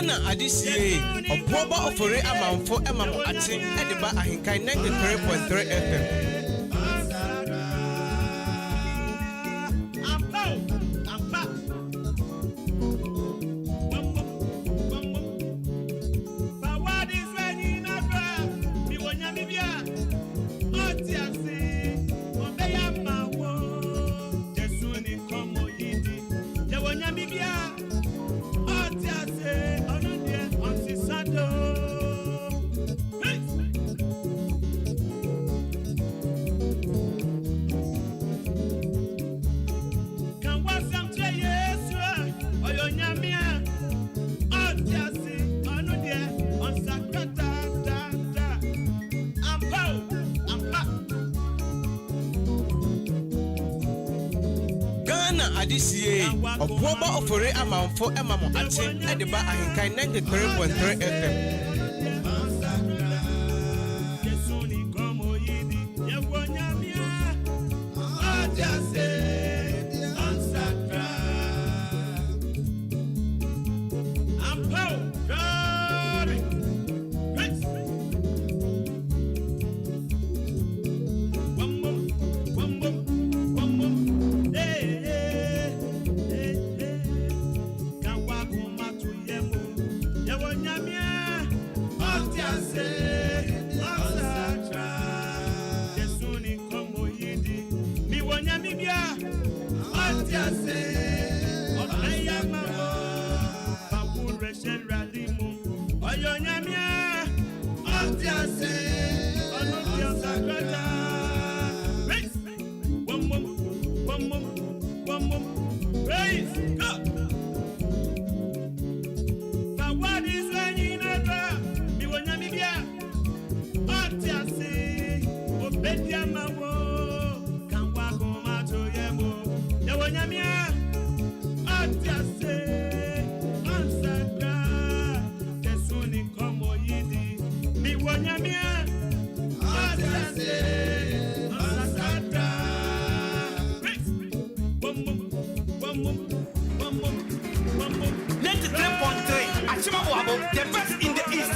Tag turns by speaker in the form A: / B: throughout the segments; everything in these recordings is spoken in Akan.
A: Ghana Adisiye, Oboba Ofore Amanfo Emamo Ati, Ediba Ahenkan 93.3 FM. Adisiye, Oboba Ofore Amanfo Emamo Ati, Ediba Ahenkan 93.3 FM.
B: The best in the East.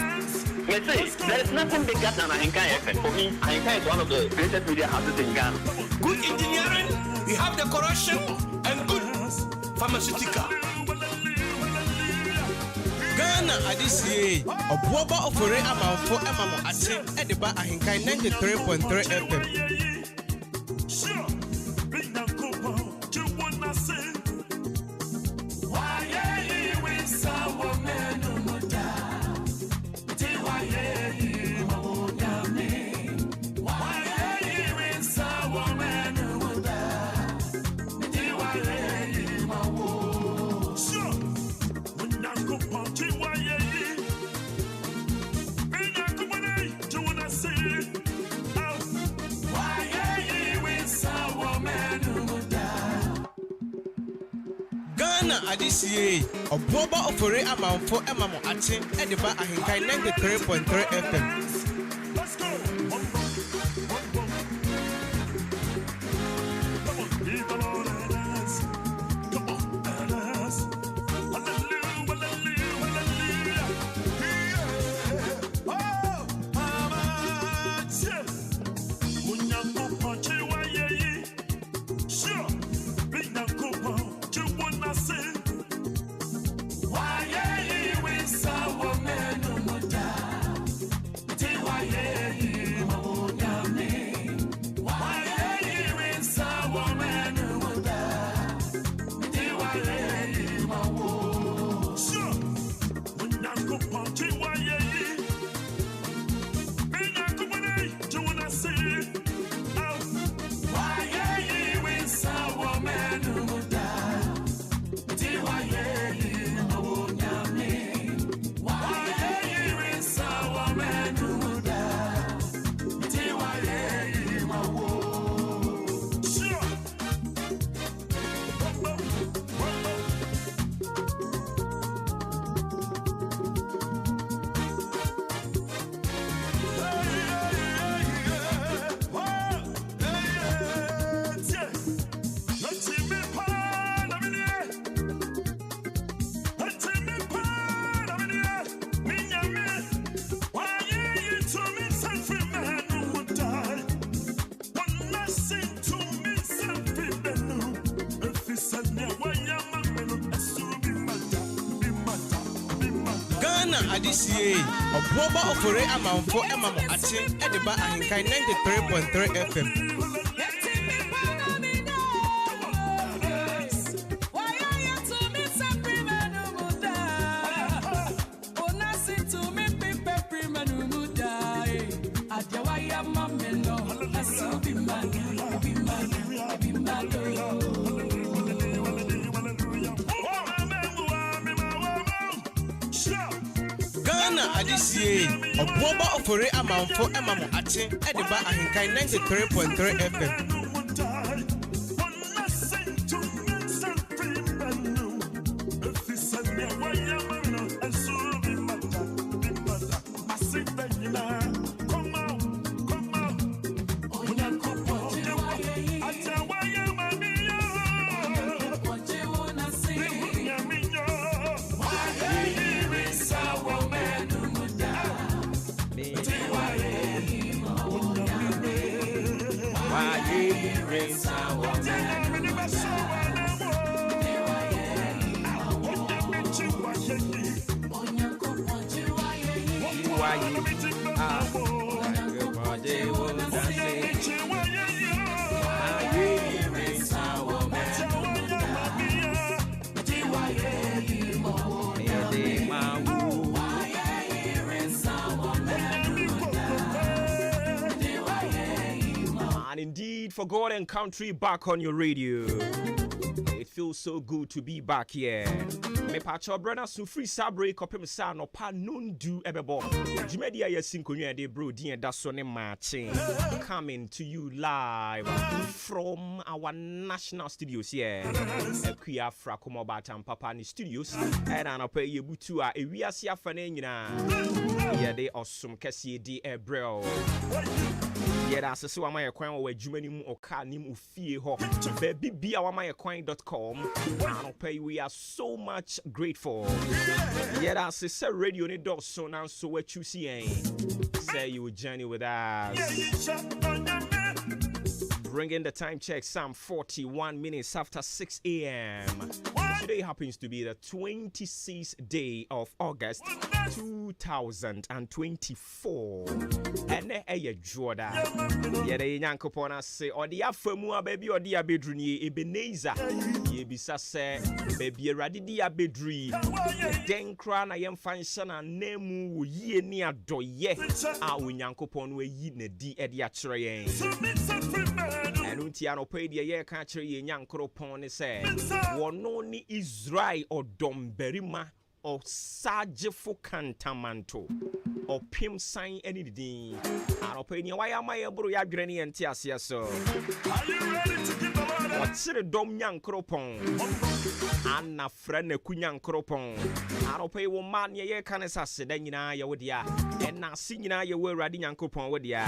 B: There is nothing bigger than Ahenkan FM. For me, Ahenkan is one of the greatest media houses in Ghana.
A: Good engineering, we have decoration, and good pharmaceutical. Ghana Adisiye, Oboba Ofore Amanfo Emamo Ati, Ediba Ahenkan 93.3 FM. Ghana Adisiye, Oboba Ofore Amanfo Emamo Ati, Ediba Ahenkan 93.3 FM.
C: Let's go. Come on, leave the Lord and dance. Come on, and dance. Hallelujah, hallelujah, hallelujah. Yeah. Oh, mama, yes. Munyango ponche wa ye. Sure. Binyango ponche wanna say. Why ye win sawo menu muda. Why ye mawuda me. Why ye win sawo menu muda. Why ye mawu. Sure. Munyango ponche wa ye. Binyango ponche wanna say. Why ye win sawo menu muda. Why ye mawuda me. Why ye win sawo menu muda. Why ye mawu. Sure.
A: adisiye obuoba ofore amanfo emamo ache edeba ahenkan 93.3 FM. Adisiye obuoba ofore amanfo emamo ache edeba ahenkan 93.3 FM.
D: And indeed, for God and country, back on your radio. It feels so good to be back here. Me pacho brother so free sabre kopem sa no pa nundu ebebo. Jumedia yasinkonwa de bro din da so ne matching. Coming to you live from our national studios here. Akuya Frakomo Batam Papa ni studios. And an opa yebutu a ewiase afane nyina. Ye de osum kese di ebrel. Yeah, that's so am I kwan we adwumani mu oka nim ofie ho baby bia wamayekwan.com and pay we are so much grateful. Yeah, that's say radio ni do so now so what you see say you will journey with us. Bringing the time check some 41 minutes after 6 a.m. Today happens to be the 26th day of August 2024. And a Jordan. Yet a Yankopona say, or the Afamua baby or the Abedruni, Ebenezer. Ye bisa say, baby Radidia Bedri. Den cran I am function and name ye near doye. Our Yankopon we ye ne di ediatrain. And Untiano paid the year catcher ye Yankopon say, one only Israel or Domberima. Or Sajefo Cantamanto or Pim sign anything. I'll pay you. Why am I able to have granny and Tiasia so? Are you ready to give the word? What's the Dom Yang Cropon? Anna friend Kunyan Cropon. I'll pay one man ye can assess then you know you would ya. And now singing you were riding Uncle Pon with ya.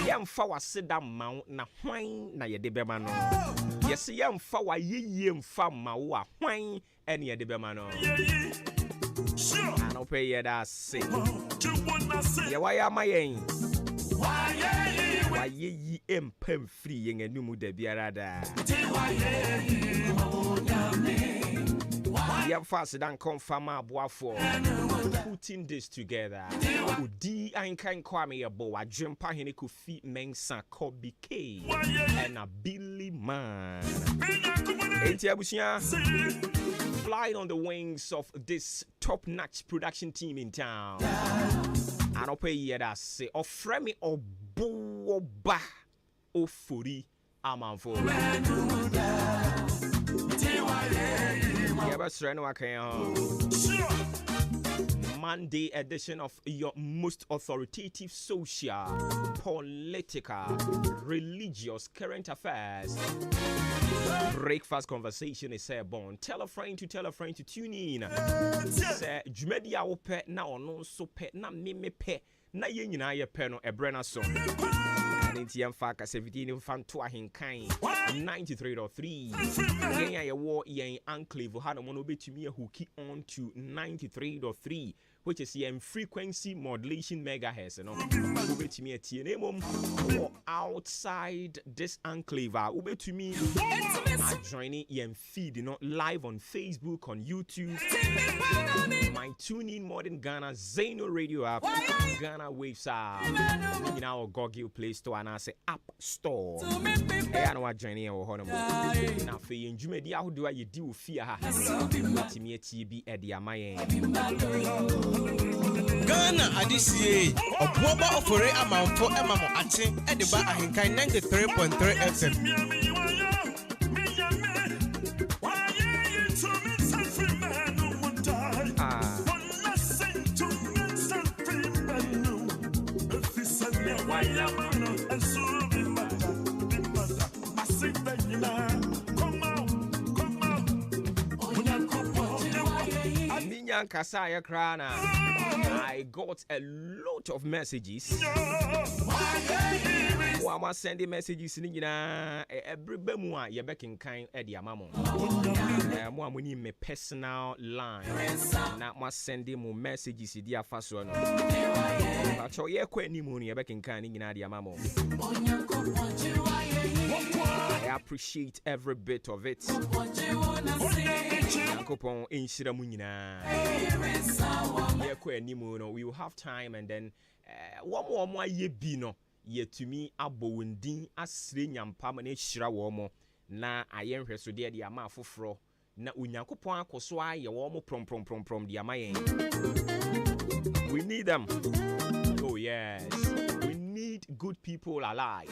D: Yam for sit down mount na wine na ye debemano. Yes, yam for ye fam ma wine. Any of the Bemano. I don't pay you that say. Yeah, why am I in? Why ye empem free in a new de Biarada? You have fasted and confirm our boy for putting this together. Udi Ahenkan Kwame Abo, a jumper he could feed Mensa Kobe K and a Billy Man. Flying on the wings of this top-notch production team in town. I don't pay you that say, or frame or booba or furi amanfo. Monday edition of your most authoritative social, political, religious, current affairs. Breakfast conversation is born. Tell a friend to tune in. Say, Jumedia ope na ono so pe na meme pe na ye nyina ye pe no ebrena so. Ntiam fa ka 17 fan to Ahenkan 93.3. Kenya ye wo yen enclave ha no mo betumi hooki on to 93.3, which is yen frequency modulation megahertz no. Betumi atie na mom outside this enclave betumi joining yen feed live on Facebook, on YouTube. My tune in downloading Ghana Zaino Radio app, Ghana Waves app, in our Google Play Store and I say App Store. I know what journey or honor. Now for you, Jumedi, how do I do fear? Timmy TB Eddie Amaye.
A: Ghana adisiye Obuoba ofore amanfo emamo ache Ediba Ahenkan 93.3 FM.
D: Kasaya Krana. I got a lot of messages. Wama sending messages in every bemwa ye back in kind Eddie Amamo. Moi we me personal line. Not must sending more messages in dia faso no. But ye kwe ni mu ye back in kind in Eddie Amamo. I appreciate every bit of it. We will have time and then one more ye bino ye to me abowundi asre nyampa mane hira wo mo na ayenhwe so de ama afoforo na onyankopon akoso aye wo mo prom de ama yen. We need them. Oh yes. We need good people alive.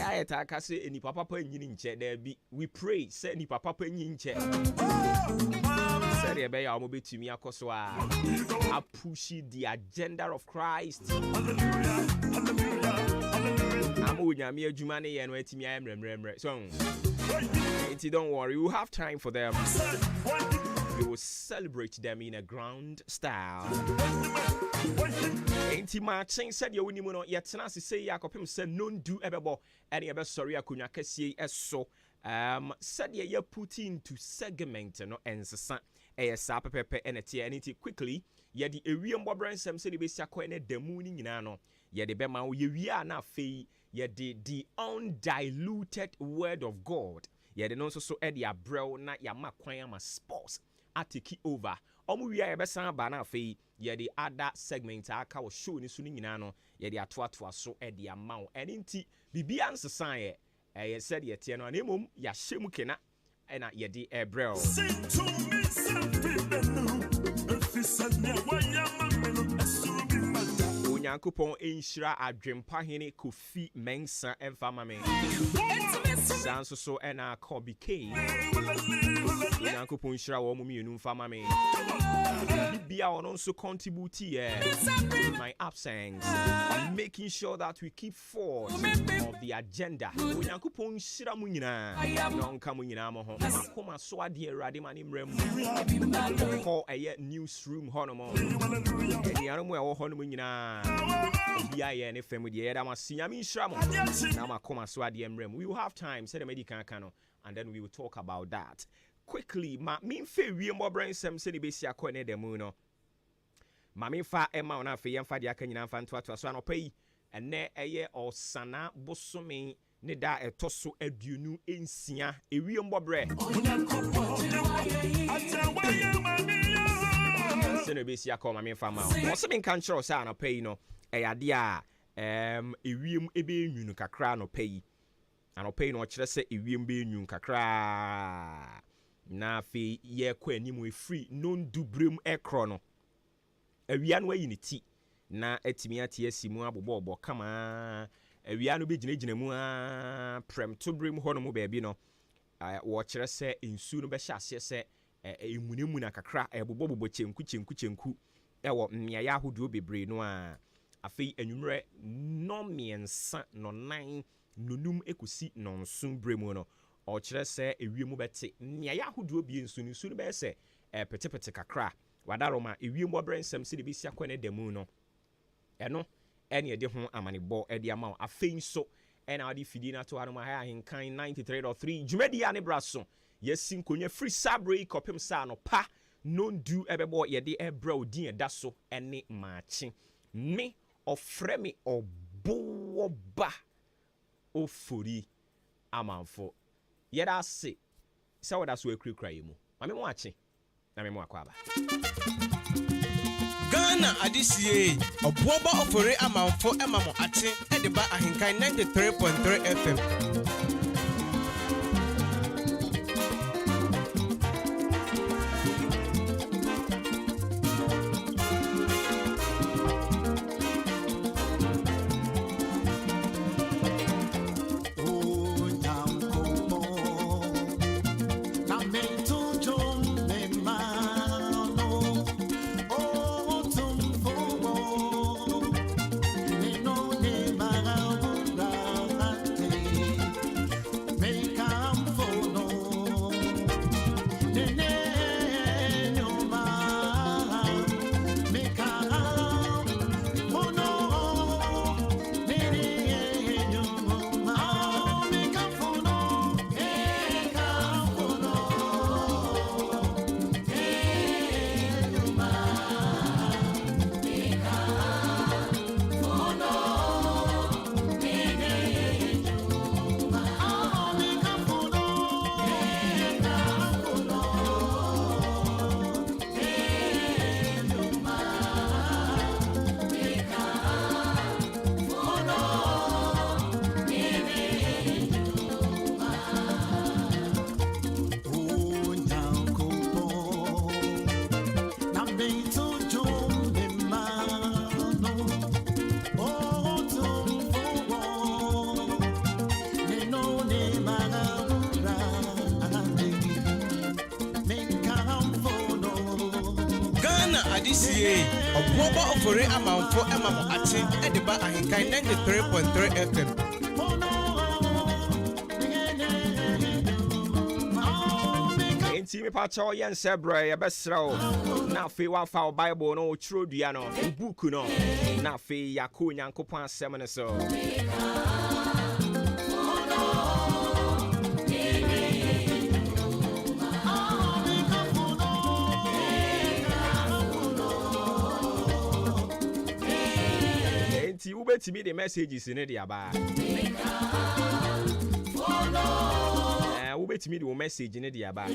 D: I attack say any papa nyini nche there be. We pray say any papa nyini nche. Say the be ya mo betumi akoso a push the agenda of Christ. Amu nyame adwuma ne ye no atimi ayemremremre. So don't worry, we will have time for them. We will celebrate them in a grand style. Enti marching said you winimu no yetena se say yakopem say non do ebebo any ebe sorry akonya kese eso said ye put into segment no ensesa sa pepepe enete eniti quickly ye di ewiem bobrensem se de besia ko ene damu ni nyina no ye de bema wo ye wi na afei ye de the undiluted word of God ye de no so e de abrel na ya makwan ama sports atiki over omu wi ya besan ba na afei ye the other segment aka wo show ni so ni nyina no ye de atoatoa so e de amawo eninti bibia nsesan ye ye said ye tie no na emom ya hyemu kena na ye de ebrel Onyankopon enhyira adwempa hene Kofi Mensa emfama me sanso so ena Kobe K Onyankopon hyira wo mu mienu mfama me bia ono so contribute in my absence, making sure that we keep forward of the agenda. Onyankopon hyira mu nyina no nka mu nyina mo ho akoma so ade awurade mane mrem call a newsroom honomo eniano mu e wo honomo nyina bia ye ne fam de ye da ma sinyame hyira mo na makoma so ade mrem. We will have time say the medical kano and then we will talk about that quickly. Ma min fe wie mo bransem se ne besia ko ne demu no ma min fa ema ona fe yemfa de aka nyina fa ntoato so anopai ene eye osana bosome ne da etoso aduonu ensia ewie mbobre se ne besia ko ma min fa ma o se min kan chiro sa anopai no eyade a ewiem ebe enwunu kakra anopai anopai no kire se ewiem be enwun kakra na fe ye kwa animu free non dubrem ekro no awia no ayi ne ti na atimi ate asimu abobobo kama awia no be ginagina mu prem to brem ho no mu ba bi no wo kire se ensu no be hya ase se emunemu na kakra ebobobo chenku ewo mmea ya ahodo bebre no afei anwumre no miensa no nan nonum ekusi nonsun bremu no o kire se ewiemu bete nia ya hodo bi ensu no be se petepete kakra wadaroma ewiemu obrensem se de bisia kwene demu no eno ene ede ho amanebo ede ama afei so ena ade fidi na to anoma ha Ahenkan 93.3 dwumadi ya ne braso yesin konya free sabre kopem sa no pa non do ebebo ye de ebra odin eda so ene maachi me ofre me oboba ofori amanfo yeda se se woda so ekrikra yemu mame mo achi na me mo akwaba
A: Adisie, Obuoba Ofore Amanfo Emamo Ate, Ediba Ahenkan 93.3 FM. Adisie, Obuoba Ofore Amanfo Emamo Ate, Ediba Ahenkan 93.3 FM.
D: Enti me pacho yen sebre ya besra na fe wa fa Bible no chiro dua no book no na fe yakọ Nyankopon asem ne so. Enti ubetimi the messages in the aba. Ubetimi the message in the aba.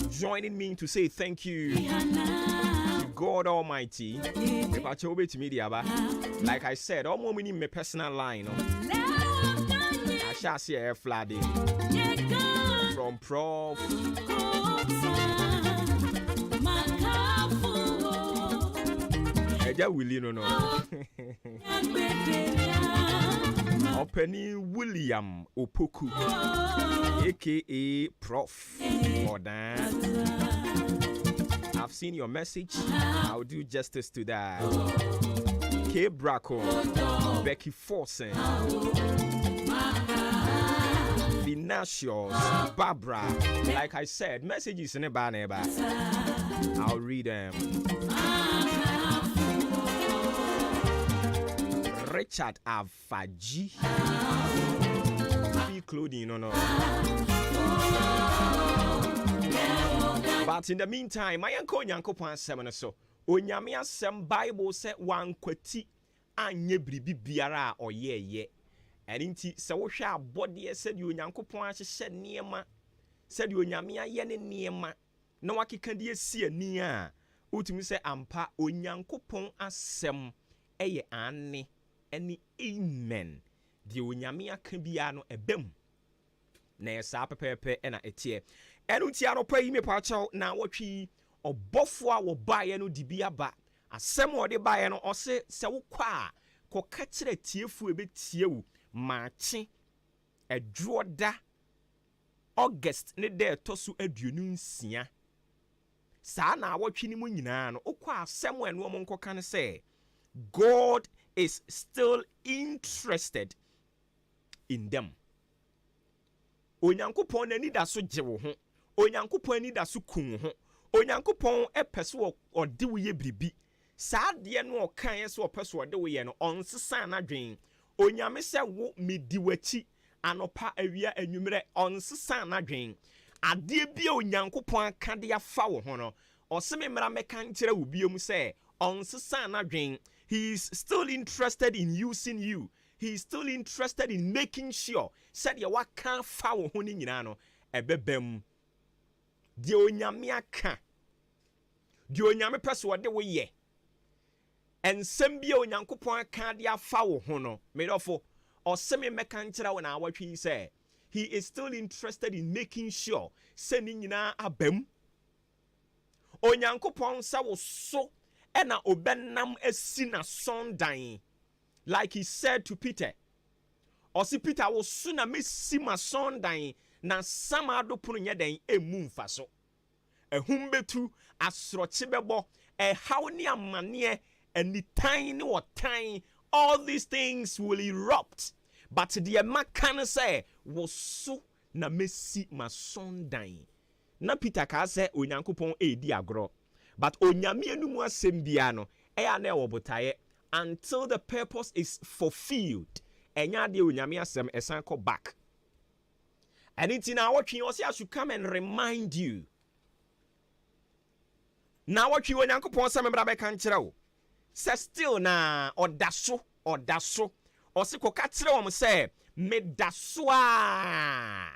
D: Joining me to say thank you to God Almighty. Like I said, all more meaning my personal line. I shall see a flooding from Prof. Eja Willie no. Openi William Opoku, aka Prof. Odan. I've seen your message. I'll do justice to that. K. Braco, Becky Forsen, Vinicius, Barbara. Like I said, messages in a banner. I'll read them. Richard Avaji. Clothing, no. But in the meantime, my uncle Nyankopon asem so. Onyame asem Bible say wan kwati anye bribi biara oyeye. Enti se wo hwe abode se de Onyankopon ahyehye niema. Se de Onyame aye ne niema. Na wakeka de asi ani a. Utumi se ampa Onyankopon asem eye ane eni amen. De Onyame aka bia no ebem. Na esa pepepe na etie. Enu ti anopa yi me pacho na wotwi obofo a wo bae no dibia ba. Asem ode bae no ose se wo kwa a koka kire tiefu ebetie wu Maakye Adwoda August ne de tosu aduonu nsia. Sa na wotwi ni mu nyina no okwa asem enu mo nkoka ne se God is still interested in them. Onyankopon ani da so gye wo ho. Onyankopon ani da so kun ho. Onyankopon epese wo ode wo ye bribi. Saa de no okan ye so opese ode wo ye no onsesa na dwen. Onyame se wo medi wachi anopa awia anwumre onsesa na dwen. Ade bia Onyankopon aka de afa wo ho no. Oseme mra meka nkire wo biom se onsesa na dwen. He is still interested in using you. He is still interested in making sure said ya waka fa wo ho ni nyina no ebebem de Onyame aka di onyame pese wo de wo ye ensem bia onyankopon aka de afa wo ho no medofo oseme meka nkyira wo na awatwi say he is still interested in making sure se ni nyina abam onyankopon sa wo so ena obenam asi na sondan like he said to Peter osi Peter wo so na mesi ma sondan na sama do pono nya den emu mfa so ehum betu asroche bebo haw ni amane anytime ni wotan all these things will erupt but the makan say wo so na mesi ma sondan na Peter ka say onyankopon edi agro but onyame enum asem bia no eya na wo botaye until the purpose is fulfilled enya de onyame asem esan ko back and it's in our tree I should come and remind you now what you onyankopon say membra be kan kire wo say still na odaso or se koka kire wo say medaso a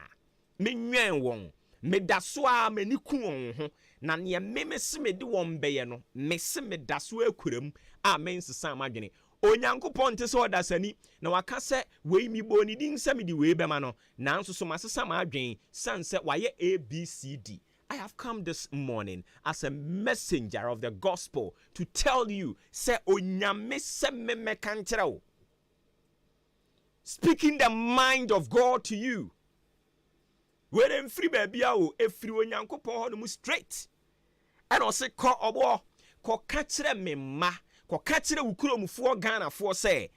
D: menwen won medaso a maniku won ho na ne memese mede won beye no mese medaso akuram a mensesa madwene onyankopon te so odasani na waka se wei mi boni din se me di wei bema no nanso so masesa madwen sanse waye ABCD. I have come this morning as a messenger of the gospel to tell you se onyame se me mekantrao, speaking the mind of God to you. When free baby o efri onyankopon ho no straight and o se ko obo ko kachire me ma ko kachire wukuromfo Ghana for say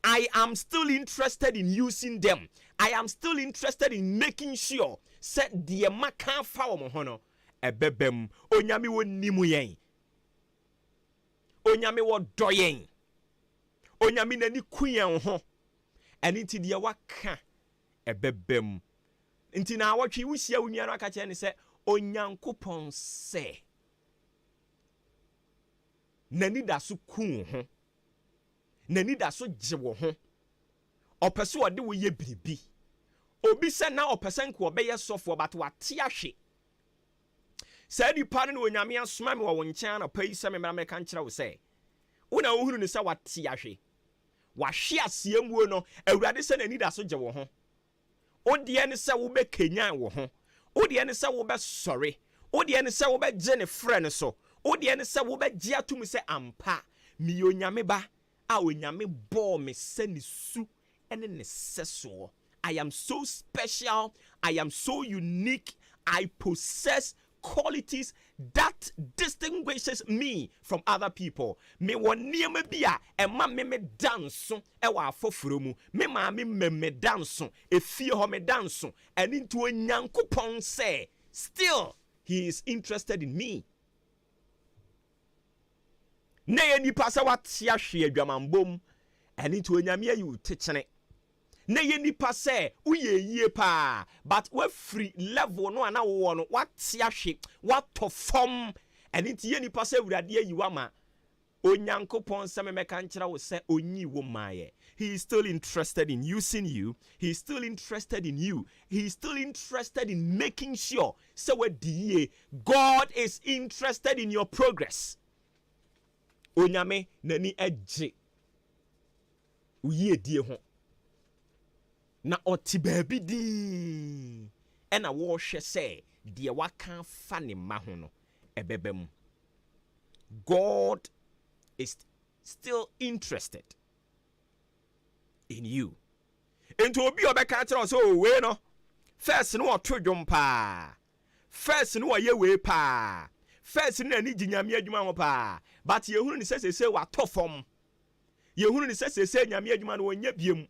D: I am still interested in using them. I am still interested in making sure set the maka fa wo ho no ebebem onyame wonimu yen onyame wo doyen onyame nani kuyen ho eniti de waka ebebem nti na awotwe wusia wunia no aka che ne se onyankopon se nani da so kun ho nani da so gye wo ho opese ode wo ye biribi obi se na opese nko obeye sofo but wate ahwe sadi pa no onyame asoma me wo nkyɛn na pai se me mra kan kyerɛ wo se wona ohuru ne se wate ahwe wahwe asiamuo no awurade se nani da so gye wo ho odie ne se wo be kenyan wo ho odie ne se wo be sɔre odie ne se wo be gye ne frɛ ne so odie ne se wo be gye atum se ampa mi onyame ba a onyame bɔ me se ne su ene ne seso. I am so special, I am so unique, I possess qualities that distinguishes me from other people. Me woni me bia e ma me dance e wa afoforo mu me ma me dance e fie ho me dance and into onyankopon say still he is interested in me. Na ye nipa sa wate ahwe adwamambom and into onyame ayu techene na ye nipa se uye yie pa but we free level no ana wo no wate ahwe wato fom and into ye nipa se awurade ayiwa ma onyankopon se me meka nkyira wo se onyi wo maaye. He is still interested in using you. He is still interested in you. He is still interested in making sure se we die God is interested in your progress. Onyame nani eje uye die ho na oti baabi din ena wo hwe se de waka fa ne ma ho no ebebem. God is still interested in you. Into obi obeka kire so we no first no oto dwom pa first no ye we pa first no ani ginyame adwuma ho pa but yehunu ni sese wa tofom yehunu ni sese nyame adwuma no wonya biem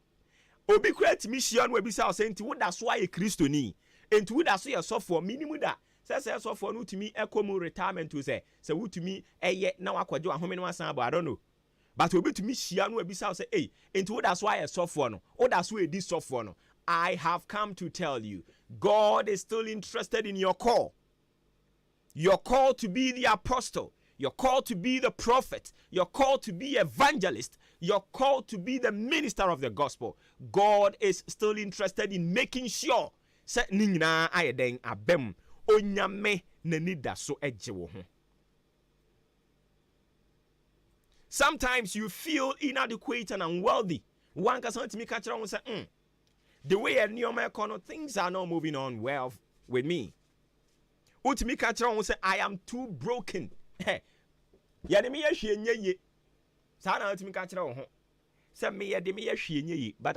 D: obi create mission no ebisa o say nti woda so aye kristoni enti woda so ye sofo minimum da sese sofo no utimi ekomu retirement to say wutumi eye na wakwaje ahome no asan aba I don't know but obi tumi hia no ebisa o say eh enti woda so aye sofo no woda so edi sofo no. I have come to tell you God is still interested in your call. You're called to be the apostle. You're called to be the prophet. You're called to be evangelist. You're called to be the minister of the gospel. God is still interested in making sure se nina ayeden abem onyame nanida so eje wo ho. Sometimes you feel inadequate and unworthy. One can say to me, catch around and say, the way I knew my corner, things are not moving on well with me. Utimi catch around and say, I am too broken. But I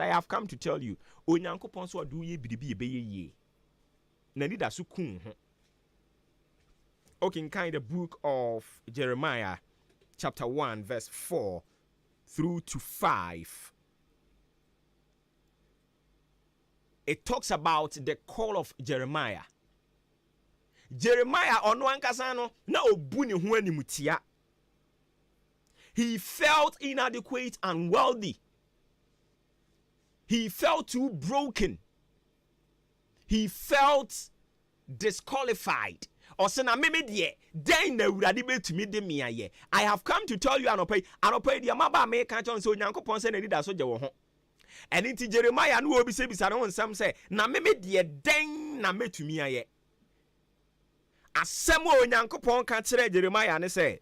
D: have come to tell you, Onyankopon so do ye biribi be ye. Nani da sukun. Okay, kind of book of Jeremiah, chapter 1, verse 4 through to 5. It talks about the call of Jeremiah. Jeremiah ono ankasano na obuni ho animutia. He felt inadequate and unworthy. He felt too broken. He felt disqualified. Or say na meme die den na urade betumi de me aye. I have come to tell you anopai die maba me kan chon say Onyankopon say na leader so je wo ho. And inti Jeremiah no obi se bisa no nsam say na meme die den na metumi aye. Asem Onyankopon kan kire Jeremiah ne say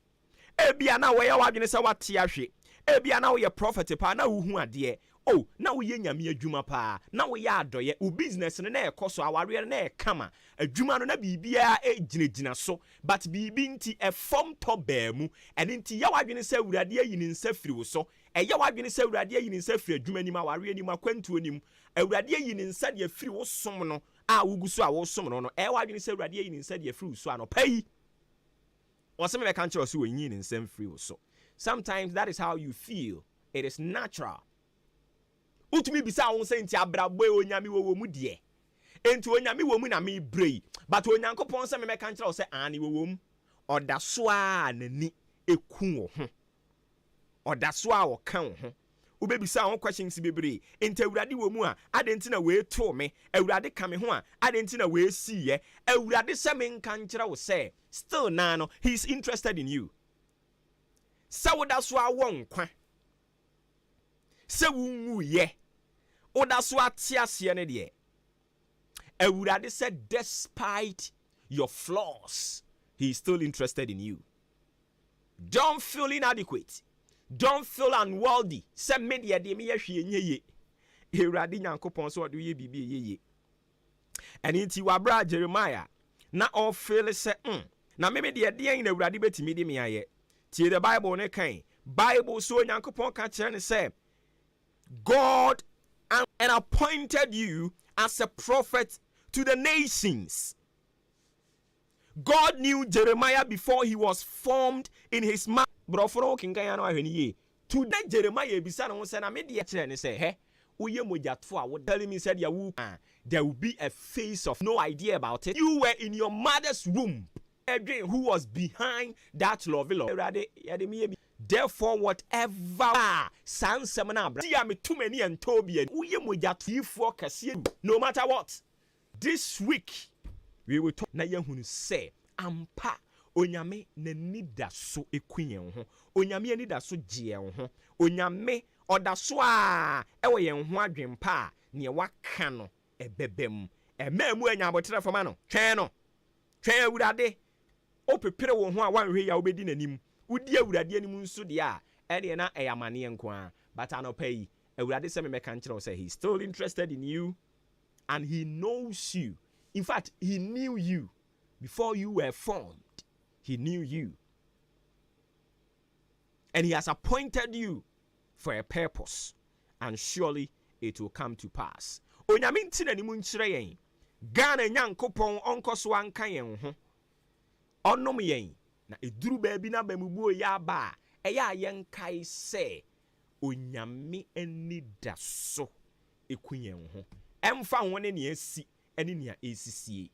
D: ebia na wo ye wadwene say wate ahwe. Ebia na wo ye prophet pa na wo hu ade. Oh, na wo ye nyame adwuma pa, na wo ye adoye, u business no na ekoso aware na ekama, adwuma no na bibia ejinejina so, but bibi nti e form to baamu, en nti ya wadwene se awurade ayi ni nsa firi wo so, e ya wadwene se awurade ayi ni nsa firi adwuma ni ma aware ni ma kwantuo ni mu, awurade ayi ni nsa de firi wo som no, a wuguso a wo som no no, e wadwene se awurade ayi ni nsa de firi wo so ano pai. Oseme be kan kire so wo yin ni nsa firi wo so. Sometimes that is how you feel. It is natural. Utumi bisa won say nti abrabo onyame wo mu de enti onyame wo mu na me brei but Onyankopon say me kan kire say ani wo mu oda so a nani eku wo ho oda so a wo kan wo ho ubebisa won questions bebre enti awurade wo mu a adenti na we to me awurade ka me ho a adenti na we siye awurade say me kan kire wo say still now no he's interested in you say woda so a won kwa say wu ye oda so atiase ne de awurade said despite your flaws he is still interested in you. Don't feel inadequate, don't feel unworthy. Say me de me yehwe nyeye awurade nyankopon so do ye bibi yeye. And inti wabra Jeremiah na all feel say na me de na awurade betimi de me aye. Tie the Bible ne kan Bible so nyankopon ka kire ne say God and appointed you as a prophet to the nations. God knew Jeremiah before he was formed in his mouth. Broforo kinkanya no ahweniye. Today Jeremiah bisa no say na me de kire ne say he uye mojatfo a wo telling me said ya wu there will be a face of no idea about it. You were in your mother's womb. Edwin who was behind that lovely Lord. Therefore, whatever no matter what, this week we will talk. Na yehunu say ampa onyame nanida so ekunyen ho onyame anida so gye ho onyame odaso a ewo yen ho adwempa ne waka no ebebem emamu anya abotre fama no twen awurade opepere wo ho a wanhwe ya obedi nanim udi awurade anim nso de a ene na eyamane nko a but anopai awurade se me meka nkire say he's still interested in you and he knows you. In fact, he knew you before you were formed. He knew you and he has appointed you for a purpose, and surely it will come to pass. Onyame ntina ni mu nkire yen Ghana nyankopon onkoso anka yen ho onom yen na eduru baabi na bamubuo ya ba eya yen kai se onyame anida so ekunyen ho emfa ho ne ne asi ene ne esisie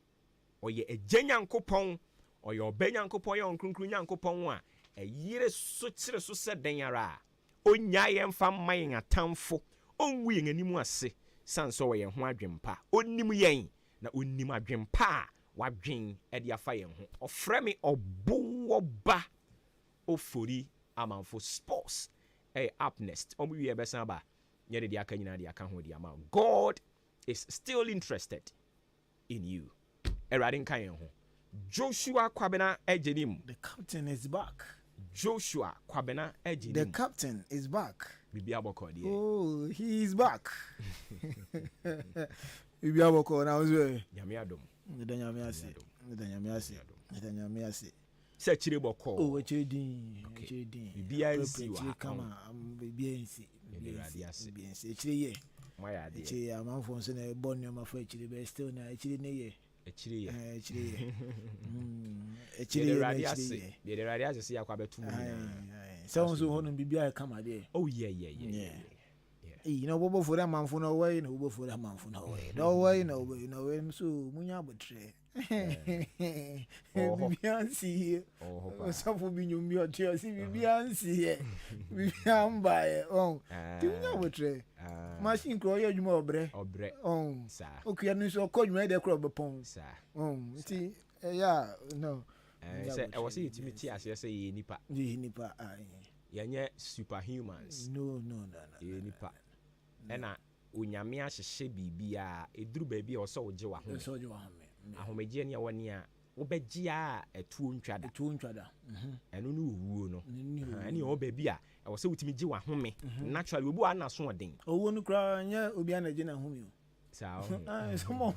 D: oye ejenyankopon oye obenyankopon ye onkrunkru nyankopon a eyire so kire so se den ara onya yen fa man atamfo onwu yen animu ase sanso we yen ho adwempa onnim yen na onnim adwempa wadwen ede afa yen ho ofre me obo ba ofori amanfo sports up next omu wie besan ba nye de aka nyina de aka ho de ama. God is still interested in you. Erade nkan yen ho Joshua Kwabena ejenim,
E: the captain is back.
D: Joshua Kwabena Eji.
E: The captain is back.
D: Bibi Aboko die.
E: Oh, he is back. Bibi Aboko now is
D: Nyame adom.
E: Nyame ase.
D: Say chire boko.
E: Oh, chire
D: Bibi ansi wa.
E: Come bibi ansi. Bibi ansi. Chire ye.
D: My idea.
E: Chire amanfo nso na born your ma for chire be still na chire ne ye.
D: Chire ye.
E: Chire ye.
D: Chire radiase. The radiase see akwa betu mu.
E: So nso hono bibi ay kama there.
D: Oh yeah.
E: You know, Bobo for that man for no way, no for that man for no way. No way, no way, no way. So, Munya betray. Bibiansi. Oh, some for being your tears. Bibiansi. Bibian by oh. Munya betray. Machine crow you more bre. Oh, sir. Okay, I know so called me the crop upon. Sir. See, yeah, no.
D: I was saying to me, as you say, nipa.
E: Nipa.
D: Yanye superhumans.
E: No.
D: Nipa. Ena onyame ahyehye bibia eduru baabi a oso oje wa ho.
E: So oje wa ho me.
D: Ahomeje ne woni a wobegye a etuo ntwada. Eno ne owuo no. Ene o baabi a e wo se wutimi gye wa ho me. Naturally obu a na so odin.
E: Owo no kra nya obi anagye na ho me o.
D: Sa
E: o. Somo.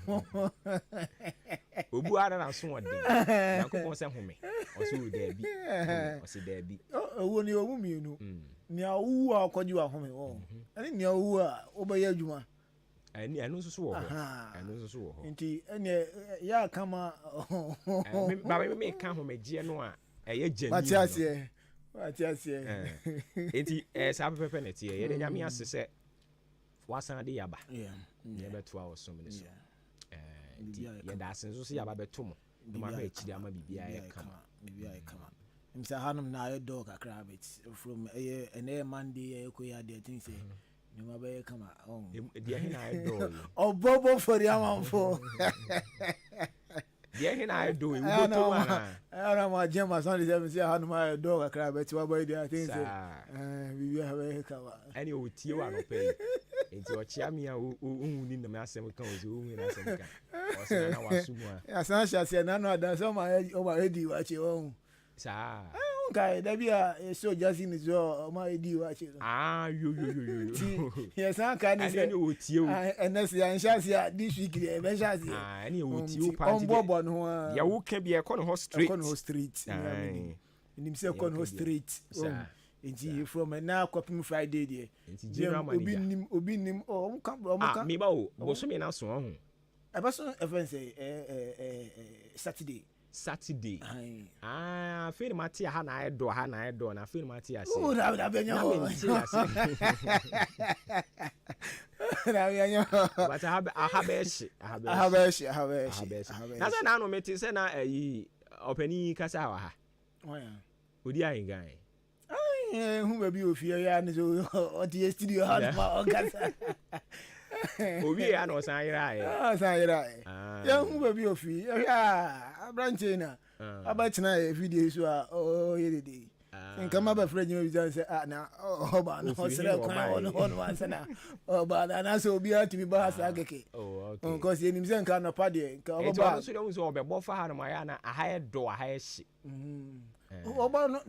D: Obu a na so odin. Na ko se ho me. O se o daabi. O se daabi.
E: Owo ni owu mi no. Ni awu a kwaji wa home wo ani ni awu a obaye adwuma
D: ani anu so wo ho
E: nti ene ya kama
D: ba me ka homeje no a eye jani
E: wati ase
D: nti sa pepe na tie ye de nyame ase se wasan de yaba ye beto a osom ne so nti ye da asen so yaba beto mo ma ba ekiri ama bibia ye kama Mr.
E: Hanum na your dog a crab it from a Monday ko ya de thing say no ma be come on
D: dia he na do
E: o bobo for the amanfo
D: dia he na do e wo to mana
E: ara ma jema Sunday say Mr. Hanum na dog a crab it wa boy dia thing say we have come
D: any o tie wa no pay enti o chia me a o ni na me asem kan o hu na asem kan o se na wa sumu a
E: asan sha se na no adan so ma o ba ready wa che o
D: sa
E: okay that be a so just in so my di wa che
D: yo
E: yes I can say
D: any o tie o
E: and that's the answer this week e be sha se
D: any o tie o party
E: bobo no
D: ya wo ka bi e ko no street
E: nim say ko no street nti from na kwapim Friday there nti obi nim o ka
D: me ba o bo so me na so ho
E: e ba so e say Saturday.
D: Feel Matia Hana Edo, na feel Matia.
E: Oh, that
D: but I have Nasa nano meti sena openi kasawa. Udi ai guy.
E: Who may be of fear and so the studio house kasa.
D: Obi ano sanyirai.
E: Ya hu baby ofi. Ya branchina. Abachina video so yedede. Nka ma ba friend you say na oba no sele kwan on once na. Oba na so obi atimi ba hasa keke.
D: Oh okay.
E: Because enim say nka no pa de nka oba.
D: Eto so dem so obebo fa ha no ma ya na aha do aha hye.
E: Oba no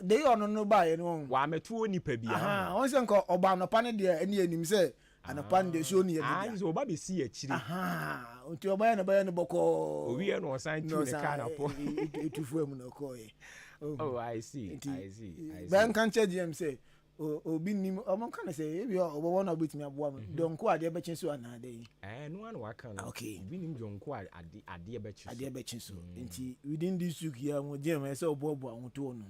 E: dey on no ba ye no.
D: Wa metu onipa bia.
E: Aha, on say nka oba no pa ne de ani enim say anapan de show ni
D: ya so oba be si akiri
E: nti oba ya na ba ya no boko
D: owi no san tu ne ka na po
E: etufu am no ko ye
D: oh I see
E: ban kan che gm say obi nim omon kan say ebi obo na obetimi aboa m donko ade be chen so anade
D: no an wa kan
E: okay
D: obi nim donko ade be chen
E: so nti within this week ya mo gm say obo ho to no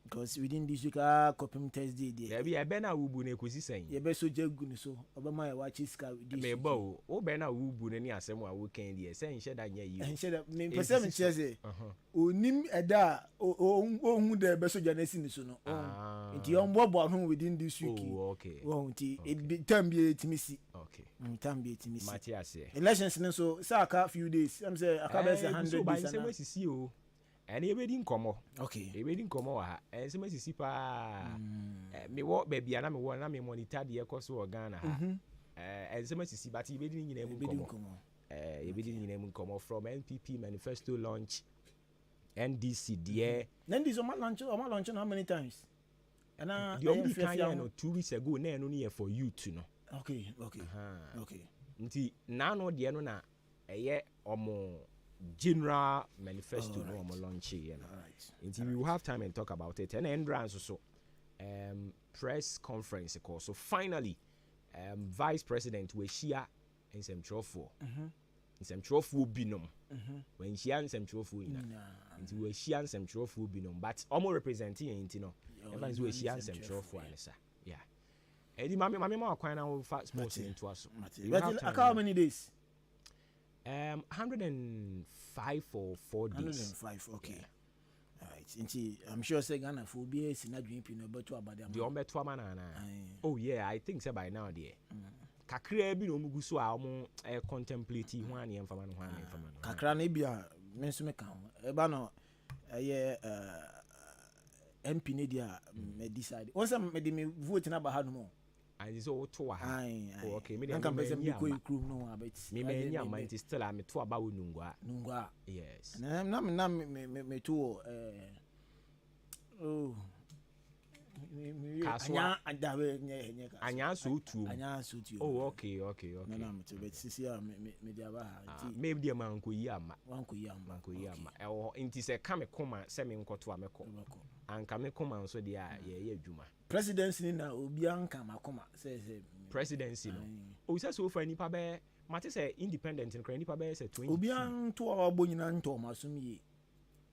E: because within this week copy Thursday there
D: be be na wubu na ekosi san
E: ye be so jagu ni so obama ya watch ska with this
D: me ba o be na wubu na ni asem a wo kan there say nhye da nya yi
E: nhye da me pese me chese onim eda ohun de be so janesi ni so no nti on bobo ho within this week
D: okay
E: nti it time be timisi
D: okay
E: time be timisi
D: Matthias
E: elections ni so saka few days am say aka be 100 days
D: na sisi o and ebedi nkomo
E: okay
D: ebedi nkomo wa ha ensema sisi pa me wo bebia na me wo na me monitor de ekoso organ ha ensema sisi but ebedi nyina mu nkomo ebedi nyina mu nkomo from NPP manifesto launch NDC dear.
E: NDC on my launch how many times? And
D: the only time 2 weeks ago, na only for you to know.
E: Okay.
D: Nti na no de no na eye omo general manifesto no omo launch here na. Nti we will have time and talk about it. And entrance so press conference call. So finally vice president we share in some trofo. In some trofo binom. When she and some trofo ina. Nti we share some trofo binom but omo representing enti no. Evans we share some trofo anisa. Yeah. Eddie, Mammy, my coin will fast sports into us.
E: But how many days?
D: 105 for 4 days.
E: 105, okay. Yeah. Alright. I'm sure Ghana will be a dream about the
D: Ombetua Manana. Oh, yeah, I think so by now, dear. Kakre bi no mugu so a omo contemplate hwan ye mfama no hwan ye mfama no.
E: Kakra na bia mensume kan. Eba no MP ne dia me decide. Once me vote na ba ha no mo.
D: And so to wa.
E: Oh,
D: okay. Me
E: dey kan person be ko ikrum no abet.
D: Me nya man it still am to aba nungwa.
E: Nungwa.
D: Yes.
E: Na me to oh.
D: Anya so tu. Oh, okay.
E: No, but sisi me dia ba ha.
D: Me dia man ko yi ama. E o inti se ka me koma se me nkoto ameko. Anka me koma so dia ye adwuma.
E: Presidency na obi anka makoma say
D: presidency no. O say so fa nipa be mate say independent nkra nipa be say 20.
E: Obi an to abo nyina nto masum yi.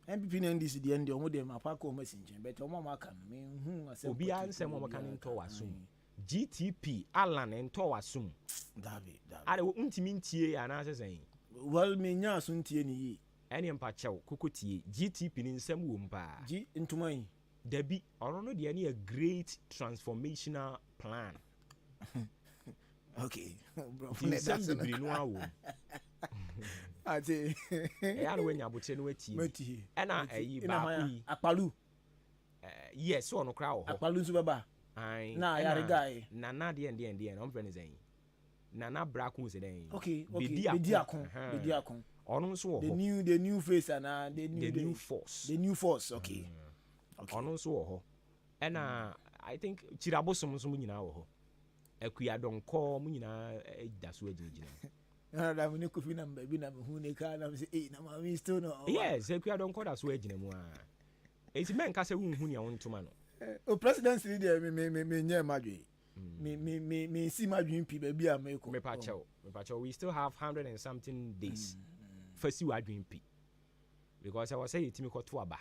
E: MPP na NDC de ende omo de mapaka o masinchen but omo maka me hu asem
D: obi ansem omo kan nto wasum GTP Alan nto wasum
E: David
D: are untimi ntie ana sesen
E: well me nya aso ntie ni yi
D: ene mpa chew kokotie GTP ni nsem wo mpa
E: G ntuman
D: dabi oro no de a great transformational plan.
E: Okay bro
D: nsem de no awo
E: ati
D: ya no nya boche no atie ena ayi ba
E: akpalu
D: yes so no kra wo
E: akpalu nso baba na ya regai
D: na de no friend is nana braku se den
E: okay bedi akon
D: ono nso wo
E: the new face and the new force okay
D: ono nso wo ho ena I think chirabosom nso nyina wo ho akua donko mu nyina da so agina
E: na me ko fi na mba bi na me hu ne ka na me say na ma mi still no
D: yes akua donko da so agina mu a enti men ka se hu hu ne wontoma no
E: o presidency dey me nya madwe me si madwe mpi ba bi a me ko
D: me pa chew we still have 100 and something days for si wadwe mpi because I was say itimi ko to aba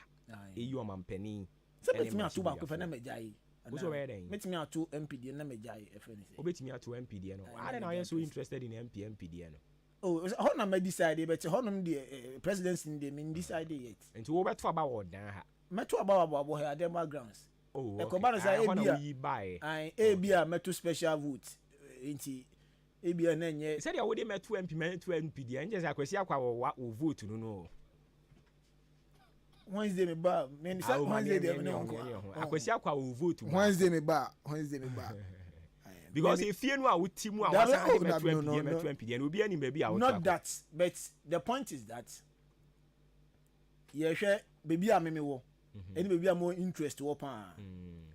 D: eyi o mampani
E: se betimi ato ba ko fa na majai
D: Uso where then?
E: Met me out to MPD and Namajai, if anything.
D: Obey me out to MPD. I don't know. I am so interested in MPD.
E: Oh, how na me decide, but how nam the presidency in the mean decide yet.
D: And to over to about now.
E: Meto about her them backgrounds.
D: Oh,
E: the commanders are
D: buy.
E: I ABA meto special vote. Inti ABA nenye.
D: Said I would met 2 MP to MPD and just I could see what will vote to know.
E: Wednesday me ba me say Wednesday dey me unko
D: akwasi akwa wo vote
E: Wednesday me ba
D: because if you know what team wa was and me 2 MPD and obi ani baby out
E: not that but the point is that ye hwe baby a me wo any baby a more interest wo pa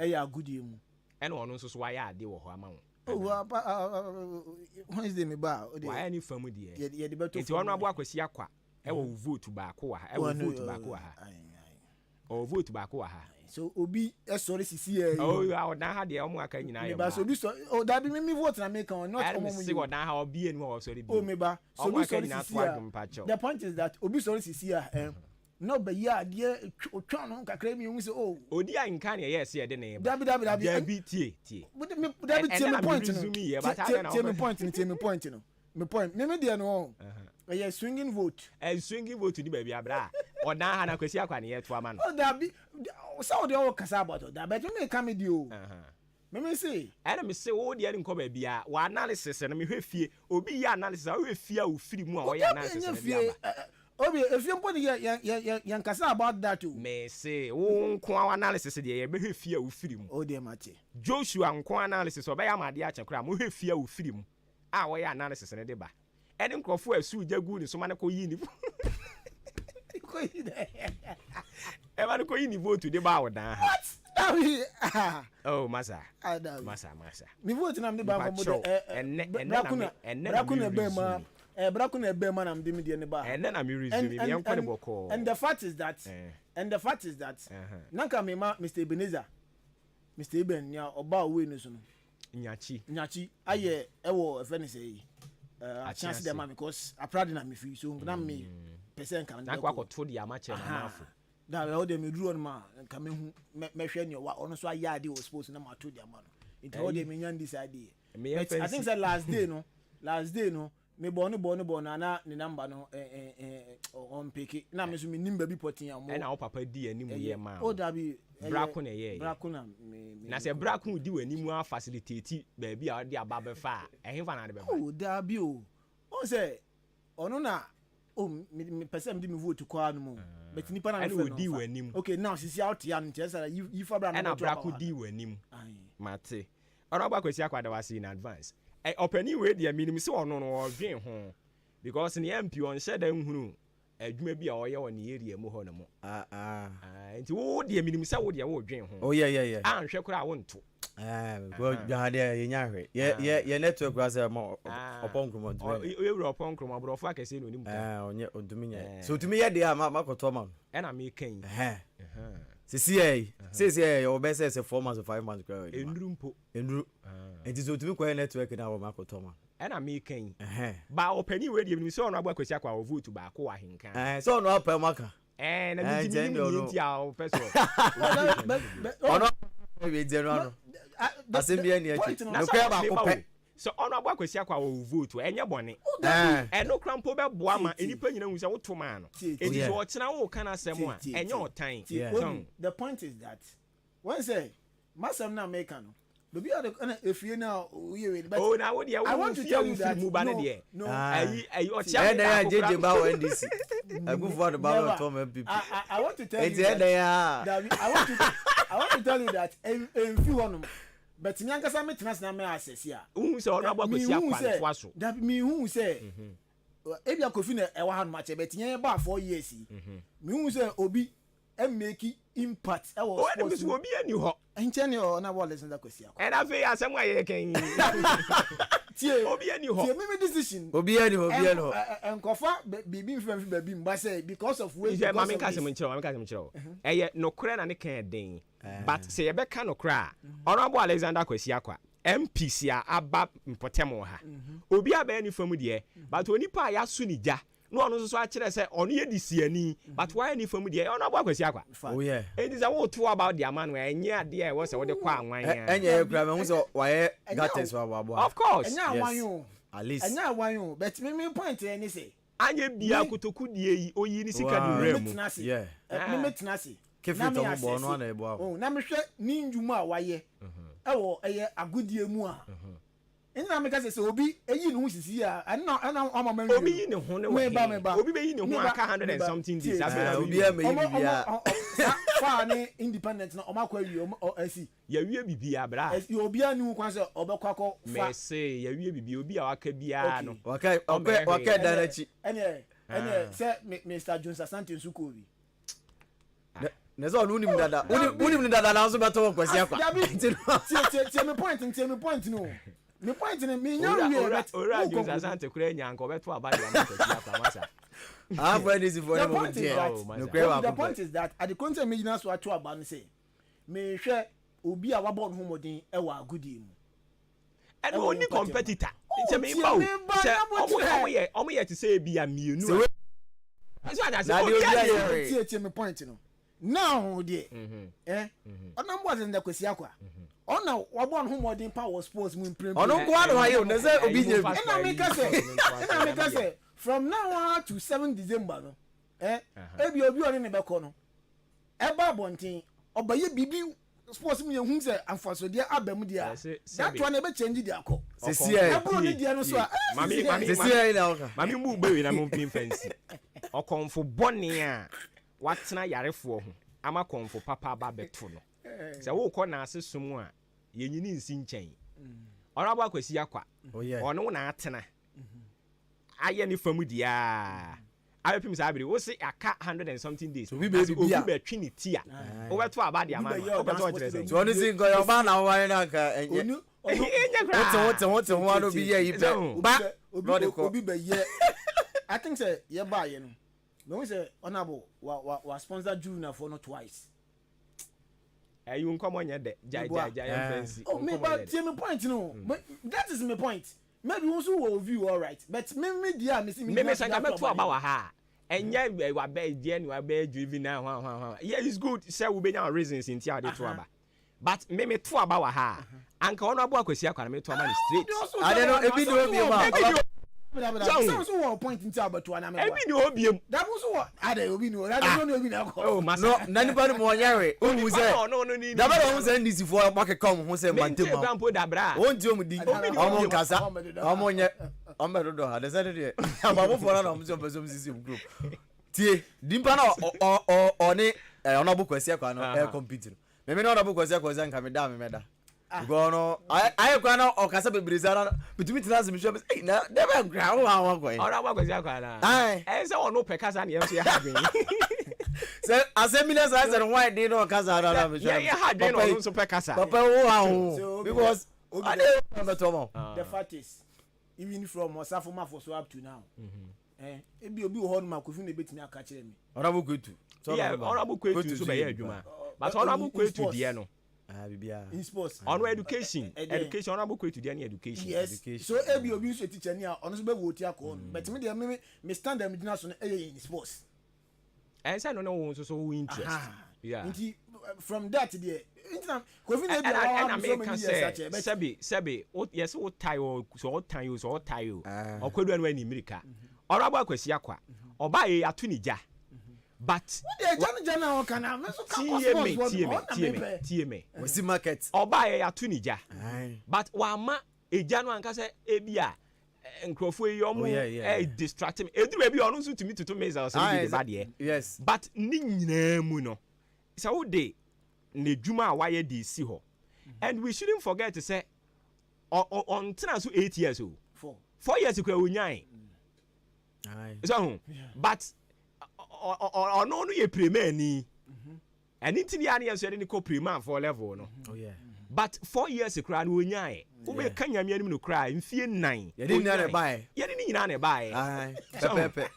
E: e ya good mu
D: and ono nso so wa ya ade wo ho ama wo
E: Wednesday me ba
D: wa any famu de
E: ye de beto
D: nti ono abo akwasi akwa e wo vote baako wa e wo vote baako wa o vote baako wa ha
E: so obi e sorry sisi e
D: oh ya na ha de omo aka nyina ye
E: ba so obi so o da bi me vote na make on not
D: omo mu si na ha obi enu o sorry bi
E: o me ba so obi sorry sisi the point is that obi sorry sisi no be ya de otwa no kakra mi hu se o
D: odi anka na yes ye de na ye
E: da bi
D: tie
E: da bi tie me point no me point me de no a swinging vote. A
D: swinging vote to the baby abra. Or now Hana Kwesi Akwa near to a man.
E: Oh, that be so the old Casabato, that better may come with you. Me say,
D: and say, oh, the end come be a analysis and me fear, or be analysis, I will fear who free more analysis.
E: Obi, if you put young Casa about that too.
D: May say, oh, qua analysis, the be fear who free.
E: Oh, dear Mati.
D: Joshua and qua analysis, or by Amadiacha cram, who fear who free. Ah, why analysis and a deba. And then Crawford, Sue Jagoon, so man, ko yini. Ever go in vote to the bow down.
E: What?
D: Oh, massa.
E: Me vote na me ba mo Brakuna Bema am dimi de ne ba.
D: And then I'm resuming me incredible call.
E: And the fact is that nanka me ma Mr. Ebenezer. Mr. Eben ya oba we no so no. Nyachi aye ewo e fe ne say a chance dem because I proud na me free so na me person kan
D: na kwa to the amache na mafu.
E: Da we dem duru on ma nka me hu me hwe ne wa ono so ayade o suppose na ma to the ama no. It all dem nyan this idea. I think that last day no me born na ne number no on pick na me so me nimba bi potin am
D: na wo papa di animu ye ma
E: o da bi
D: brako na ye na se brako di wanimu a facilitate ba bi a de aba be fa ehfa na de be ba
E: o da bi o say ono na me person di me vote kwa no mo but nipa na me
D: no di wanimu
E: okay now she see out ya ntia say you for bra
D: na brako di wanimu mate ono gba kwesi akwada wasi in advance openi we dia minimum se ono no odwen ho because ne MP on sheda nhunu adwuma bi a oye woni area mu ho no mo nti wo dia minimum se wo dia wo odwen ho
F: oh yeah
D: anhwe kura wo nto
F: go jade ye nya hwe ye network was mo oponkromo
D: we oponkromo bro fo akese no nim
F: onye odumi nya so tumi ye dia makoto ma
D: na me kan
F: CCA or best say 4 months or 5 months grow.
D: Endrumpo.
F: Endru. And it is to be quiet network now Makotoma.
D: And I make king. Ba openi we dey so no agba kwesi akwa vote ba ko ahenkan.
F: So no per maka.
D: Na me dey nti a person.
F: Ono we dey no. Asembia ni achi. No kwa ba ko pe.
D: So ono agba kwesi akwa vote enye bone. No krampo be boa ma enipa nyina hu se woto ma no. Edi so o kina wo kana asem a enye otan.
E: The point is that when say masam na make no baby if you now
D: oh now what I want to tell you that no I
F: JJ ba NDC I go for the ballot from people
E: I want to tell you that I want to tell you that in few on but nyankasa metena na me access ya
D: hu se ono agba kwesi akwa so
E: that me hu se ebi akofi na e wa ha no ma che but nya ba 4 years me hu se obi make impact e was
D: sports obi ani ho
E: enche ne o na wo listen that kwesi akwa
D: and afi asem aye kan
E: tie
D: obi ani ho
E: tie me decision
F: obi ani ho
E: enkofa bibi mfam baby mba say because of way
D: mama ka sem nchiro eye no kure na ne kan den but say ye be ka no kura honorable Alexander kwesi akwa MPC aba mpotemo ha obi aba ni fam de but onipa ya su ni ja no ono so a kire say ono ye disiani but why ni fam de ono aba kwesi akwa
F: oh yeah
D: it is a what to about the man where enye ade e wo say wo de kwa anwan ya
F: enye kura me hu so why gates wa
D: of course
E: enye anwan yo
F: at least
E: enye anwan yo but me point any say
D: anye bia kotoku die yi oyi ni sika du rem
F: yeah
E: me metena se
F: kefi to mo bo no na ebo
E: oh na me hwe ni ndwuma a waye ewo eye agodie mu a ina me ka se obi eyi no sisi a ana amama
D: obi yi ne ho ne wa obi be yi ne ho aka 100 and something days
F: obi e me bibia
E: fa ni independent na o makwa wi o asi
D: ya wie bibia bra
E: obi ani kwan se obekwa fa
D: me say ya wie bibia obi a waka bia no
F: waka danachi
E: ene se Mr Jones Asante Nsukobi
F: nezo unim dada na so beto kwesi akwa
E: tie me point no me point no me nya wie
D: ora Jones Asante kura nya nko beto abade na kwesi akwa masa
E: the point is that at the content me na so ato aba no say me hwe obi a wabọ no homodin e wa agudi mu
D: and only competitor it's me ba omo ye to say bia mienu so I say
E: tie me point no now there ona mbo azenda kwesi akwa ona wabọ no homodin power sports mu improve
F: ona ko ado ayo na say obi nye
E: na me ka say from now on to 7 December no ebi obi oni ne be ko no e ba bontin obaye bibi sports mu yehun say amfaso dia abam dia that one e be change dia akọ
F: sesi e
E: bro ni dia no so a
F: sesi e na oka
D: mami mu gbewe na mo pin fancy okonfo bone a watena yarefo ho ama konfo papa ba beto no se wo ko na asesum a yenyini nsi nchen oraba kwesi akwa ono na atena aye ni famu dia I pim sabri wo say aka 100 and something days.
F: We be
D: twi tia. Over to about the amount. Over to what
F: so only sing go your man na why na ka enye. What one be here you ba
E: obi be here. I think say ye buy you know. When we say honorable wa sponsor Junior for not twice.
D: You come on de fancy.
E: Oh me but my point no. That is my point. Maybe also will view all right. But me dia me see me
D: say I met to about ha. Enye wa be dia ni wa be driven now. Yeah, it's good. Say we be your reasons in tia de to aba. But me to about ha. Anka honorable akwesi akwa me to man straight.
F: I don't know ebi do obi ma.
E: So one point in about to anam.
D: Ebi ni obi.
E: That was what I dey obi no. That no obi na ko.
F: Oh, no, nani mo nyare. O mu say.
D: No.
F: Da ba do say ndisi for market come ho say mante ma.
D: Grampo da bra.
F: Won ti o mu di. Omo kasa. Omo nye. Omo do do ha. De say dey. Ababo for na mo say person sisi group. Tie, dimpa na oni onabu kwesi akwa no compete no. Me no onabu kwesi akwa nka me da me meda. Go no I kwa na okasa bebreza na betumi tina se me sure say na de be gra wo awon kwa.
D: Onabu kwesi akwa na. Say ono pekasa na yem so ya hadwen.
F: Say assembly say why dey no okasa na me sure.
D: Yeah hadwen no so pekasa.
F: Papa wo aho because I dey better mo.
E: The fact is even from Osafoma for so up to now. Ebi obi ho no makofi na betimi aka kire me.
F: Onabu kwetu.
D: Yeah, Onabu kwetu so be ya adwuma. But Onabu kwetu de no.
F: Bibia.
E: In sports.
D: On education. Education Onabu kwetu de na education.
E: Yes. So ebi obi so teacher ni a ono so be wo ti akọ. But me de me stand them dinner so in sports.
D: Say no wo so wo interest. Yeah.
E: From that there kofi na ebi so many years
D: Sebi yes wo tie o so tie o okwedu anu ani America. Onabu akwesi akwa. Oba ye atu ni ja. But
E: jana kana me so
D: tie me
F: we see market
D: oba ye atu ni ja. But wa ma eja no anka se ebia nkrofo yi omo distracting eduru ebi onu so tumi tutu meza o se bi bad ye.
F: Yes.
D: But ni nyina mu no say wo de na djuma a waye de si ho. And we shouldn't forget to say on so 8 years o 4 years kwa onyan. So but no ye premier ni and intini ani enso de ko premier for level no.
F: Oh yeah.
D: But 4 years kra no onyan wo be kanya me anim no kra mfie 9
F: ye ni na buy
D: ye ni nyina na buy
F: pepe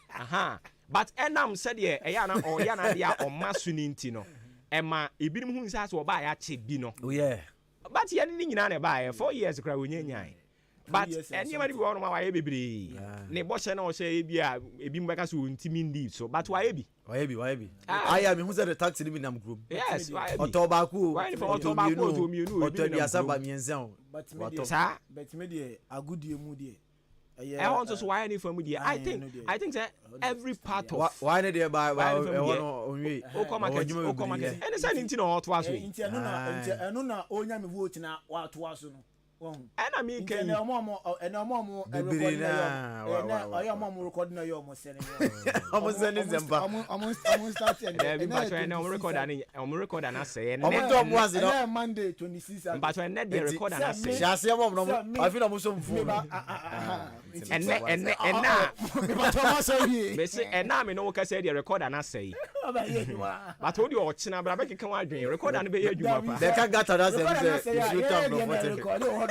D: but enam said ye eya na o ya na dia o masu ni nti no ema ebinim hu nsa so ba ya che bi no.
F: Oh yeah.
D: But ye ni nyina na buy 4 years kra onyan. But anybody be one ma bebre ne bo che na o che ebi mbeka so ntimi ndi so but why be I am who said the tax in nam group. Yes, why
F: Otobaku
D: to me no
F: Otobiasaba mienza
E: but me dey a good year mu dey.
D: I want to why any from there. I think that every part of
F: why na dey by onwe
D: o come market any say nti no to aso
E: nti eno na onya me vote na wa to aso no.
D: I mean, can
E: you record na yo mo sene
F: almost sending them back
E: almost started
D: but when I'm record and say
E: Monday 26
D: but when net the record and say
F: shase mom no I feel am so mfo
D: me say and now me no ka say the record and say but hold your china bra be kan wa dwen record and be adwuma pa
F: they can get that say you come from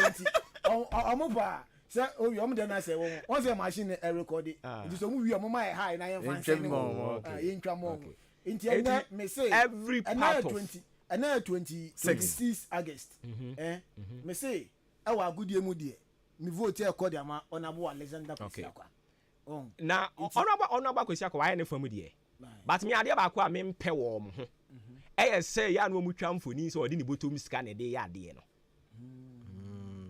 E: Omoba say o wi omo de na say won say machine record it so mu wi omo mai high na yen fan say no yen twa mo nti me say
D: every part of
E: 20 26 August me say e wa agudie mu de me vote e record am Honorable Alexander Kwesiakwa
D: na Honorable Kwesiakwa why ne famu de but me ade ba kwa me mpe wo mo ho e say ya no mu twa mfoni so odi ni botom sika na de ya de no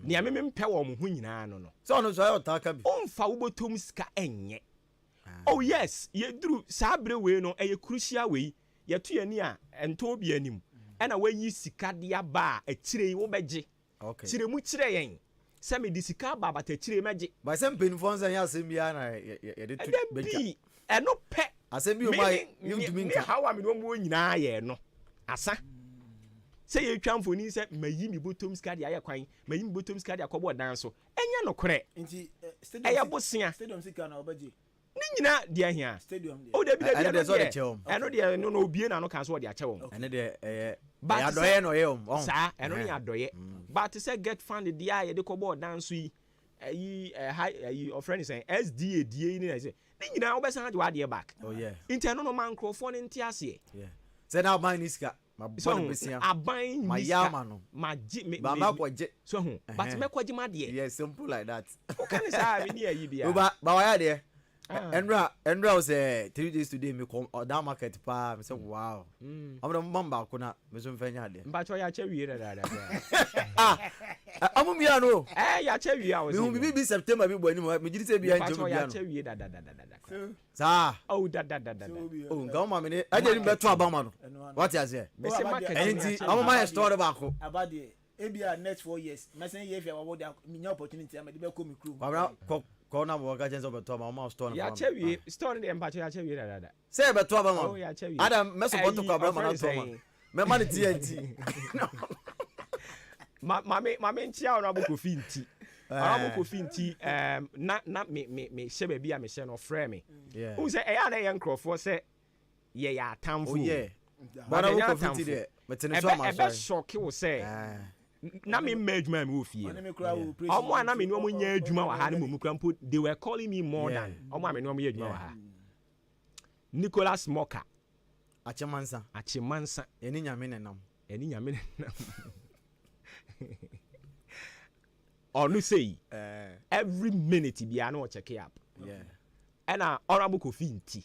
D: ni ameme mpe wo mo ho nyina no
F: so no so ayo taka bi
D: onfa wo botom sika enye oh yes ye duru sabre we no eye crucial we ye to yani a ento bi anim e na wayi sika de aba a kire wo beje kire mu kire yen se me di sika ba bata kire meje
F: ba se mpenifo nsan ya asem bia na ye de to beja
D: e no pe
F: asem bi o mai you do mean
D: how am no mo nyina ye no asa say you twamfoni say mayi mi bottom skadi aye kwan mayi mi bottom skadi akobo dan so enya no kore
E: nti
D: stadium sika
E: na obaji
D: Nina dia here.
E: Stadium.
D: Oh, they be
F: And
D: there.
F: there's all the chum.
D: I know they no be na no can so dia chewon.
F: And the
D: But
F: adoye no ye
D: sir, I know ya doye. But to say get funded the eye, they ko board dance we high of friend is saying SDA DA ni say. Nina obesan de wade back.
F: Oh yeah.
D: Intern no man crofo ni ntiase.
F: Yeah. Say now buy niska. My body besia.
D: Aban
F: My yama no.
D: Ma ji me.
F: Ba ma kwaje.
D: So hu. But me kwaje ma de.
F: Yeah, simple like that.
D: O kan say we ni ayi bia.
F: Ba why there? Endra was 3 days today me come that market pa me say wow. I'm the mamba ko na me so mfanya de.
D: Mba cho ya chewie da.
F: Amu mi ano.
D: Ya chewie a
F: Me hu bi September bi bo ani me gidi say bi an
D: chewie ya
F: no.
D: chewie da.
F: Sa.
D: Oh da.
F: Oh nga ma me ne aje ni beto abama no. What you say?
D: Me say market.
F: Enti amu ma store ba ko.
E: Abade ebia next 4 years mesen ye fia wo da minya opportunity am de be ko mi crew.
F: Corona wo ga jenso beto abama store no.
D: Ya chewie store de mba cho ya chewie da.
F: Say beto abama.
D: Oh ya chewie.
F: Adam me support ko abama na to ma. Me ma ni TNT.
D: Mame ntia ona boko finti. Ona boko finti na me shebe bia me she no frɛ me.
F: Yeah.
D: Who say e na ye nkrofo say ye ya atamfo.
F: Oh yeah.
D: But
F: Bana
D: ye
F: wo ko
D: atamfo.
F: fiti de. Metene so ma
D: Ebe
F: so.
D: shock wo say. Na me adwuma me wo fie.
E: Ane me kura wo praise.
D: Omo ana me no mo nya adwuma wa ha ne mo kura mpo they were calling me more
F: Yeah.
D: than. Omo me no mo nya adwuma wa ha. Nicholas Moka Achimansa
F: eni nyame nenam
D: onu say every minute bia na o check up
F: yeah
D: and honorable Kofi Nti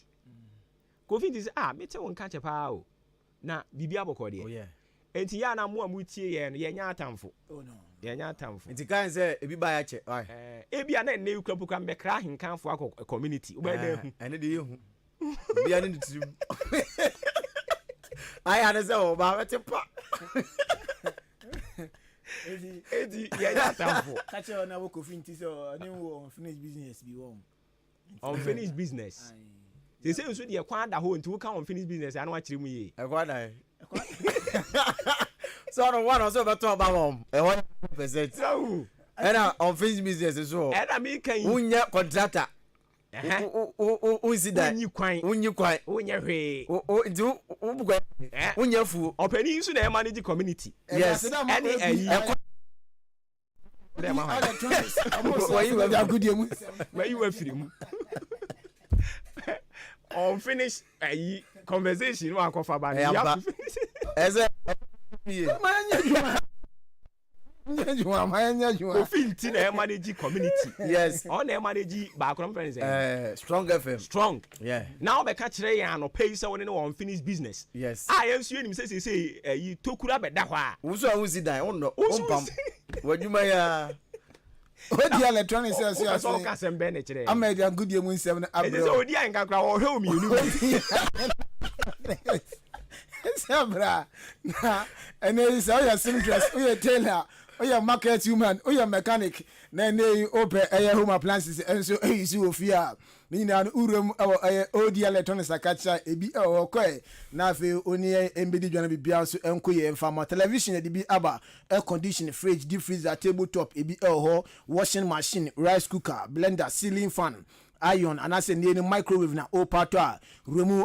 D: say me te won ka chepa o na bibia bokọ de
F: oh yeah
D: enti ya na mo amutie ye no ye nya atamfo
E: Oh no.
D: ye nya atamfo
F: nti kan say ebi ba ya che
D: ebia na ne ukra puka mbekra henkanfo akọ community wo ba da hu
F: ene de yehu bia ne trim ai ana say o ba wete pa
D: edi ye nya atamfo
E: Catch on na wo Kofi Nti so ani wo unfinished business bi wo.
D: Unfinished business. They say you should be kwa da ho nti wo ka unfinished business anu akire mu ye.
F: e kwa da so no one also beto about mom 100%.
D: So
F: Ena unfinished business so
D: and I mean can you
F: unya contractor unsi da
D: unyi kwan unya hwe
F: nti ubugwa unya fu
D: opani nso na manage community.
F: yes
D: Any dem ha ma you afiri mu unfinished conversation wa kofa ba ya
F: eze
D: Kofi Nti na manage community.
F: yes
D: On na manage ba krom friends
F: strong FM
D: strong.
F: yeah
D: Now be ka kire ya no pay say woni no unfinished business.
F: yes
D: Yensu enim say tokura be da hɔ a.
F: wuso a wusi dan onno ompam wadwuma ya
E: Odi electronics say say
D: so ka sem be ne kire.
E: Amedi agudie mu nsem na
D: Ese
E: abro.
D: odi anka kra wo hwe omi unu.
E: Sabra. Na ene say o ya seamstress, o ya tailor, o ya market woman, o ya mechanic. Na ene open home appliances enso eyisi ofia. Ni na urem odi electronics akacha ebi okoi na afi oni embedi dwana bibia so enkoye emfama television de bi aba air condition fridge deep freezer tabletop ebi ho washing machine rice cooker blender ceiling fan iron and ase ne microwave na o pato a remu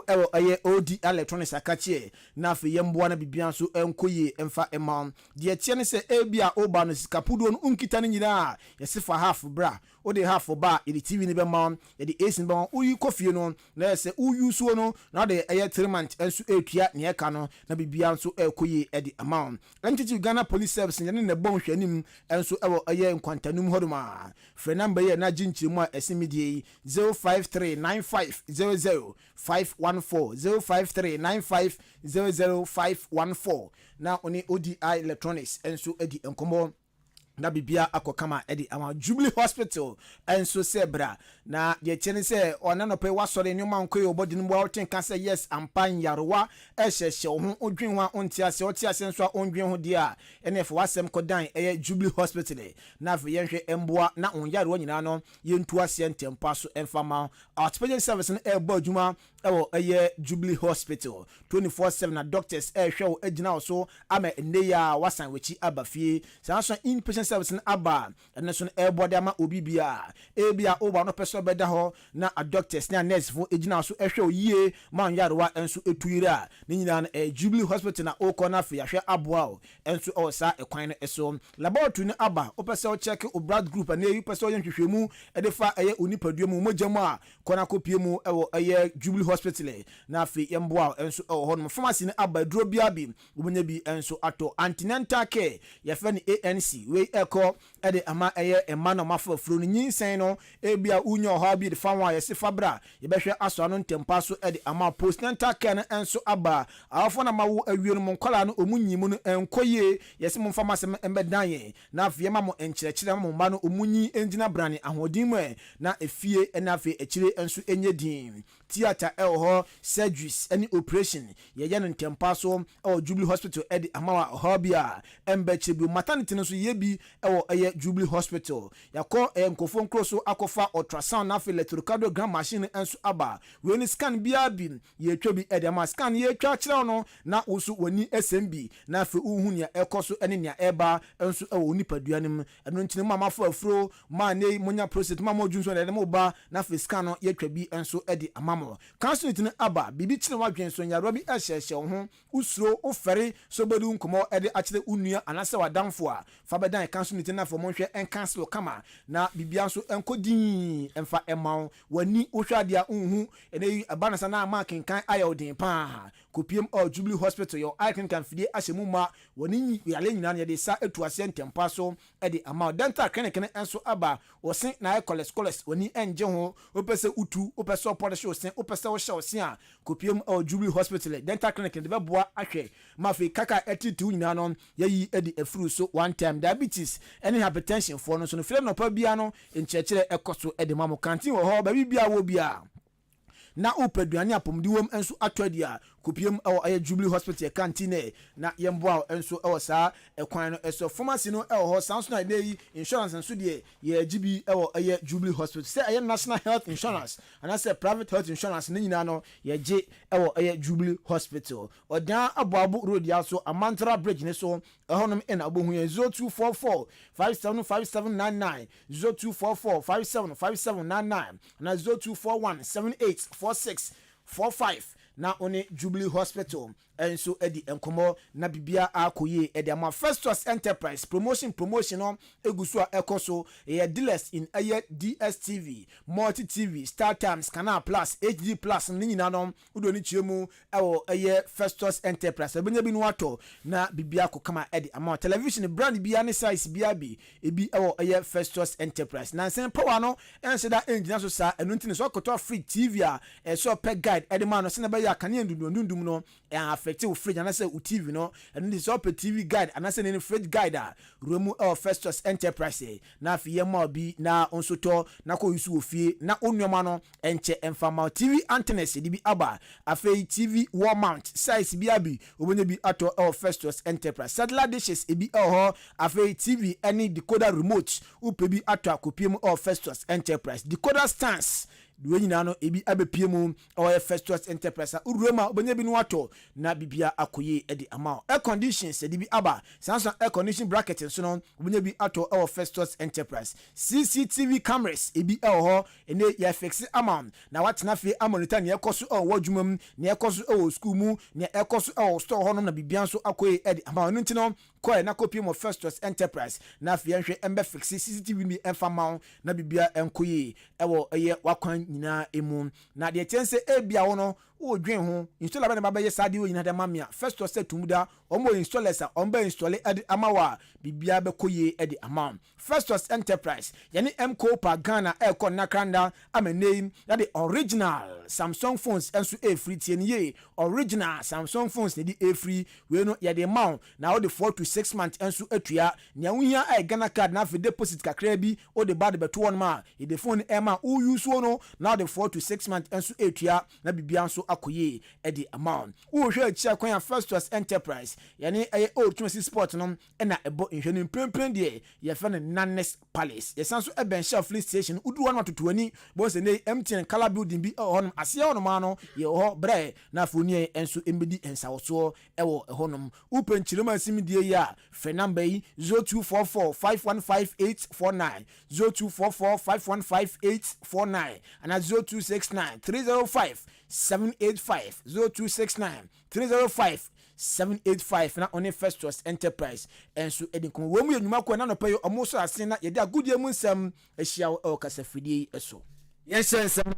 E: odi electronics akache na afi yemboa na bibia so enkoye emfa emam de tie ne se ebia oba no sikapudo no unkita ne nyina yesifa half bra o de half ba e TV ni be mam e de AC ni be uyi coffee no na se uyu so no na de 3 months enso etua ne eka no na bibia nso ekoye e de amount entity Ghana Police Service ne ne bon hwanim enso nkwantanum hodoma frɛ number ye na ginchiri mu a esimidie 0539500514 0539500514 na oni ODI Electronics enso edi enkomo na bibia akokama edi ama Jubilee Hospital enso sebra na ye chene se ona no pe wasore nyuma nkoye obodi no bwa oten ka se yes ampan yarewa ehyehyɛ ho odwenwa ontiase otiase nso ondwen ho dia ene fo wasem kodan Jubilee Hospital na fe yenhwe emboa na onyarewa nyina no yentu ase ntempa so emfama outpatient service no ebo adwuma ewo Jubilee Hospital 24/7 na doctors ehwe wo agina so ama eneya wasan wechi abafie sanso inpatient service no aba ɛno so no ɛbɔ de ama obi bia ebia oba no person bɛda hɔ na a doctors na nurse fo egyina so ɛhwɛ oyie ma nyarewa enso etuira ne nyina no Jubilee Hospital na okɔ na afia hwɛ aboa o enso ɔsa ɛkwan no ɛso laboratory no aba opɛsɛ o check o blood group na eyi pɛsɛ o yɛ nhwehwɛmu ɛde fa ɛyɛ onipadua mu mogyamu a kɔna kopie mu ɛwɔ ɛyɛ Jubilee Hospital na afia yɛmboa enso ɛwɔ hɔ no pharmacy no aba duro bia bi obonya bi enso ato antenatal care yɛfɛ no ANC we ɛkɔ ɛde ama ɛyɛ ɛma no mafo afuro no nyinsen no ebia unya ɔha bi de fa wa yɛse fabra yɛbɛhwɛ aso ano ntempa so ɛde ama postnatal care no enso aba awofo na mawo awie no monkola no omunyimu no enkoye yɛse mo pharmacy ɛmbɛdan yɛ na afie ma mo enkyerɛkyerɛ mo mba no omunyi engina brane ahodin mu na efie na afie akyire enso enye din theater ɛwɔ hɔ surgeries any operation yɛyɛ no ntempa so ɛwɔ Jubilee Hospital ɛde ama wa ɔha bi a ɛmbɛkyerɛ bi maternity no so yɛbi ɛwɔ ɛyɛ Jubilee Hospital yakɔ nkofo nkro so akɔfa ultrasound na afie electrocardiogram machine enso aba we ni scan bia bi yɛtwa bi ɛde ama scan yɛtwa kyerɛ no na woso wani SMB na afie uhu nia ɛkɔ so ɛne nia ɛba enso ɛwɔ nipadua nim ɛno ntine mama fo afro ma ne monya prostate ma mo junso ɛde mo ba na afie scan no yɛtwa bi enso ɛde ama mo council ntine aba bibi kyerɛ wadwen so nyaro bi ɛhyɛhyɛ ho usuro ofɛre so bedu nkomo ɛde akyerɛ unua anase wadamfo a fa bɛdan council ntine na fo mo hwɛ en cancel kama na bibia so enkodin emfa emaw wani ohwadia unhu ene abanasa na ma kenkan ayodin pa kopiem o Jubilee Hospital yo icon kan fidie ahyemu ma wani yale nyina na de sa etuase ntempa so e de ama dental clinic ne enso aba osin na cholesterol wani enje ho opese utu opese opodehye osin opese wo hye osin a kopiem o Jubilee Hospital dental clinic de beboa ahwe ma fe kaka etitu nyina no yayi e de afuru so one time diabetes any hypertension for no so no fire no pa bia no enkyekere ekoso e de ma mo kantin wo ho ba bibia wo bia na upeduane apomdi wom enso atwadia kopiem ɛwɔ Jubilee Hospital canteen na yemboa enso ɛwɔ saa ɛkwan no ɛso pharmacy no ɛwɔ hɔ sanso na dey insurance enso de ye gibi ɛwɔ Jubilee Hospital sɛ national health insurance and as private health insurance ne nyina no ye gye ɛwɔ Jubilee Hospital odan aboabo road ya so Amantra bridge ne so ɛhonom ena abohu 0244 575799 0244 575799 na 0241 784645 na one Jubilee Hospital enso edi enkomo na bibia akoye edi ama Festus Enterprise promotion no egusu a ekoso dealers in DSTV Multi TV Star Times Canal Plus HD Plus ni nyina no udo ni chiemu ewo Festus Enterprise ebenya bi no ato na bibia kokama edi ama television brand bia ne size bia bi ebi ewo Festus Enterprise na sen power no ense da engine so sa enu ntine so koto free TV a so pe guide edi ma no se na be ya kane ndundum no affected fridge and I say TV no and this up a TV guide and I say any fridge guide room of Festus Enterprise na fiye ma bi na onso to na ko yusu ofie na onwoma no enche enfama TV antennas di bi aba afei TV wall mount size bi abi obonya bi ato of Festus Enterprise satellite dishes e bi ho afei TV any decoder remote upe bi ato akopiem of Festus Enterprise decoder stands duwe nyina no ebi abepie mu Festus Enterprise uruma obenye bi no ato na bibia akoye edi ama air conditions edi bi aba sanso air condition bracket nso no obenye bi ato Festus Enterprise CCTV cameras ebi ho ene ya fix amount na watena fe amonitor ne ekoso wadwumam ne ekoso school mu ne ekoso store ho no na bibia nso akoye edi ama no ntino koe na copy mo Festus Enterprise na fe nhwe embe fix CCTV mi emfa mawo na bibia enkoye ewo wakwan nyina emu na de tense ebia wo no wo dwen ho installer ba ba ye sade wo nyina de mamia Festus setumuda omo installers a omba install edi amawa bibia be koye edi ama Festus Enterprise yani MCO pa Ghana ekon nakranda ameneim na the original Samsung phones enso e free tie ye original Samsung phones ne di e free we no ye de mount na wo de 4 to 6 months enso atua nya wuhia e Ghana card na fe deposit kakra bi o de bad beto won ma e de phone e ma u use no na the 4 to 6 months enso atua na bibia nso akoye edi amount wo hwe achi akwan First Trust Enterprise yani old Trinity Sport no na ebo nhwenu prempren de ye fa ne Nanes Palace ye sanso eben sha fleet station udu wan atotoani bo se ne MTN color building bi honom ase honom no ye ho bre na afoni enso embedi ensawoso ewo honom upenchirema asimidie ya fe number yi 0244515849 0244515849 and 0269305785 0269305785 na on First Trust Enterprise enso edinkom wo mu enuma ko na no pay omo so ase na ye de agudie mu nsam ehia o kasafidie eso yes nsam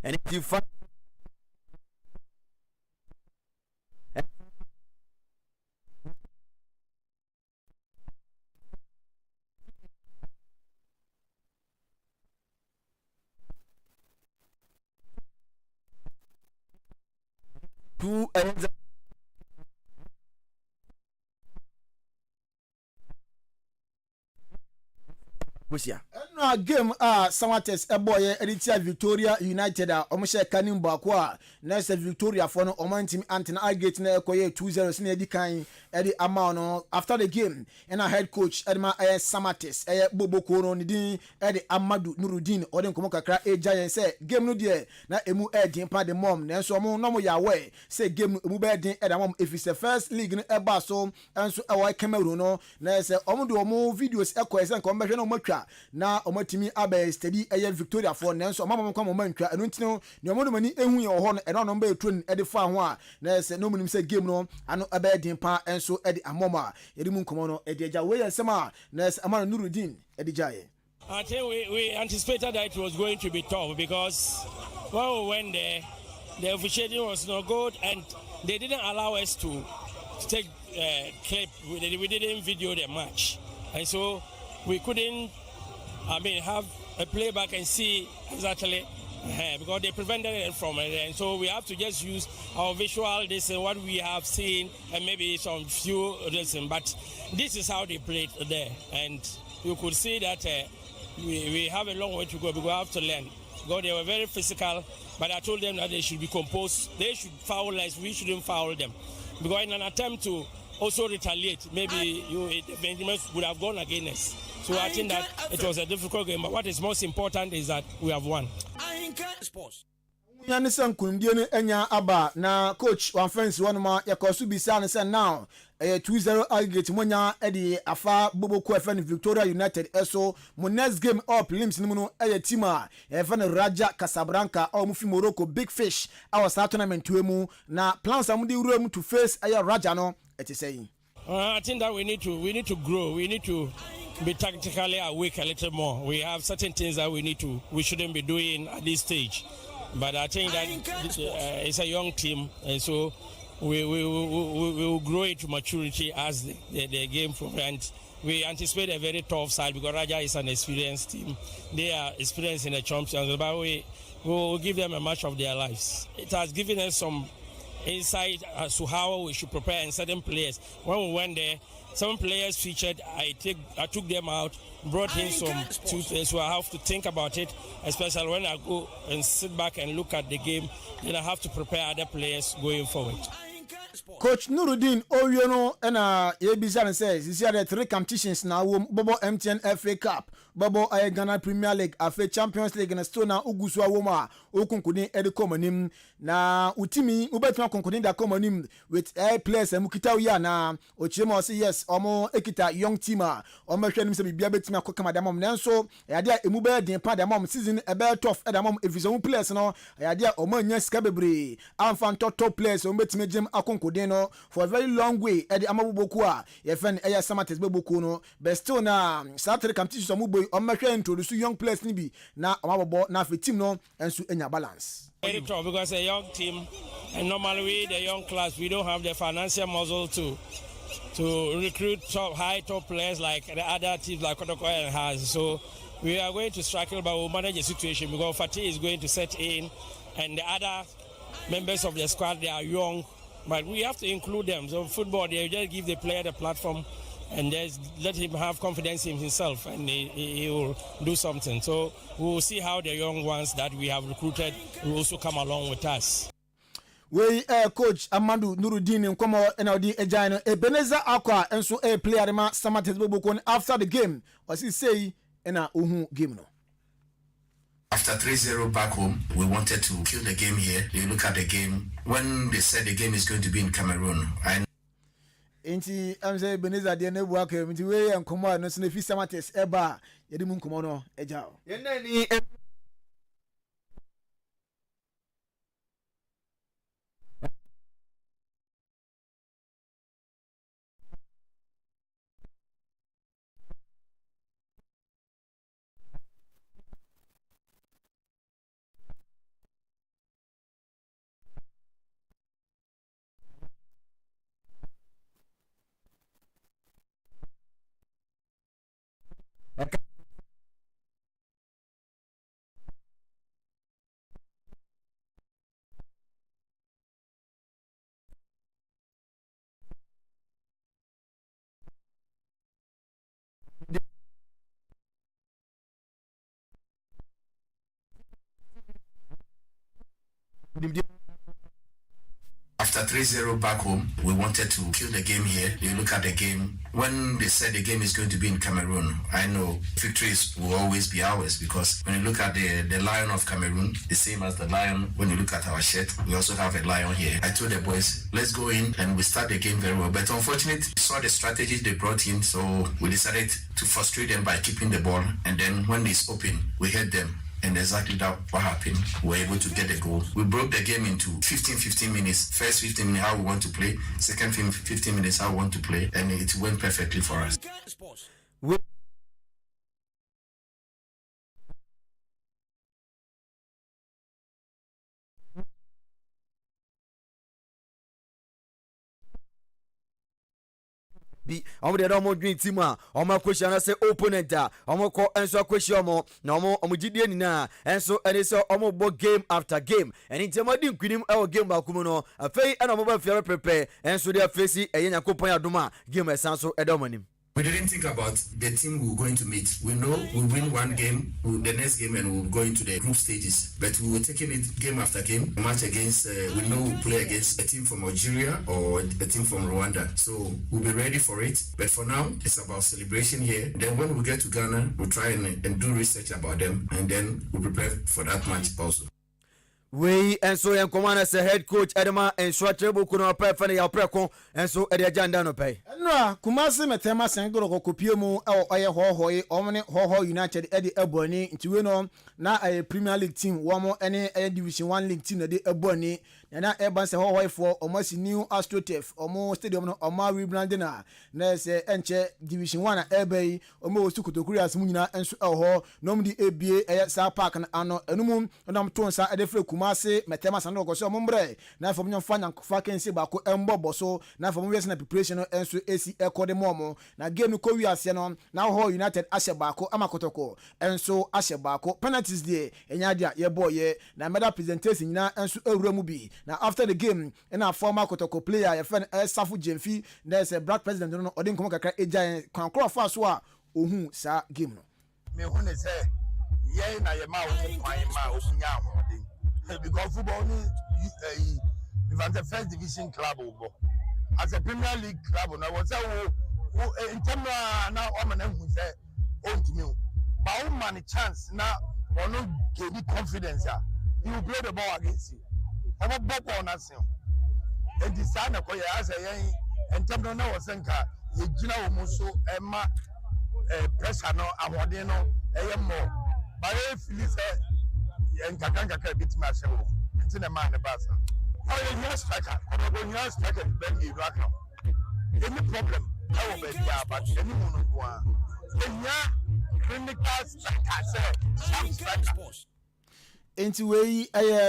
E: and if you find two ends Busia. No game Samates eboye editia Victoria United omhye kanim baako a na se Victoria for no omantim Anthony Agate na ekoye 2-0 sine edi kan edi ama no after the game and a head coach edma Samates Boboko no nidin edi Amadu Nurudin odi nkomo kakra giant say game no de na emu edin pa the mom na so mo no mo ya we say game emu be edin edi mom if it's first league no eba so enso ewa Cameroon no na say omo de omo videos ekoye say nkomo be hwe no matwa na omatimi abe steady Victoria for nanso omamam kwa momantwa enu ntino ne omodumani ehu ye ho no eno no be tron e de fa ho a na se no munim se game no ano abe din pa enso e de amoma yedi mu nkomo no e de agya we yesema na se amana Nurudin e de jaye.
G: I think we anticipated that it was going to be tough because when we went there, the officiating was not good and they didn't allow us to take clip. We didn't video the match, and so we couldn't have a playback and see exactly because they prevented it from it. And so we have to just use our visual, this is what we have seen, and maybe some few listen. But this is how they played there. And you could see that we have a long way to go because we have to learn. Because they were very physical, but I told them that they should be composed. They should foul us, we shouldn't foul them. Because in an attempt to also retaliate, maybe the Benjamins would have gone against us. So I think that it was a difficult game, but what is most important is that we have won.
E: Yanisa nkunimdie ne enya aba na coach one friends one ma yakosu bisa ne say now 2-0 aggregate monya edi afa Boboko FN Victoria United eso mo next game up limbs ni no team a FN Raja Casablanca o mu fi Morocco Big Fish our tournament mu na plans am di room to face Raja no it is saying
G: I think that we need to grow, we need to be tactically awake a little more. We have certain things that we shouldn't be doing at this stage. But I think that it's a young team, and so we will grow into maturity as the game progresses. We anticipate a very tough side because Raja is an experienced team. They are experienced in the champions, but we will give them a match of their lives. It has given us some insight as to how we should prepare in certain players. When we went there, some players featured. I took them out, brought in some two players, so I have to think about it, especially when I go and sit back and look at the game. Then I have to prepare other players going forward.
E: Coach Nurudin Oyono and Yebizan says this year the 3 competitions now Bobo MTN FA Cup, Bobo Ghana Premier League, FA Champions League and Stona Uguswa Woma Okunkuni Edi Komonim na Utimi Ubetma Konkuni da Komonim with players and Mukita na Ochemo say yes omo ekita young teamer omo hwe nim se bibia betima kokama da mom nanso yade emube den pa da mom season e be tough da mom evision players no yade omo nya sika bebre amfa top players omo betima gem akonko Kodin no for a very long way at the Amabuboku a friend Aya Samates Bebokuno but still na Saturday come teach some boy on my friend to the young players nibi na Amabo na for team no and so in your balance.
G: Very tough because a young team and normally the young class we don't have the financial muscle to recruit top players like the other teams like Kotoko has. So we are going to struggle, but we'll manage the situation because Fatih is going to set in and the other members of the squad, they are young, but we have to include them. So football, they just give the player the platform and just let him have confidence in himself and he will do something. So we'll see how the young ones that we have recruited will also come along with us.
E: We coach Amadou Nuruddin Nkomo NLD Ejano Ebenezer Akwa and so a player ma Samates Bobokon after the game was he say ena uhu game no.
H: After 3-0 back home, we wanted to kill the game here. You look at the game when they said the game is going to be in Cameroon.
E: Inti am say Ebenezer de na buaka inti we Nkomo no so na fi Samates eba yedi mu Nkomo no ejao.
F: Yenani
H: After 3-0 back home, we wanted to kill the game here. You look at the game when they said the game is going to be in Cameroon. I know victories will always be ours because when you look at the Lion of Cameroon, the same as the Lion, when you look at our shirt, we also have a lion here. I told the boys, let's go in and we start the game very well. But unfortunately, we saw the strategies they brought in, so we decided to frustrate them by keeping the ball. And then when it's open, we hit them. And exactly that what happened. We were able to get the goal. We broke the game into 15 minutes. First 15 minutes, how we want to play. Second 15 minutes, how we want to play. And it went perfectly for us.
F: Bi omo de omo dream team a omo question na say opponent a omo ko enso question omo na omo gidie ni na enso ene say omo bo game after game eni tema di nkunim e game ba kumu no afei ena omo ba fiare prepare enso de afesi eye yakopon adoma game esan so edomanim.
H: We didn't think about the team we were going to meet. We know we win one game, the next game, and we'll go into the group stages. But we were taking it game after game. A match against, we know we'll play against a team from Algeria or a team from Rwanda. So we'll be ready for it. But for now, it's about celebration here. Then when we get to Ghana, we'll try and do research about them. And then we'll prepare for that match also.
F: We and so yan command as a head coach Edema and Swatchable kuno prefane ya preko and so e agenda no pay.
E: No, Kumasi metema sengoro ko kopie mu oye hohoye omne hoho United e de eboni nti we no na a Premier League team wo mo ene Division 1 League team na de eboni na eban se hohoye for omosi new AstroTurf omo stadium no omo rebranding na se enche Division 1 na ebei omo osu kotokuri asmu nyina enso ho nom di ebie sa park na ano enum nam tonsa e de fre Kumasi metema sandro ko so mombre na fo nyam fa nyankofa kense ba ko embobo so na fo mo wese na preparation enso esi ekode momo na game ko wi ase no na ho United ashe ba ko amakotoko enso ashe ba ko penalties dey enya dia ye boy na meda presentation nyina enso ewura mu bi na after the game na former kotoko player ye fan Safu Jemfi there's a black president no odin komo kakra eja kwankro fa so a ohun sa game no
I: me hu ne say ye na ye ma wo kwan ma ofunya amodin because football ni we want the first division club obo as a Premier League club na was in terms na o man hu say on to me but o man chance na ono give confidence he will play the ball against you obo ball na sin e design na ko ye as a in terms na was nka ye gina wo mo so e ma pressure no amodin no e ye mo but if you say nkaka bit ma shewo nti na man basa Oh, yes, striker. When you are striker, then you rock out. Any problem? I will be there, but any one. Then yeah, clinical striker, some striker.
E: Into way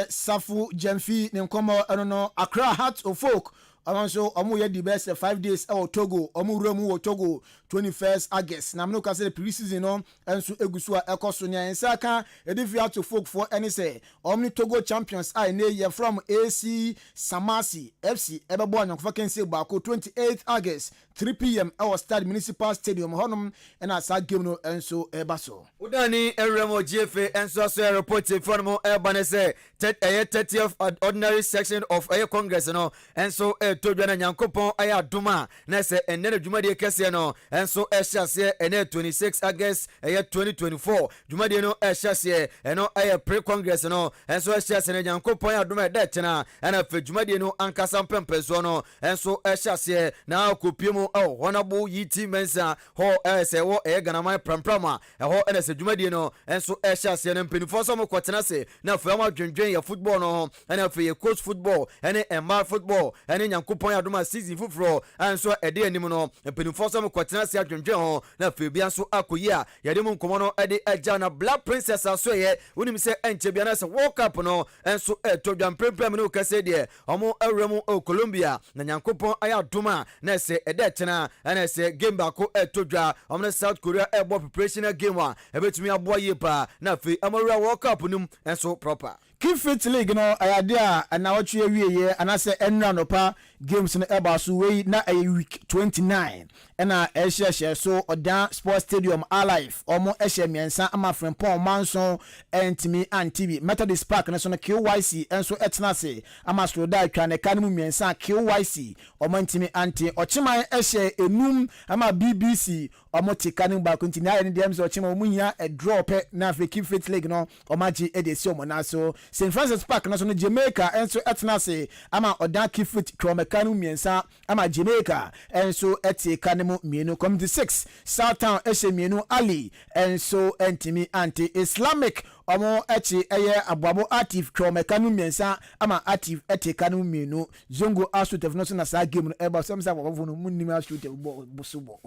E: Safu Jemfi Nkomo I don't know Accra Heart of Folk. Also, Omu the best 5 days out Togo, Omu Remu Togo, 21st August. Now, I'm not consider pre-season on and so Egusua Ekosonia and Saka, and if you have to folk for any say, Omni Togo champions I near from AC Samasi FC Eberborn of vacancy Bako 28th August, 3 p.m. Our Stade Municipal Stadium Honum and I saw Gimno and so Ebaso.
F: Udani Eremo GFA and so reported from Urbanese 30th ordinary section of Air Congress and so Todwana Yankopon Aya Duma Nese and then Jumadi Cassiano and so Eshasia and 26 August 2024 Jumadiano Eshasia and no Aya pre-congress and so Eshasia and Yankopon Duma Detana and a Jumadiano Ankasam Pempesono and so Eshasia now Kupimu Honorable Yiti Mensa Ho Esewo Eganama Pramprama and Ho and Jumadiano and so Eshasia and Penifosom Quatanase now Fama Drenja football no and a free coach football and a mar football and in Yankopon Aduma season football and so a day anymore and Penifosom Quatanase Drenja na Fabian so Akuya Yadimon Komono Eddie Ejana Black Princess Asoye when him say Enchebianas walk up no and so Tojan Premino Casadia Omo Remo O Columbia na Yankopon Ayaduma na say Edetana and I say game back Toja on the South Korea airborne preparation game one a bit me a boy yepa na fi Amora walk up num and so proper.
E: Keep fit league no ayade a na watwe wie and I say enra no pa games no eba so we na a week 29 and a share so odan sports stadium alive omo ehye miensa ama frempon manson entimi antibi Methodist Park na so no KYC enso etna se ama stroda atwa ne kan mu miensa KYC omo entimi anti ochiman ehye enum ama BBC omo tikanin ba continue any dem so ochima omunya a drop na Keep Fit league no omaji edesi omo na so St. Francis Park na so no Jamaica enso etna se ama odan Keep Fit kromekanu miensa ama Jamaica enso etikanimu mienu community 6 Southtown ehye mienu Ali enso entimi anti Islamic omo echi eye ababo active kromekanu miensa ama active etikanimu mienu Zongo Astute no so na sa game no eba so msa ababo no munnim Astute bosubo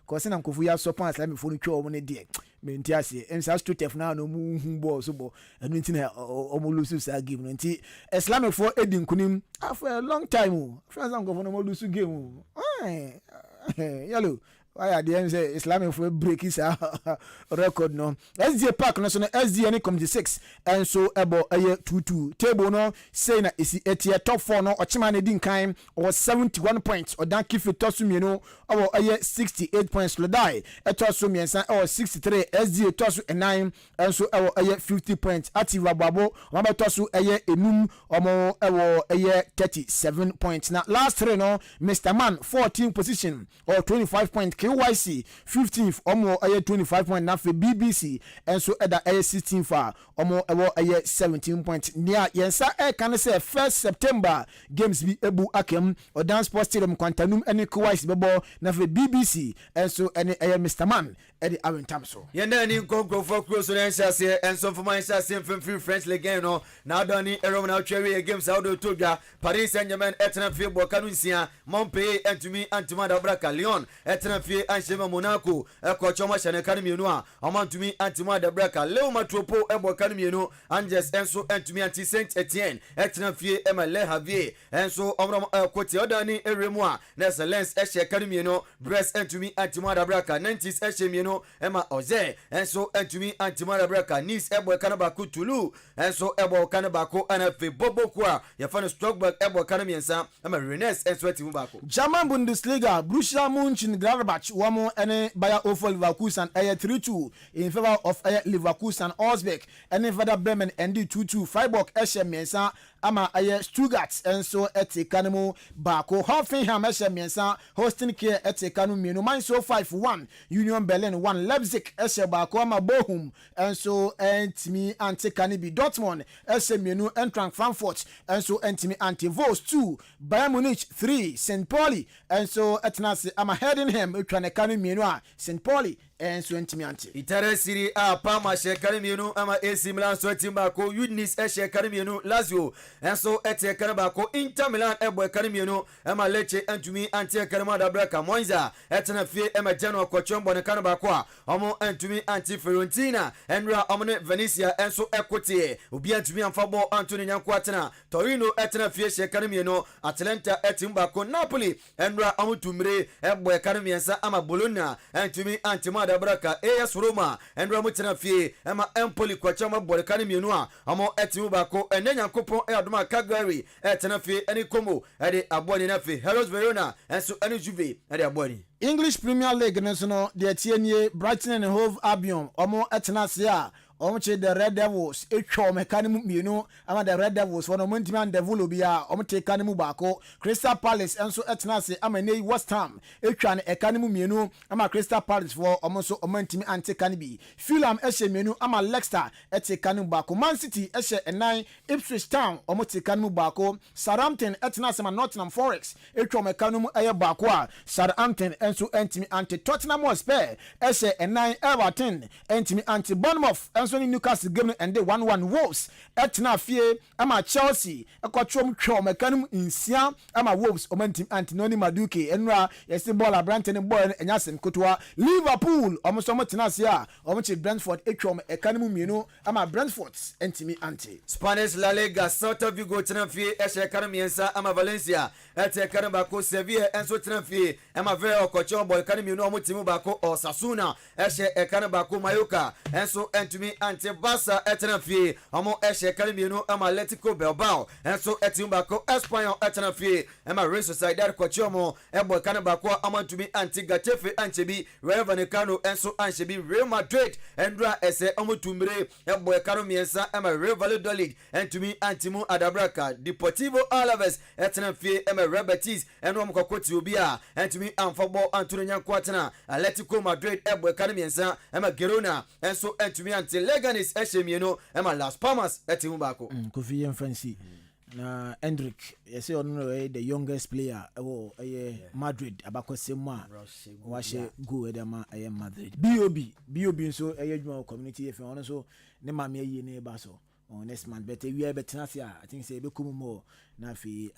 E: ko se na nkofu ya so pan Islamic fo no twa omo ne de menti ase emsa Astute na no mu hu bo so bo enu nti na omo lusu sa game no nti Islamic for edin kunim for a long time friends am go for no mo lusu game yellow why are the say Islamic for break is record no SDA Park no so no SDA ni committee 6 and so ebo 22 table no say na isi etie top 4 no ochima na din kan or 71 points or dan Keep Fit tosum no or 68 points lodai etosum yensan or 63 SDA tosu 9 and so or 50 points active ababo maba tosu enum omo 37 points now last three no Mr. Man 14 position or 25 points KYC 15th omo 25 point na for BBC and so eda 16 fa omo 17 point near yensa can say 1st September games be ebu akem or dance sports stadium kwantanum any KYC bebo na for BBC and so any Mr. Man edi awentam so
F: yenda ni nkonko for close so nhyase and so for my nhyase free French league no now don ni erom na twa games out do todwa Paris Saint-Germain etna fi bo kanu nsia Montpellier entumi antimada braka Lyon etna fi Anshema Monaco ekochoma shane kan mienu a amantumi antimada braka Leo Matropo ebo kan mienu Angers enso entumi anti Saint Etienne etna fi Le Havre enso omrom koti odani eremu a Netherlands ehye kan mienu Brest entumi antimada braka 90s ehye mienu Emma Oze enso entumi antimada braka Nice ebo kanaba ku Toulouse enso ebo kanaba ko anafe Bobo kwa yafana Strasbourg ebo kan miensa Emma Rennes enso etimu bako
E: German Bundesliga Borussia Mönchengladbach wamo ene Bayer Leverkusen 3-2 in favor of Leverkusen Augsburg ene Werder Bremen endi 2-2 Freiburg ehye miensa ama Stuttgart enso etikanimu bako Hoffenheim ehye miensa Holstein Kiel etikanu mienu Mainz 5-1 Union Berlin 1 Leipzig ehye bako ama Bochum enso entimi antikanibi Dortmund ehye mienu Eintracht Frankfurt enso entimi anti-Wolfs 2 Bayern Munich 3 St. Pauli enso etnase ama Heidenheim etwane kanu mienu a St. Pauli enso ntimi ante
F: Itare City a Parma shekare mienu ama AC Milan so timba ko Udinese shekare mienu Lazio enso ete kare ba ko Inter Milan ebo kare mienu ama Lecce antumi ante kare ma da braka Monza etena fie ema Genoa ko chombo ne kare ba ko a omo antumi anti Fiorentina enra omo ne Venezia enso ekote obi antumi amfabo Antonio Nyanko atena Torino etena fie shekare mienu Atalanta etimba ko Napoli enra omo tumre ebo kare miensa ama Bologna antumi anti ma da braka AS Roma enra mutena fie ema Empoli kwa chama bole kane mienu a amo etimu bako ene Nyankopon adoma Cagliari etena fie eni Como ede aboni na fie Hellas Verona enso eni Juve ede aboni.
E: English Premier League nso no de tienie Brighton and Hove Albion omo etena se a omoche the Red Devils etwa mekanimu mienu ama the Red Devils wono montimi and devil obi a omote kanimu baako Crystal Palace enso etena se ama nei West Ham etwa ne ekanimu mienu ama Crystal Palace for omonso omontimi ante kanibi Fulham ehye mienu ama Leicester ete kanimu baako Man City ehye enan Ipswich Town omote kanimu baako Southampton etena se ma Nottingham Forest etwa mekanimu eye baako a Southampton enso entimi ante Tottenham Hotspur ehye enan Everton entimi ante Bournemouth Newcastle game and the 1-1 Wolves etna fie ama Chelsea ekotrom twom mekanum insia ama Wolves omantim Anthony Maduke enra yesi ball Brandon boy enyasem kotwa Liverpool omosomo tenase a omoche Brentford etwom ekanum mienu ama Brentford entimi anti
F: Spanish La Liga Celta Vigo tena fie eshe kanum yensa ama Valencia ete kanum bako Sevilla enso tena fie ama Villarreal kocho boy kanum mienu omotimu bako Osasuna eshe ekanum bako Mallorca enso entimi ante Barca etena fie amo eshe kare mienu ama Atletico Bilbao enso etimu bako Espanyol etena fie ama Real Sociedad kochomo ebo kane bako amantumi anti Getafe anchebi Rayo Vallecano enso anchebi Real Madrid endra ese omutumbre ebo karo miensa ama Real Valladolid entumi antimu Adabraka Deportivo Alaves etena fie ama Real Betis eno mukokoti obia entumi amfabo Antonio Nyanko atena Atletico Madrid ebo kane miensa ama Girona enso entumi anti Leganes Eshemieno ema Las Palmas etimu bako
E: Kofi Francis na Hendrik yese ono the youngest player Madrid abako semwa washe go edema Madrid BOB nso juma community FM ono so ne mame ayi ne ba so next month but we are better I think say be come more na fi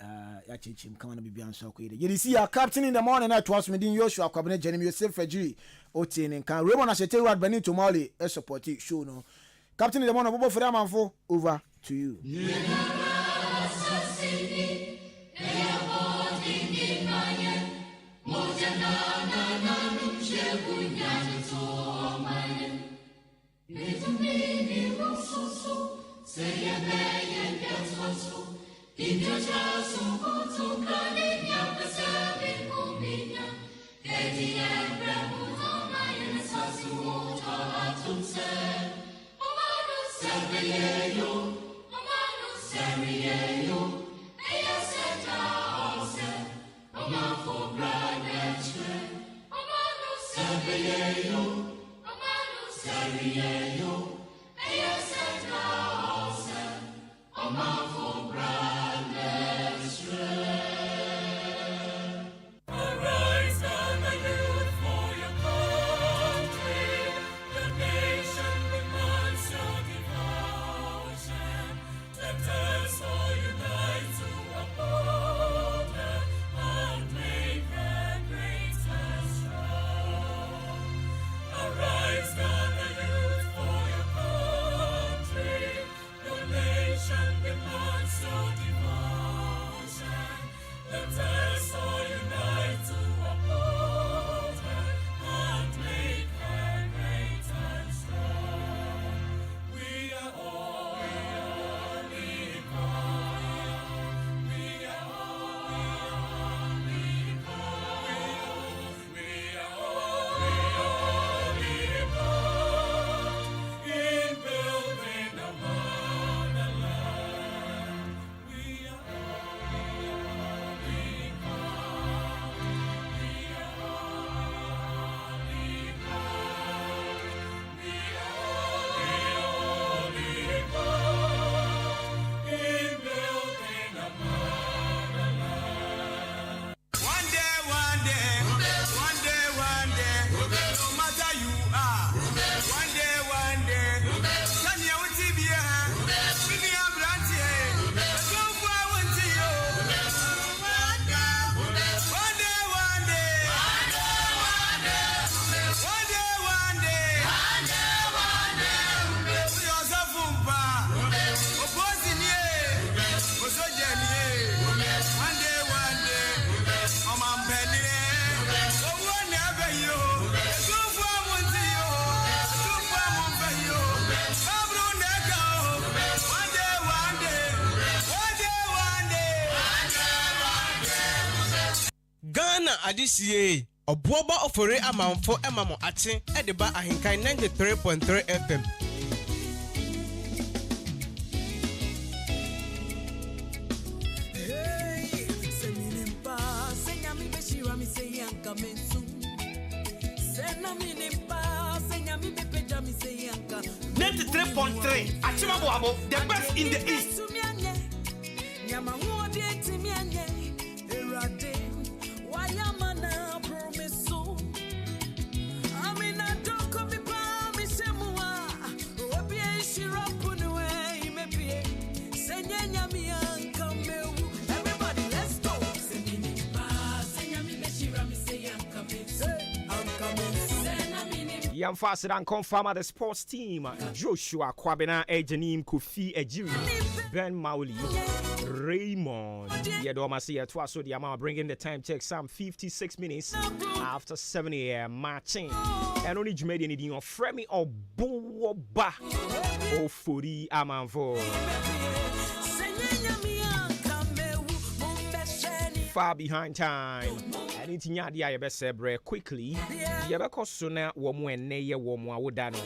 E: ya chichim kama na bibia nso akoyede you see our captain in the morning night was medin Joshua Kwabene Jeremy Yosef Fajiri otene kan Raymond Ashete Ward Benito Mali support show no captain in the morning Bobo Fere Amanfo over to you.
C: Arise, God, the youth for your
A: adisiye obuoba ofore amanfo emamo ache ediba ahenkan 93.3 FM.
C: Hey, seminimpa, senyami beshira mi seyanka mensu. Senaminimpa, senyami bepeja mi seyanka.
B: 93.3 Achimabo, the best in the east.
C: Nyama huodi etimianye erade wayamana promiso amina doko bipa misemua obi eshirapunwe imepie senyanya mianka mewu. Everybody let's go. Senyami beshira miseyanka mesu
D: Yam faster than confirm at the sports team. Joshua Kwabena, Ejanim Kofi Ejiri, Ben Mauli, Raymond. Yedomasi Twaso Diama bringing the time check some 56 minutes after 7 a.m. matching. And only Jumedi needing your Fremi or Boba or Furi Amanvo. Far behind time. Anything ya dia yebe sebre quickly. Yebe kosuna womu eneye womu awudano.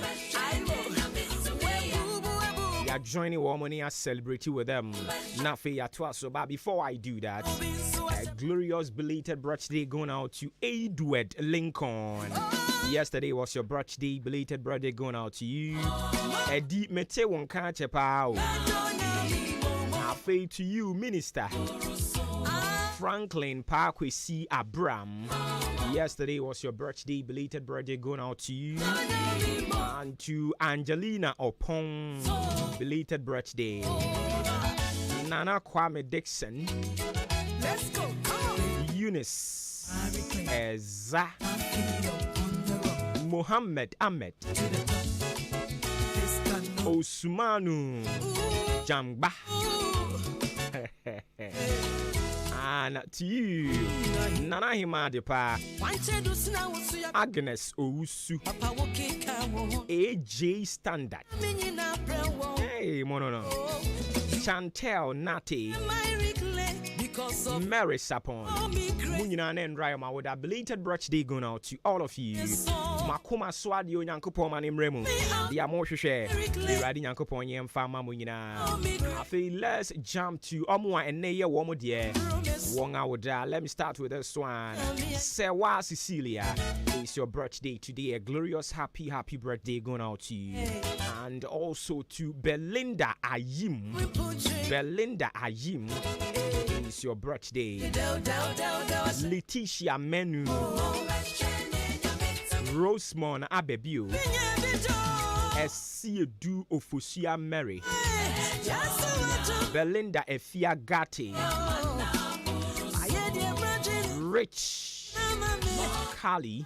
D: We are joining womu and celebrating with them. Nafe ya twaso. But before I do that, a glorious belated birthday going out to Edward Lincoln. Yesterday was your birthday, belated birthday going out to you. Edi mete wonka chepa. Nafe to you, Minister Franklin Parkwesi Abram. Yesterday was your birthday, belated birthday going out to you. And to Angelina Opong, belated birthday. Nana Kwame Dixon.
C: Let's go.
D: Eunice Eza. Mohammed Ahmed. Osumanu Jamba. And to you, Nana Himadepa, Agnes Ousu, AJ Standard, hey, Monono, Chantel Nati, Mary Sapon, Munina and Rayama with a belated birthday going out to all of you. Makuma Swadio Yankopo Manim Remu, the Amoshe, the Riding Yankopo Yam Fama Munina. I feel let's jump to Omwa and Naya Womodia. Let me start with this one. Sewa Cecilia, it's your birthday today. A glorious happy birthday going out to you. And also to Belinda Ayim. Belinda Ayim, it's your birthday. Letitia Menu. Rosemont Abebio. Esiedu Ofosia Mary. Belinda Efia Gatti. Rich Kali,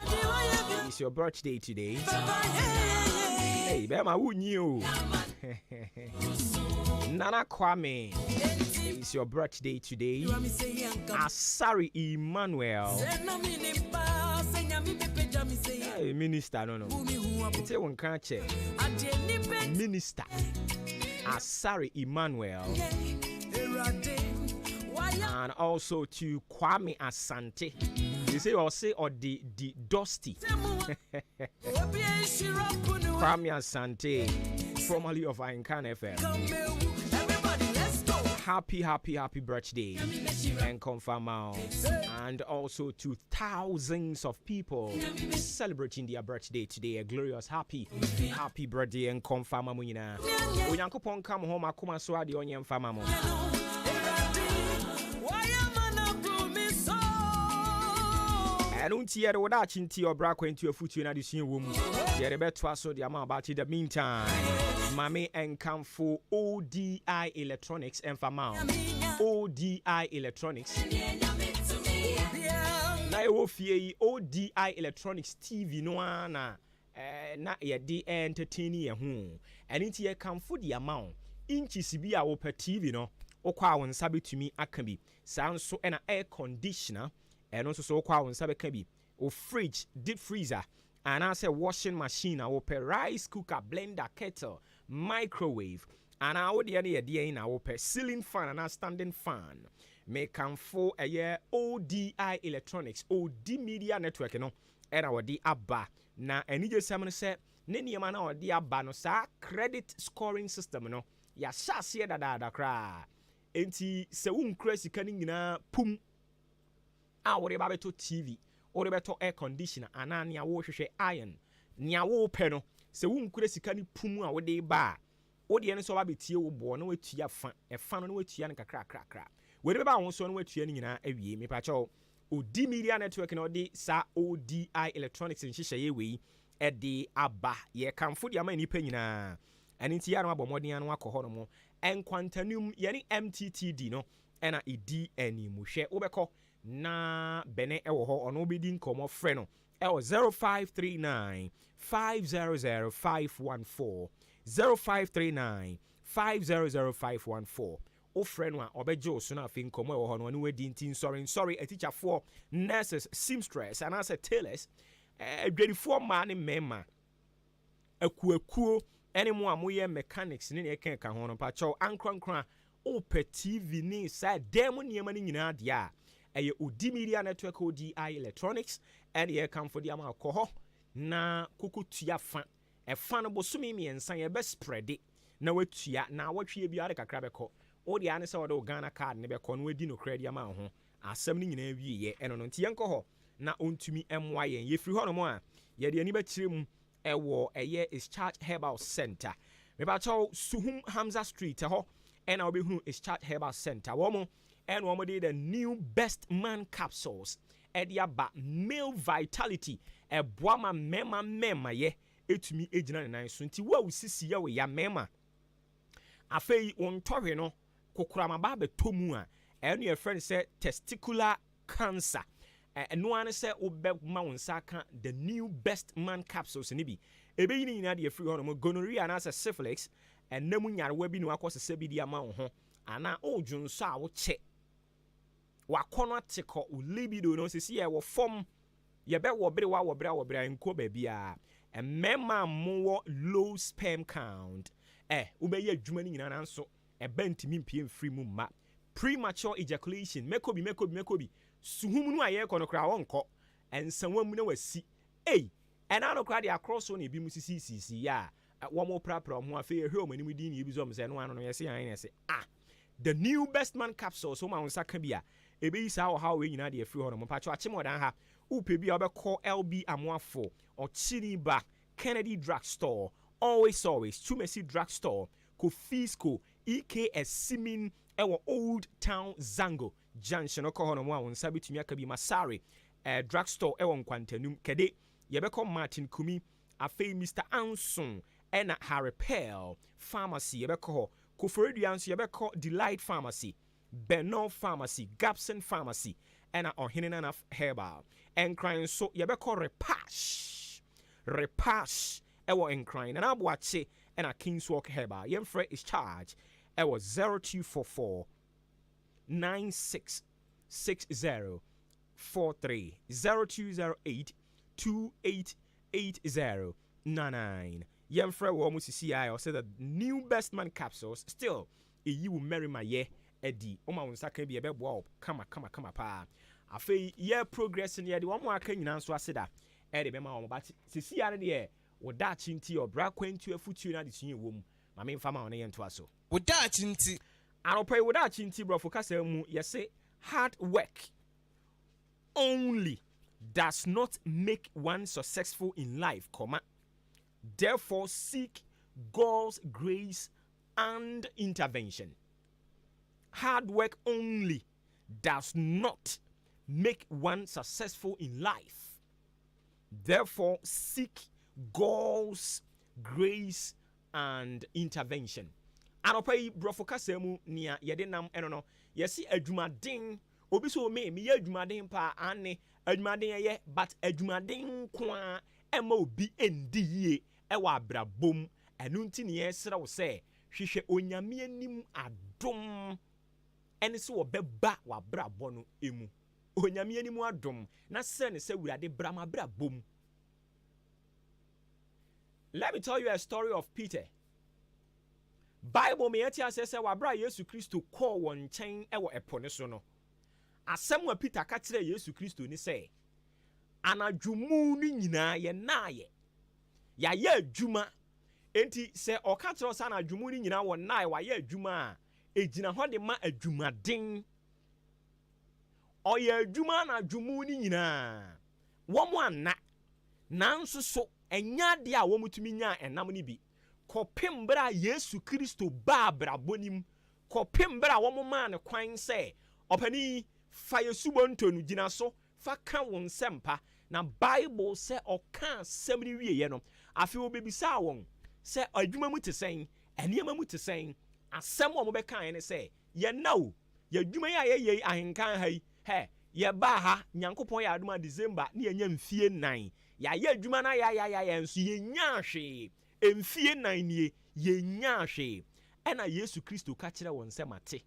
D: it's your birthday today. Hey, Bema, who knew? Nana Kwame, it's your birthday today. Asari Emmanuel. Hey, Minister, no. It's a one can't check. Minister Asari Emmanuel. And also to Kwame Asante. You say or the Dusty. Kwame Asante, formerly of Ahenkan FM. Happy birthday and confirm out. And also to thousands of people celebrating their birthday today. A glorious happy birthday and confirm amuna. Onyankopon come home akoma so ade onyem fama mo. I don't hear the word chinti or bra into your foot in addition womb. The better so the amount about in the meantime. Mame and come for ODI Electronics and Famao. ODI Electronics. Na yo fie ODI Electronics TV no na na ye di entertain ye ho. And it ye come for the amount. Inchi bi a wo per TV no. Okwa won sabe tumi aka bi. San so na air conditioner. And also so kwa unsabe kabi o fridge, deep freezer, and I say washing machine, I will rice cooker, blender, kettle, microwave, and I would the idea in our ceiling fan and a standing fan. me kamfo eye ODI Electronics OD Media Network no era wodi aba na enije sam no se ne niema na wodi aba no sa credit scoring system no ya hyase dada kra enti se wunkra sika ni nyina pum a wori ba beto TV wori beto air conditioner ana ne wo hwehwe iron ne wo pe no se wunkra sika ni pum a wodi ba wodi ene so ba betie wo bo na watua fa e fa no watua ne kakra wori ba won so no watua ne nyina awie me pa cho OD Media Network na odi sa ODI Electronics nhihye ye we e de aba ye kamfo de ama nipa nyina ene nti ya no abomodin anu akọ no mo enkwantanum ye ni MTTD no ena edi animu hwe wobekọ na bene ewo ho ono obedi nkomo frɛ no ewo 0539 500 514 0539 500 514 o friend wa obejo so na afin komo ewo ho no wedi ntin sorry a teacher for nurses seamstress and as a tailors adwadifo ma ne mema akuakuo ene mo amoye mechanics ne ne kan ho no pa cho ankrankran o pe TV ni sa dem niema ni nyina de a eye OD Media Network ODI Electronics and ye come for the ama alcohol na kukutua fa e fa no bosumi miensan ye be spread it na watua na watwe bia de kakra beko o de ane se o de Ghana card ne beko no edi no credit ama ho asem ni nyina wie ye eno no nti yenko ho na ontumi emwa yen ye firi ho no mo a ye de ani ba kirem ewo eye is Charge Herbal Center me ba chaw Suhum Hamza Street ho ena obehunu is Charge Herbal Center wo mo and one did the new best man capsules ediaba male vitality e boama mema ye etumi ejina nan so nti wa usisi ya we ya mema afei on tore no kokora maba betomu a enu ye friend say testicular cancer eno an say obema wonsa ka the new best man capsules ni bi ebe yini nyina de free hono gonorrhea na say syphilis enam nyarewa bi no akosese bi di ama ho ana ojunso a wo che wakono atiko libido no sisi ye wo fom ye be wo bere wo bere nko ba bia emema mo low sperm count ubeye adwuma ni nyina nanso bantimi mpie mfiri mu ma premature ejaculation mekobi suhum no aye kono kra wonko ensanwa mu na wasi ena no kra de across on ebi mu sisi ya wo mo prapra ho afa ye hwe o mani mu din ye bi zo mse no ano no ye se yan ye se the new best man capsule so ma wonsa ka bia ebe isa wo ha we nyina de afiri ho no mpacho achemodan ha upe bia obekọ LB Amoafo or Chiniba Kennedy Drugstore always Tumesi Drugstore Kofisco EKS Simin ewo Old Town Zango Junction okọ no mo wonsa bitumi aka bi Masari Drugstore ewo Nkwantanum kede yebekọ Martin Kumi afei Mr Anson ena Harepel Pharmacy yebekọ Koforidianso yebekọ Delight Pharmacy Benno Pharmacy, Gapson Pharmacy, and Ohenenana Herbal. And crying so yebeko repash, ewo and crying, and Abuache, and a King's Walk Herbal. Yemfre is charged. Ewo 0244 966043 0208 288099. Yemfre wo musisi I said that new best man capsules still you will marry my year. Edi oma wonsa ka bi ebebo kama pa afei ye progress ne ye de omo aka nyina nso aseda e de be ma omo ba sisi ya ne de wo da chinti obra kwantu afutu na de sunye wom ma me mfa ma one ye nto aso
A: wo da chinti
D: anopai wo da chinti bro focus mu ye say hard work only does not make one successful in life, therefore seek God's grace and intervention. Hard work only does not make one successful in life. Therefore, seek God's grace and intervention. Anopai brofo kasemu nia yede nam enono yesi adwumaden obi so me ye adwumaden pa ane adwumaden ye but adwumaden kwa ema obi endi yie ewa abrabom enu nti ne yesra wo se hwehwe onyame anim adom ene se wo beba wa brabo no emu onyame anim adom na se ne se wurade brama brabom. Let me tell you a story of Peter. Bible me ati asese wa bra Yesu Kristo call won chen e wo epo ne so no asɛm a Peter ka kyerɛ Yesu Kristo ni sɛ anadwomu ni nyinaa yɛ naaye yɛayɛ adwuma enti sɛ ɔka kyerɛ sɛ anadwomu ni nyinaa wɔ naaye wayɛ adwuma a egyina hɔ de ma adwumaden ɔyɛ adwuma anadwomu ni nyinaa wɔn anna nanso so ɛnya de a wɔn mutumi nya ɛnam ni bi kɔpem bra Yesu Kristo ba abrabonim kɔpem bra wɔn maa ne kwan sɛ ɔpani fa Yesubo ntonu gyina so fa ka wɔn nsɛmpa na Bible sɛ ɔka asɛm ni wie yɛ no afei obebisa wɔn sɛ adwuma mu te sɛn ɛnneɛma mu te sɛn asɛm a wɔn bɛka yɛ ne sɛ yɛ na o yɛ adwuma yi a yɛyɛ ahenkan ha yi hɛ yɛ ba ha Nyankopɔn yɛ adoma December ne yɛnya mfie 9 yɛayɛ adwuma na yɛ nso yɛnya hwee mfie 9 nie yɛnya hwee ɛna Yesu Kristo ka kyerɛ wɔn sɛ mate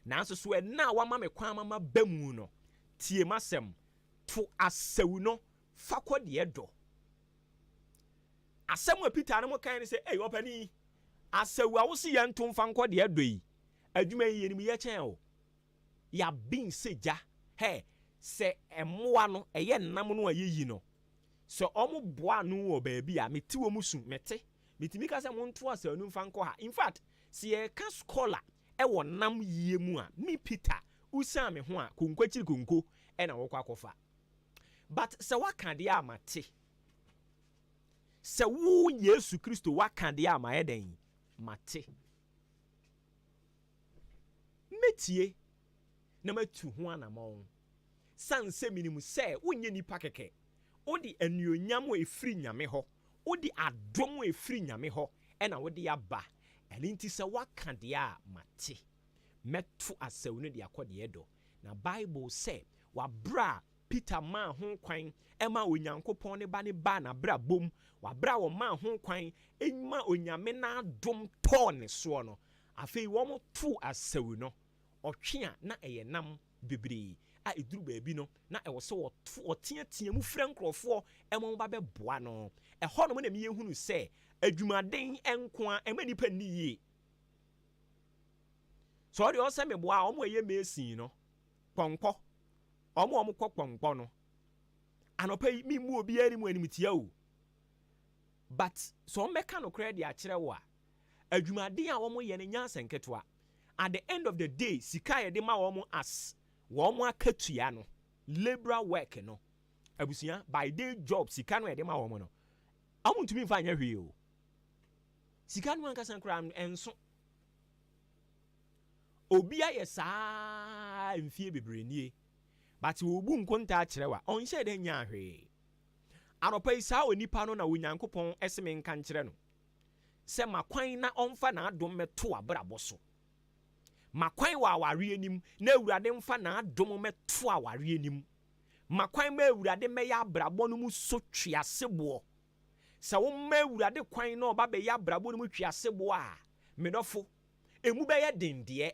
D: nanso so ɛna wama me kwan mama bamu no tie masɛm to asɛw no fa kɔ deɛ dɔ asɛm a Peter no mo kan ne sɛ ei ɔpani asɛw a wo se yɛ nto mfa nkɔ deɛ dɔ yi adwuma yi yɛnim yɛ kyɛn o ya bin seja he se emmoa no eye nnam no ayeyi no so omo boa no wo baabi a meti wo musu mete mitimi ka se mo nto asanu mfa nkɔ ha in fact se ye ka scholar e wo nam yie mu a mi Peter usa me ho a konkwachiri konko e na wokɔ akɔfa but se waka de amate se wo Yesu Kristo waka de amaye den mate metie na matu ho anamon sanse minimu sɛ wonye nipa kɛkɛ odi anuonyam wo efiri nyame hɔ odi adom wo efiri nyame hɔ ɛna wode aba ɛne nti sɛ waka de a mate meto asɛw no de akɔde ɛdɔ na Bible sɛ wabra Peter ma ho kwan ɛma onyankopɔn ne ba na bra bom wabra wo ma ho kwan ɛma onyame na adom tɔ ne soɔ no afei wɔn to asɛw no ɔtwea na ɛyɛ nam bebree a eduru baabi no na ɛwɔ sɛ ɔteatea mu frɛ nkrɔfoɔ ɛmo ba bɛboa no ɛhɔ no na me yehunu sɛ adwumaden enkoa ɛma nipa ni yie so ɔde ɔsɛ me boa ɔmo ɛyɛ mesin no pɔnkɔ ɔmo kɔ pɔnkɔ no anɔpa yi mi mu obi ani mu animtia o but so ɔmmɛka no kora de akyerɛ wo a adwumaden a ɔmo yɛ ne nyansa nketewa at the end of the day sika ye de ma wo as wo mo akatua no labor work no abusia by day job sika no ye de ma wo no amuntumi mfa anya hwe o sika no anka sankra enso obi aye saa mfie bebrenie but wo bu nkonta akere wa onhye de nya hwe anopa isa onipa no na onyankopon eseme nka nkere no se makwan na omfa na adom meto abrabɔ so makwan wa aware anim na awurade mfa na adom meto aware anim makwan ma awurade mɛyɛ abrabɔ no mu so twiaseboɔ sɛ wo ma awurade kwan na ɔba bɛyɛ abrabɔ no mu twiaseboɔ a medɔfo emu bɛyɛ dendeɛ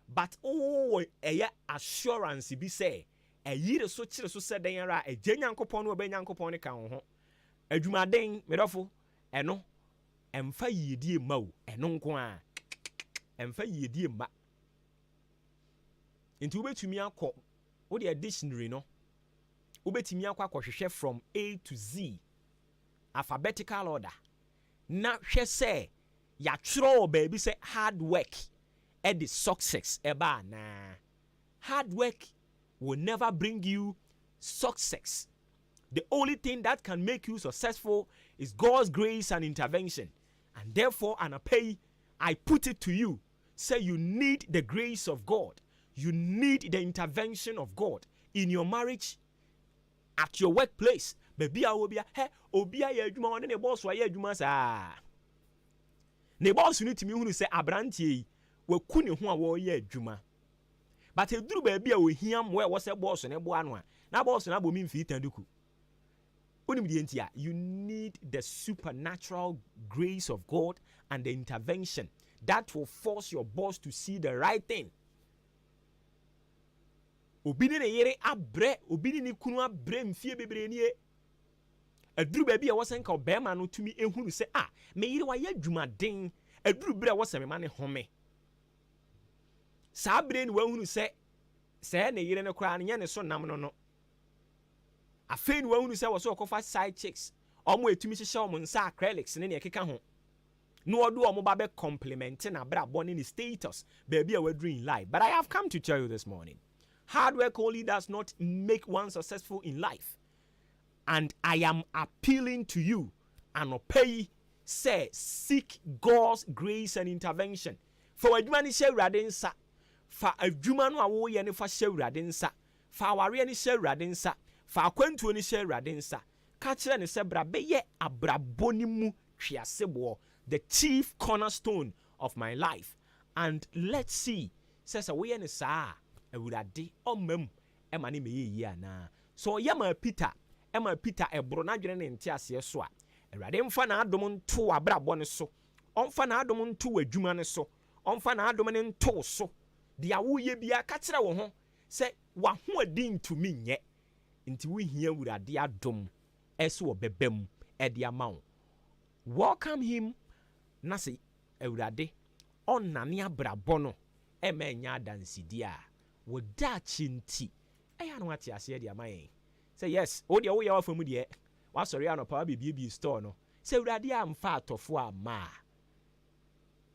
D: but o ɛyɛ assurance bi sɛ ɛyire so kyere so sɛ den ara agye nyankopɔn no ɔbɛ nyankopɔn ne ka wo ho adwumaden medɔfo ɛno ɛmfa yiedie ma wo ɛno nko a ɛmfa yiedie ma nti wobɛtumi akɔ wo de dictionary no wobɛtumi akɔ akɔhwehwɛ from A to Z alphabetical order na hwɛ sɛ yɛatwerɛ baabi sɛ hard work and the success eba na hard work will never bring you success. The only thing that can make you successful is God's grace and intervention. And therefore, I put it to you, say you need the grace of God. You need the intervention of God in your marriage, at your workplace. Baby, obia ye adwuma one ne boss wa ye adwuma saa. Ne boss ni timi hunu say abrantie we ku ne ho a wo ye adwuma. But eduru baby a ohia mo e wo say boss ne bo ano a na boss na bo mi mfi tanduku. Onim die ntia, you need the supernatural grace of God and the intervention that will force your boss to see the right thing. Obi ne yere abre, obi ne kunu abre mfie bebre nie. Aduru baby a wo say nka obema no tumi ehunu say me yere wa ye adwumaden. Aduru bre wo say me ma ne home. Sa bre ni wa hunu say say ne yire ne kra ne so nam no afei ni wahunu say wo so okofa side chicks omo etumi hyehyɛ omo nsa acrylics ne ekeka ho no odo omo ba be complimenting na bra born in status baby a wadru in life. But I have come to tell you this morning, hard work only does not make one successful in life. And I am appealing to you and pay say seek God's grace and intervention. For adwuma ni hye urade nsa, fa adwuma no awo ye ne fa hye urade nsa, fa aware ni hye urade nsa, fa akwantuo ni hye urade nsa. Ka kire ne se bra be ye abraboni mu twiasebo, the chief cornerstone of my life. And let's see, says we ye ne sa urade omam e mane me ye ana. So yama Peter ebro na dwene ne nte ase so a urade mfa na adom nto abrabɔ ne so, ɔmfa na adom nto adwuma ne so, ɔmfa na adom ne nto so. De awoye bia ka kire wo ho sɛ wa ho adi ntumi nyɛ nti wo hia urade adom ɛso obebam ɛde ama wo. Welcome him na sɛ urade ɔnane abrabɔ no ɛma nya adansidi a wo da chinti ɛya no ate ase de ama yɛn. Say yes, o de wo ya wafamu de wa sori anopa bi store no. Say urade amfa atofo ama.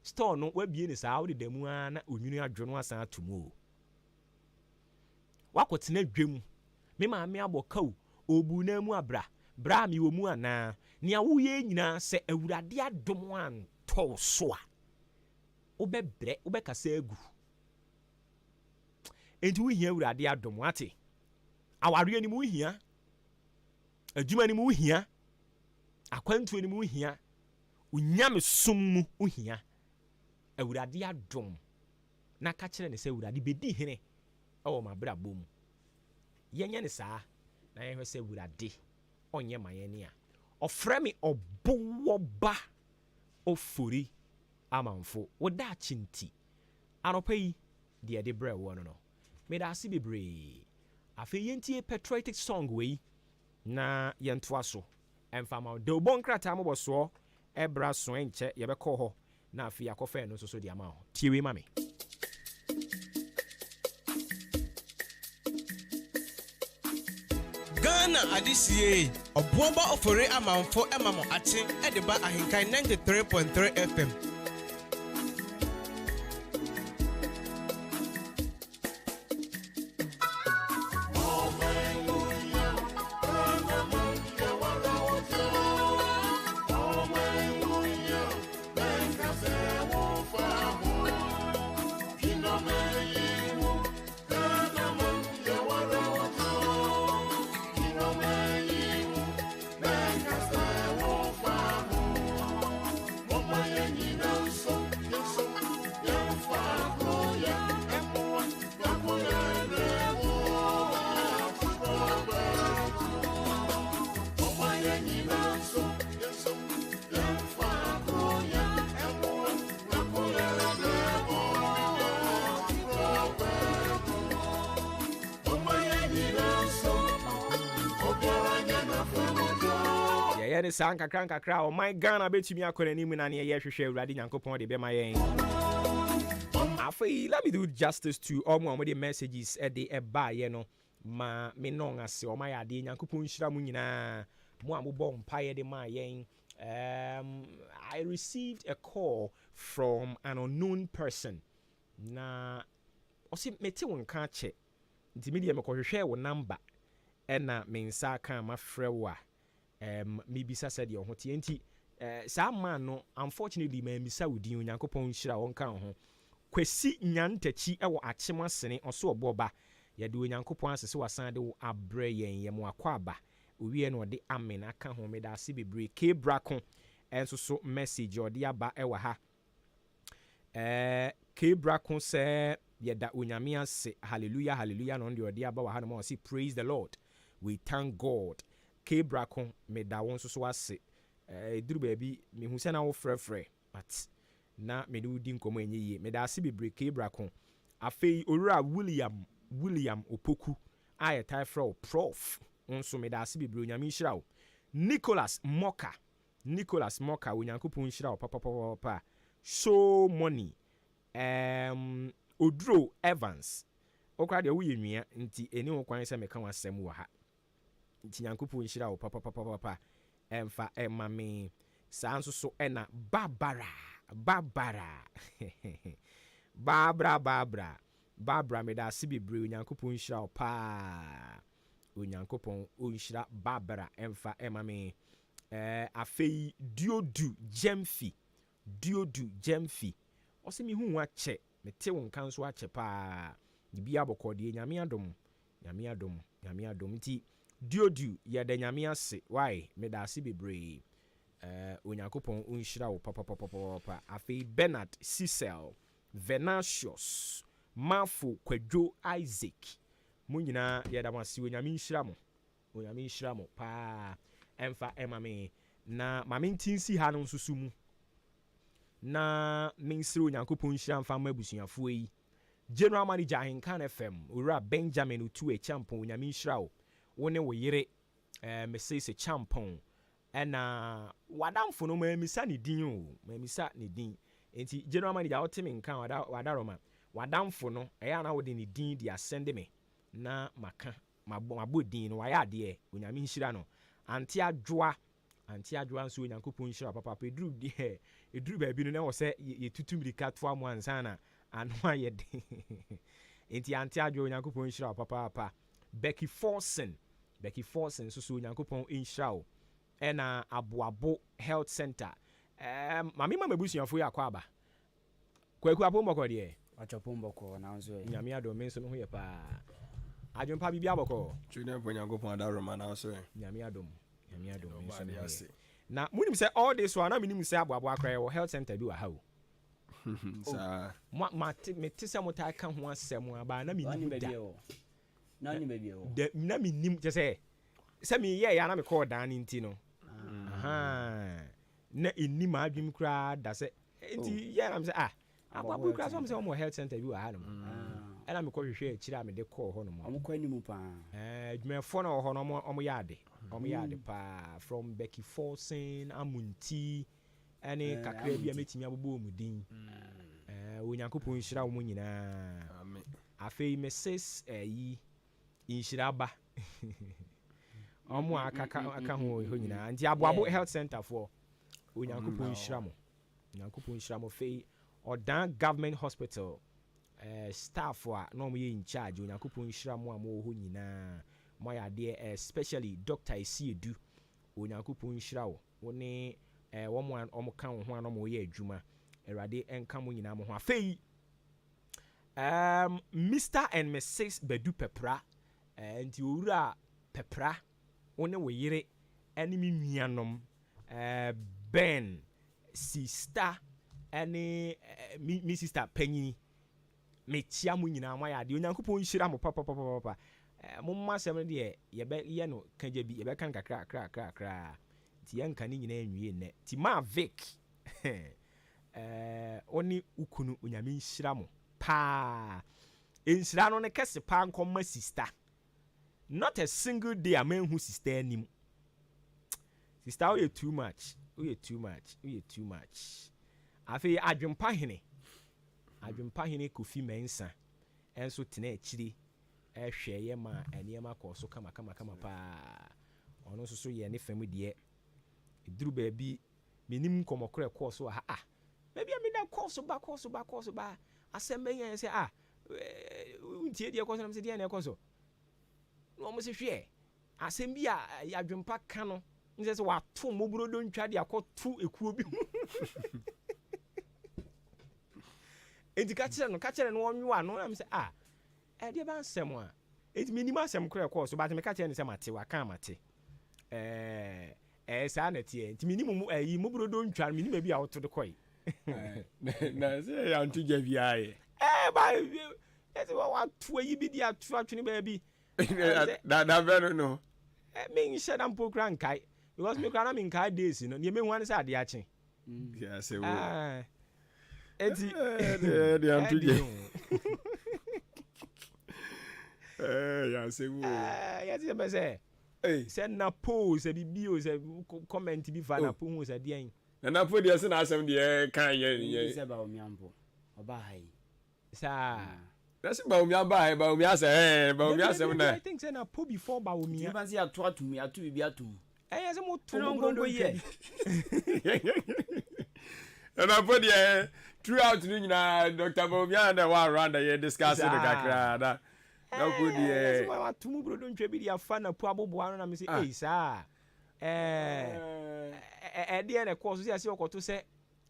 D: Store no wa bie ni saa wo de damu na onwunu adwono asan atomo. Wa kotena dwam. Me ma me abokaw obu na mu abra. Bra mi wo mu ana. Nia wo ye nyina se urade adom an to so a. Wo be bre, wo be kasa agu. Enti wo hia urade adom ate. Aware ni mu hia, adwuma ni mu hia, akwantuo ni mu hia, unyame som mu hia. Awurade adom na ka kire ne se awurade bedi hene ewo mabra bom. Yenye ne saa na yehwe se awurade onye mayene a ofre me obowo ba ofori amanfo woda chinti anopa yi de bre wo no me da se bebre. Afe yentie patriotic song we na yentoa so emfama de obon krata mo boso ebra so enche yebekọ ho na afi akofa no so de ama ho tie we ma me.
A: Ghana adisie obuoba ofore amanfo emamo ache edeba ahenkan 93.3 FM.
D: Yere san kakra o my Ghana betumi akọ n'anim na ne ye hwehwe awurade nyankopon de be ma yen. Afei, let me do justice to all the messages at the eba ye no ma me no ase o ma ya de nyankopon hyira mu nyina mo amobọ mpaye de ma yen. I received a call from an unknown person. Na o se mete won ka che. Nti me de me ko hwehwe wo number na me nsa kan ma frɛ wo a maybe said your hot enti some man no unfortunately me misa wudi onyankopon hyira won kan ho kwesi nyantachi e wo achema sene oso oboba ye de onyankopon asese wasan de wo abre yen ye mo akwa aba owie no de amen aka ho me da se bebre ke brako enso so message ode aba e wa ha ke brako se ye da onyame ase hallelujah hallelujah no de ode aba wa ha no mo say praise the Lord, we thank God. Ke brako me da won so ase duru baabi me hu se na wo frɛfrɛ but na me do di nkomo enye yi me da ase bebre ke brako afei owura William Opoku aye tai frɛ prof nso me da ase bebre onyame hyira wo. Nicholas Moka onyankopon hyira wo papa so money Odro Evans okra de wo yenua nti eni wo kwan se meka wasem wo ha nti Nyankopɔn nhyira wo papa emfa emame saa nso so ena Barbara me da se bebre Onyankopɔn nhyira wo pa Onyankopɔn onhyira Barbara emfa emame afei Diodu Jemfi ose mi hu ache mete won kan so ache pa bibia abokode nyame adom nti Diodu ye da nyame ase why me da ase bebre Onyankopɔn onhyira wo papa afei Bernard Cecil Venatius Mafo Kwadwo Isaac mo nyina ye da mase Onyame nhyira mo pa emfa emame na mame ntinsi ha no nsusu mu na mensiri Onyankopɔn nhyira mfa mabusuafo yi General Manager Ahenkan FM owura Benjamin Otu Champon Onyame nhyira wo wone wo yere mesese Champon ena wadamfo no mamisa ne din enti General Manager woteme nkan wadaroma wadamfo no eya na wode ne din di asende me na maka mabo din no waya de Onyame nhyira no anti adwoa nso Onyankopɔn nhyira papa eduru ba bi no na wo se yetutu mirika to amu ansana anu ayede enti anti adwoa Onyankopɔn nhyira papa Becky Forsen so Onyankopɔn nhyira wo ena Aboabo Health Center mami ma mabusuafo ya kwa aba kwaku apomboko de
J: achopomboko na nso
D: nyame adom nso no ho ye pa adwempa bibia aboko
K: chune Onyankopɔn adaroma na nso
D: nyame adom nso na munim say all this one na minim say Aboabo akra wo health center bi wa ha o
K: sa
D: me tisa mota ka ho asem aba na minim da
J: na ni baby o
D: na minim je say me ye ya na me call dan nti no na eni ma adwim kra da say nti ye na me say Aboabo kra so me say mo health center bi wa ha no ena me ko hwehwe akira me de call ho no mo
J: kwa nimu pa
D: adwumefo na ho no omo yade pa from Becky Forsen Amunti ene kakra bia metimi abobo omudin Onyankopɔn nhyira wo mo nyina
K: amen
D: afei Mrs yi nhyira ba omo aka ho nyina nti Aboabo health center for Onyankopɔn nhyira mo fei Odan government hospital staff wa no mo ye in charge Onyankopɔn nhyira mo amo ho nyina mo ya de especially Dr. Isiedu Onyankopɔn nhyira wo woni wo mo ka ho ano mo ye adwuma Erade enka mo nyina mo ho afei Mr. and Mrs. Bedu Pepra nti owura Pepra woni wo yere ene mi nuanom Ben sister ene mi sister panyi metia mo nyina mo ya de Onyankopɔn nhyira mo papa mo masem de ye no kanja bi ye be kan kakra ti ye nka ni nyina anwie ne ti ma Vic oni ukunu Onyame nhyira mo pa nhyira no ne kese pa nkoma sister not a single day a man who sister anim sister we too much afi adwempa hene Kofi Mensa enso tena akiri ehwe ye ma eniema ko so kama pa ono so ye ne fam de eduru ba bi minim komokore ko so ha maybe me da course ba asembe yan say untie de ko so na se de na ko so no mo se hwe asem bi a adwempa ka no nse se wato moburo do ntwa de akoto ekuo bi enti ka kire no wonwa no na me se de ba nsem a enti minim asem kure ko so ba te me ka kire ne se mate wa kan mate sa na tie enti minim mu moburo do ntwa minim bi a woto de koi
K: na se ya ntu ja bi aye
D: ba eti wa to yi bi dia to atwene ba bi
K: da vero no
D: me nhyɛ da mpo kra nkai because me kra na me nkai days no ne me hu ane sɛ ade akye
K: ya se wo
D: eti
K: de antu je ya se wo
D: ya se be say sɛ na post sɛ bibio sɛ comment bi fa na po hu sɛ dean
K: na po de se na asɛm de kan ye
J: sɛ ba o miampo oba hai
D: sa
K: That's Baumia by Baumia say, Baumia say,
D: I think say na po before Baumia.
J: You fancy a to me, a to be a to.
D: Eh, as a mo to go ye.
K: And I put the throughout Dr. Baumia and the one around the discussing the kakra. No good ye.
D: I want to move don't be dia fan na po abobo na me say, "Eh, sir. Dey na course say okoto say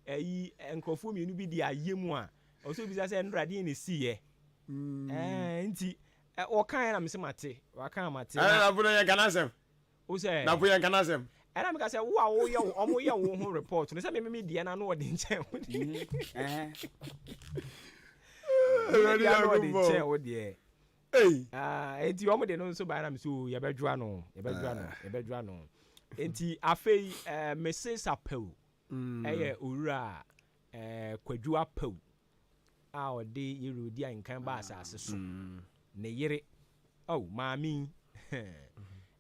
D: yi enkrofo mi nu bi dia yemu a. Also bi say nrade na si ye." Nti o kan na me se mate wa kan mate
K: na bu no ye kanasem
D: o se
K: na bu ye kanasem
D: na me ka say wo a wo ye omo ye wo ho report no say me die na no wo de nchen wo de ready na de nchen wo de enti omo de no so ba na me so ye bedwa no enti afei me se sapau eye owura kwadwu apau a ode yerodi ankan ba asase so ne yere maami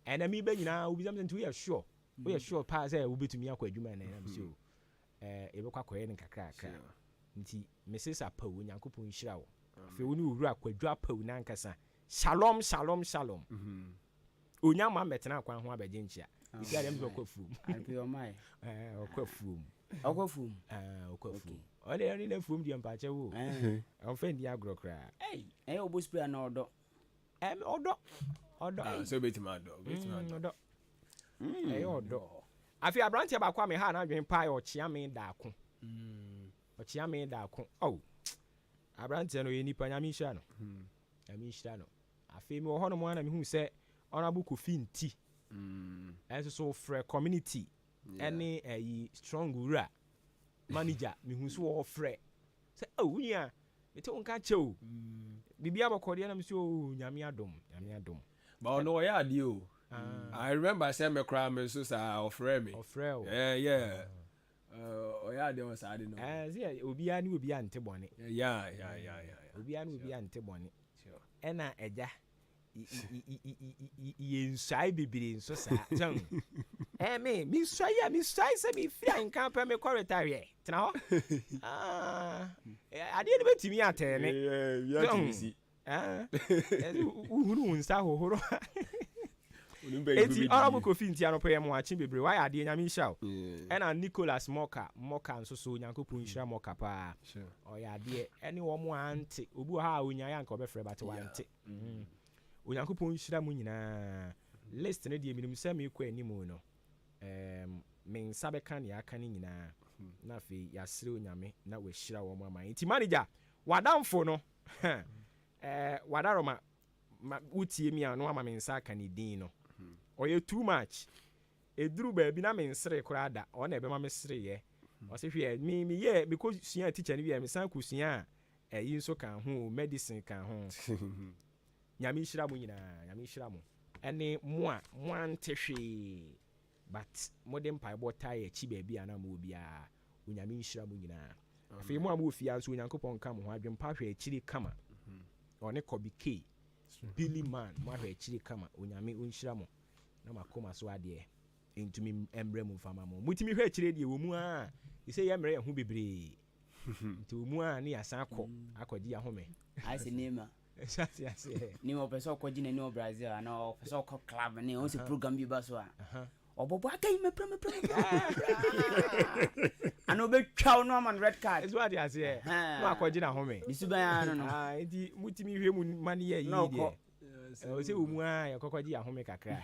D: ena mi ba nyina obi sam ntu we sure pa say we betumi akwa adwuma na am so ebekwa akoye ne kakra nti Mrs. Apaw Nyankopon hyira wo fe woni owura akwadwu apaw na nkasa shalom onyama metena akwan ho abeje nchia isi adem so kwafuum okwafuum ole ni na fuum di mpache wo onfe ndi agro kra
J: obo spray na odo
K: so betima odo
D: odo afi abrante ba kwa me ha na adwen pa ochia me da ko abrante no ye nipa nyame hia no afi me wo hono mo na me hu se honorable Kofi Nti so frɛ community any strong ura manager me hu so wo frɛ say nya me te won ka chew bibia bokode na me so nyame adom
K: ba no ya ade o I remember say me cry me so sa ofrɛ me yeah oya ade o sa ade no
D: say obia ni obia nte bone
K: yeah
D: obia ni obia nte bone ena eja yensai bibiri nso sa me swai se me fi ankan pa me corretare tena ho ade ne betimi atene uhuru nsa hohoro eti honorable Kofi Nti anopo ye mo achi bibiri why ade nyame hia ena Nicholas Moka nso so Nyankopon hira Moka pa oya ade ene wo mo ante obu ha onya ya nka obefre bate wante Onyankopon hira mu nyina list ne de minim se me kwa animu no me nsa beka ne aka ne nyina na fe yasire onyame na we hira wo mama nti manager wadamfo no wadaroma utie mi anu ama me nsa aka ne din no oye too much eduru ba bi na me nsere kura da o na ebe ma me sere ye o se hwe me ye because sua teacher ne bi me san kusua yi nso kan ho medicine kan ho nyame hira mu ene mo antehwe but modern paibo tie chi ba bia na mo bia onyame hira mu nyina afi mo amofia nso Onyankopon ka mo ho adwempa hwe achiri kama one kobike Billy man mo hwe achiri kama onyame onhira mo na makoma so ade entumi embre mu fama mo mutimi hwe achiri de wo mu a ise ye mre ye ho bebre nti wo mu a ne yasan akodi ya home
J: ai se nema ni mo peso ko jine ni Brazil ana peso ko club ni o se program bi ba so a obobo akai me pra ana be twa no man red card
D: is what you say no akwaji na home
J: isuban no
D: enti mutimi hwe mu mani ye yi de o se wo mu a ya kokwaji ya home kakra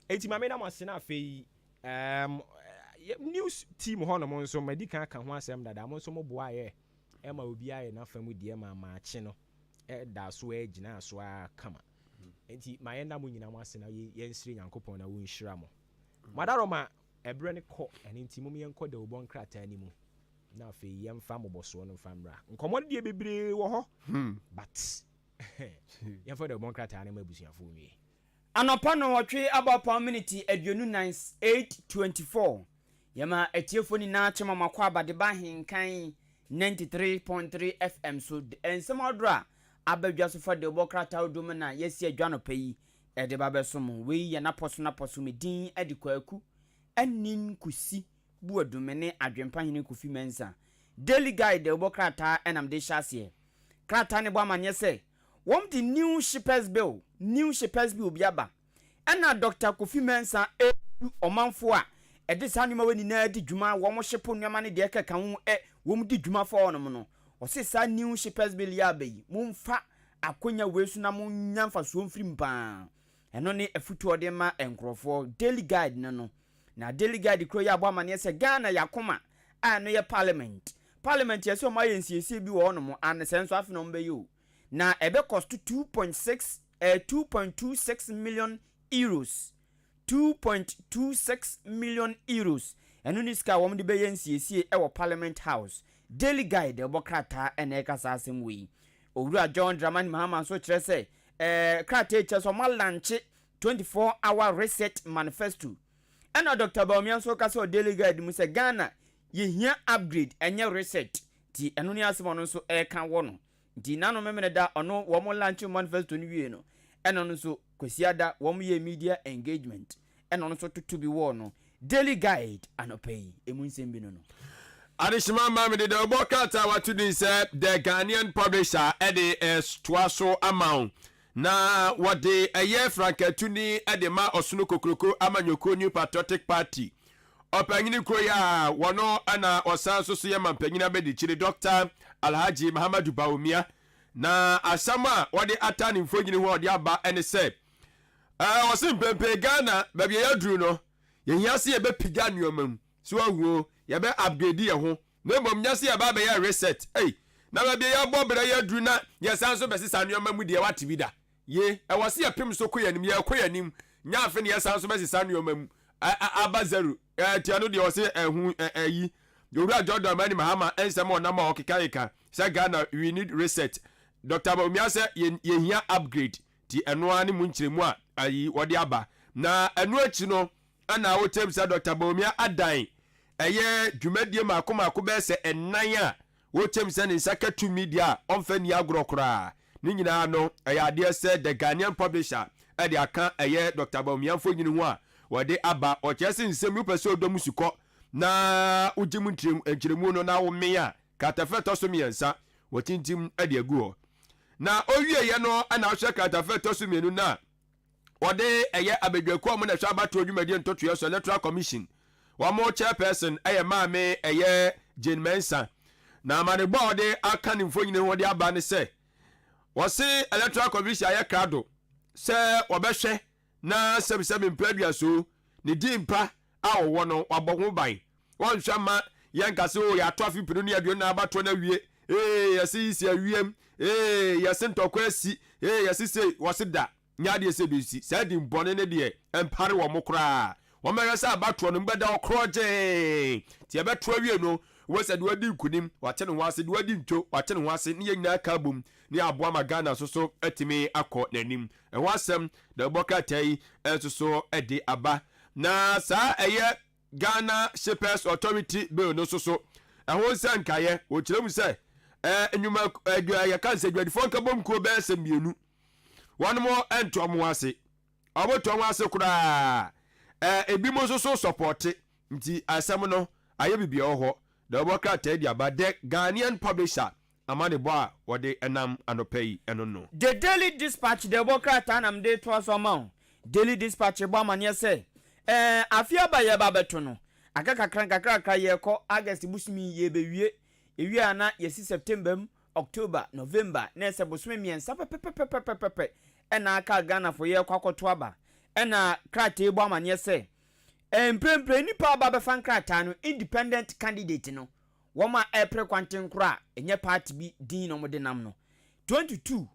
D: enti mame na mo se na afei news team hono mo nso medical ka ho asem dada mo nso mo boa ye ema obi aye na famu die ma maachi no da so agina so kama enti mayenda mo nyina mo ase na ye nsire Nyankopon na wo nhira mo madaroma ebre ne ko ene enti mo yenko da obon krata ni mu na afi yemfa moboso no famra nkomo de bebre wo ho but yemfa da obon krata na mabusuafo nwie
J: anopa no wotwe about community aduonu 9824 yama etiefo ni na chema makwa abade ba henkan 93.3 FM so ensem odra abadwa so for de bokrata odum na yesi adwa no payi e de ba besom we ye na poso medin adikwaku anin kusi bu adum ne adwempa hene Kofi Mensa daily guide de bokrata enam de hyase krata ne bo amanye say wom the new shippers bill biaba ena Dr. Kofi Mensa omanfo a ede sa nima wani na di dwuma wo mo ship nneama ne de keka ho wo mo di dwuma fo onom no o se sa new shippers bill ya bayi mumfa akonya wesu na munya mfa so mfiri mpa eno ne afutu de ma enkrofo daily guide no na daily guide kro ya abo amane se Ghana yakoma a no ye parliament yeso ma yensiesi bi wo onom an senso afi no mbeyo na ebe cost 2.26 million euros 2.26 million euros eno ni ska wo mde be yensiesi e wo parliament house daily guide ebo krata ene kasa asem wi owura John Dramani Mahama so kire se krata eche so ma launch 24-hour research manifesto ena Dr. Bawumia so kasa daily guide mu se Ghana ye hia upgrade enye research ti eno ni asem no so kan wo no di nano memene da ono wo mo launch manifesto ni wie no eno no so kwesiada wo mo ye media engagement eno no so tutu bi wo no daily guide anopay emunsem bi no
K: Adishima mami de obokata watu din se the Ghanaian publisher ede twaso amount na wade eye frankatuni ede ma osuno kokroko amanyoko New Patriotic Party opanyini kroya wono ana osanso so ye mampanyina be di chire Dr. Alhaji Muhammadu Bawumia na asama wade atani mfonyini ho ode aba ene se osimpempe Ghana ba bia yadru no ye hiase ye be piga nuomam so ahuo ye be upgrade ye ho na mbom nyase ye ba be ye reset na ba bia ya bobere ye dru na ye sanso be sisa nuomam de wate bida ye wase ye pem so koyanim ye koyanim nya afi ne ye sanso be sisa nuomam abazaru tiano de wase ehu yi Owura Jordan Mani Mahama ensem onama okikaika say Ghana we need reset Dr. Bawumia say ye hia upgrade ti eno ani mu nkyeremu a ayi wode aba na eno achi no ana wotem say Dr. Bawumia adan eye dwumadie makomako be se enan a wotem say ne sakatu media onfa ni agrokora ni nyina no eye ade say the Ghanaian publisher e de aka eye Dr. Bawumia mfonyini ho a wode aba o chese nsem upese odom suko na ujimu nkyeremu no na wo me a katafeto so miensa wotintim e de agu ho na owie ye no ana hwe katafeto so mienu na wode eye abedwaku am na hwe abato odwumadi ntoto so electoral commission wa mo chairperson eye maame eye Jane Mensa na manebo wode aka ne mfonyine ho de aba ne se wose electoral commission aye krado se obehwe na sebisebe mpradua so ne dimpa awo no wabɔho ban won hwama yankase o ya toafi pinu ne aduo na abato na wie yesi isi awiem yesi ntokwa asi yesi se wasida nyaade se besi sadi mbone ne de empare wo mokra wo meresa abato no mbeda okroje ti abeto awie no wo se de wadi kunim wate ne ho ase de wadi nto wate ne ho ase ne yina ka bom ne aboa magana soso atimi akọ nanim ho asem de bokatai soso ede aba na sa eye Ghana Shippers Authority bill no soso ho sankaye wo kiremu se enwuma ya kanse dwadifo nka bom ko be asemienu one more entom ase obotom ase kura ebi mo soso support nti asem no aye bibia ho the worker tell about the Ghanaian publisher amane bo a wode enam anopai eno no
J: the Daily Dispatch the worker tanam de to so ma Daily Dispatch bo amane say afia ba ye ba beto no aka kakra ye ko August busumi ye bewie ewie ana yesi September October November na se busumi miensa pepepepepepe ena aka Ghana fo ye kwakoto aba ena krata bo amane say emprempre nipa ba be fan krata no independent candidate no woma epre kwanten kra enye party bi din no mode nam no 22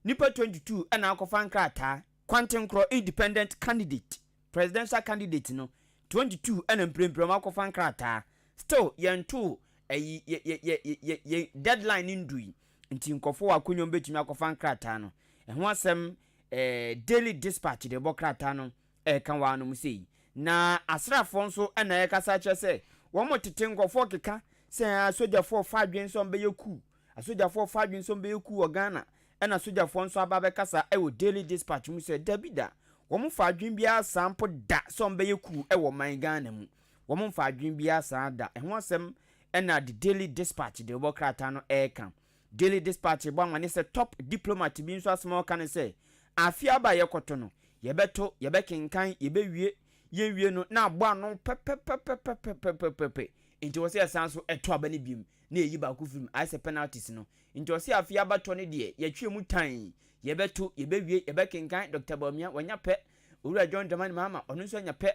J: nipa 22 ena akofan krata kwanten kro independent candidate presidential candidate no 22 ena emprempre makofan krata still yento ye deadline ndui nti nkofo akonyo betumi akofan krata no ho asem Daily Dispatch de bokrata no kan wa no musei na asrafo nso ena ye kasa che se wo motete nkofo keka se soja 4 dwen so mbe yeku asoja 4 dwen so mbe yeku o Ghana ena soja 4 nso ababe kasa wo Daily Dispatch mu se dabida wo mo fa dwen bia sampo da so mbe yeku wo man Ghana mu wo mo fa dwen bia sa da ho asem ena the Daily Dispatch de bokrata no kan Daily Dispatch bwa ne se top diplomat bi nso asemo kan se afia ba yekoto no yebeto yebekenkan yebewie yewie no na agbo ano pepepepepepepepe nti wo se asan so eto aba ne biem na eyi ba ku film I say penalties no nti wo se afia ba to ne de yetwe mu tan yebeto yebewie yebekenkan Dr. Bawumia wanya pe owura John Dramani Mahama ono nso anya pe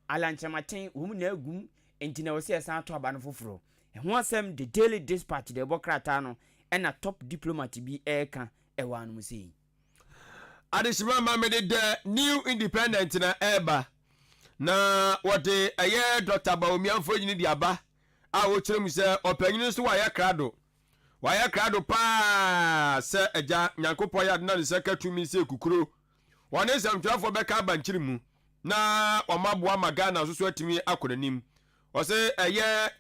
J: alanchamaten wo mu na agum nti na wo se asan to aba no foforo ho asem the Daily Dispatch de bokrata no and a top diplomat bi eka ewa no musi
K: adishima mamede the New Independent na eba na wote aye Dr. Bawumia mfonyini di aba a wo kyerem se opanyini so wa ya krado pa se eja nyankopɔ ya na ne sekatumi se kukuro wone samtwafo beka bankyiri mu na omaboa magana so so atimi akonanim wose aye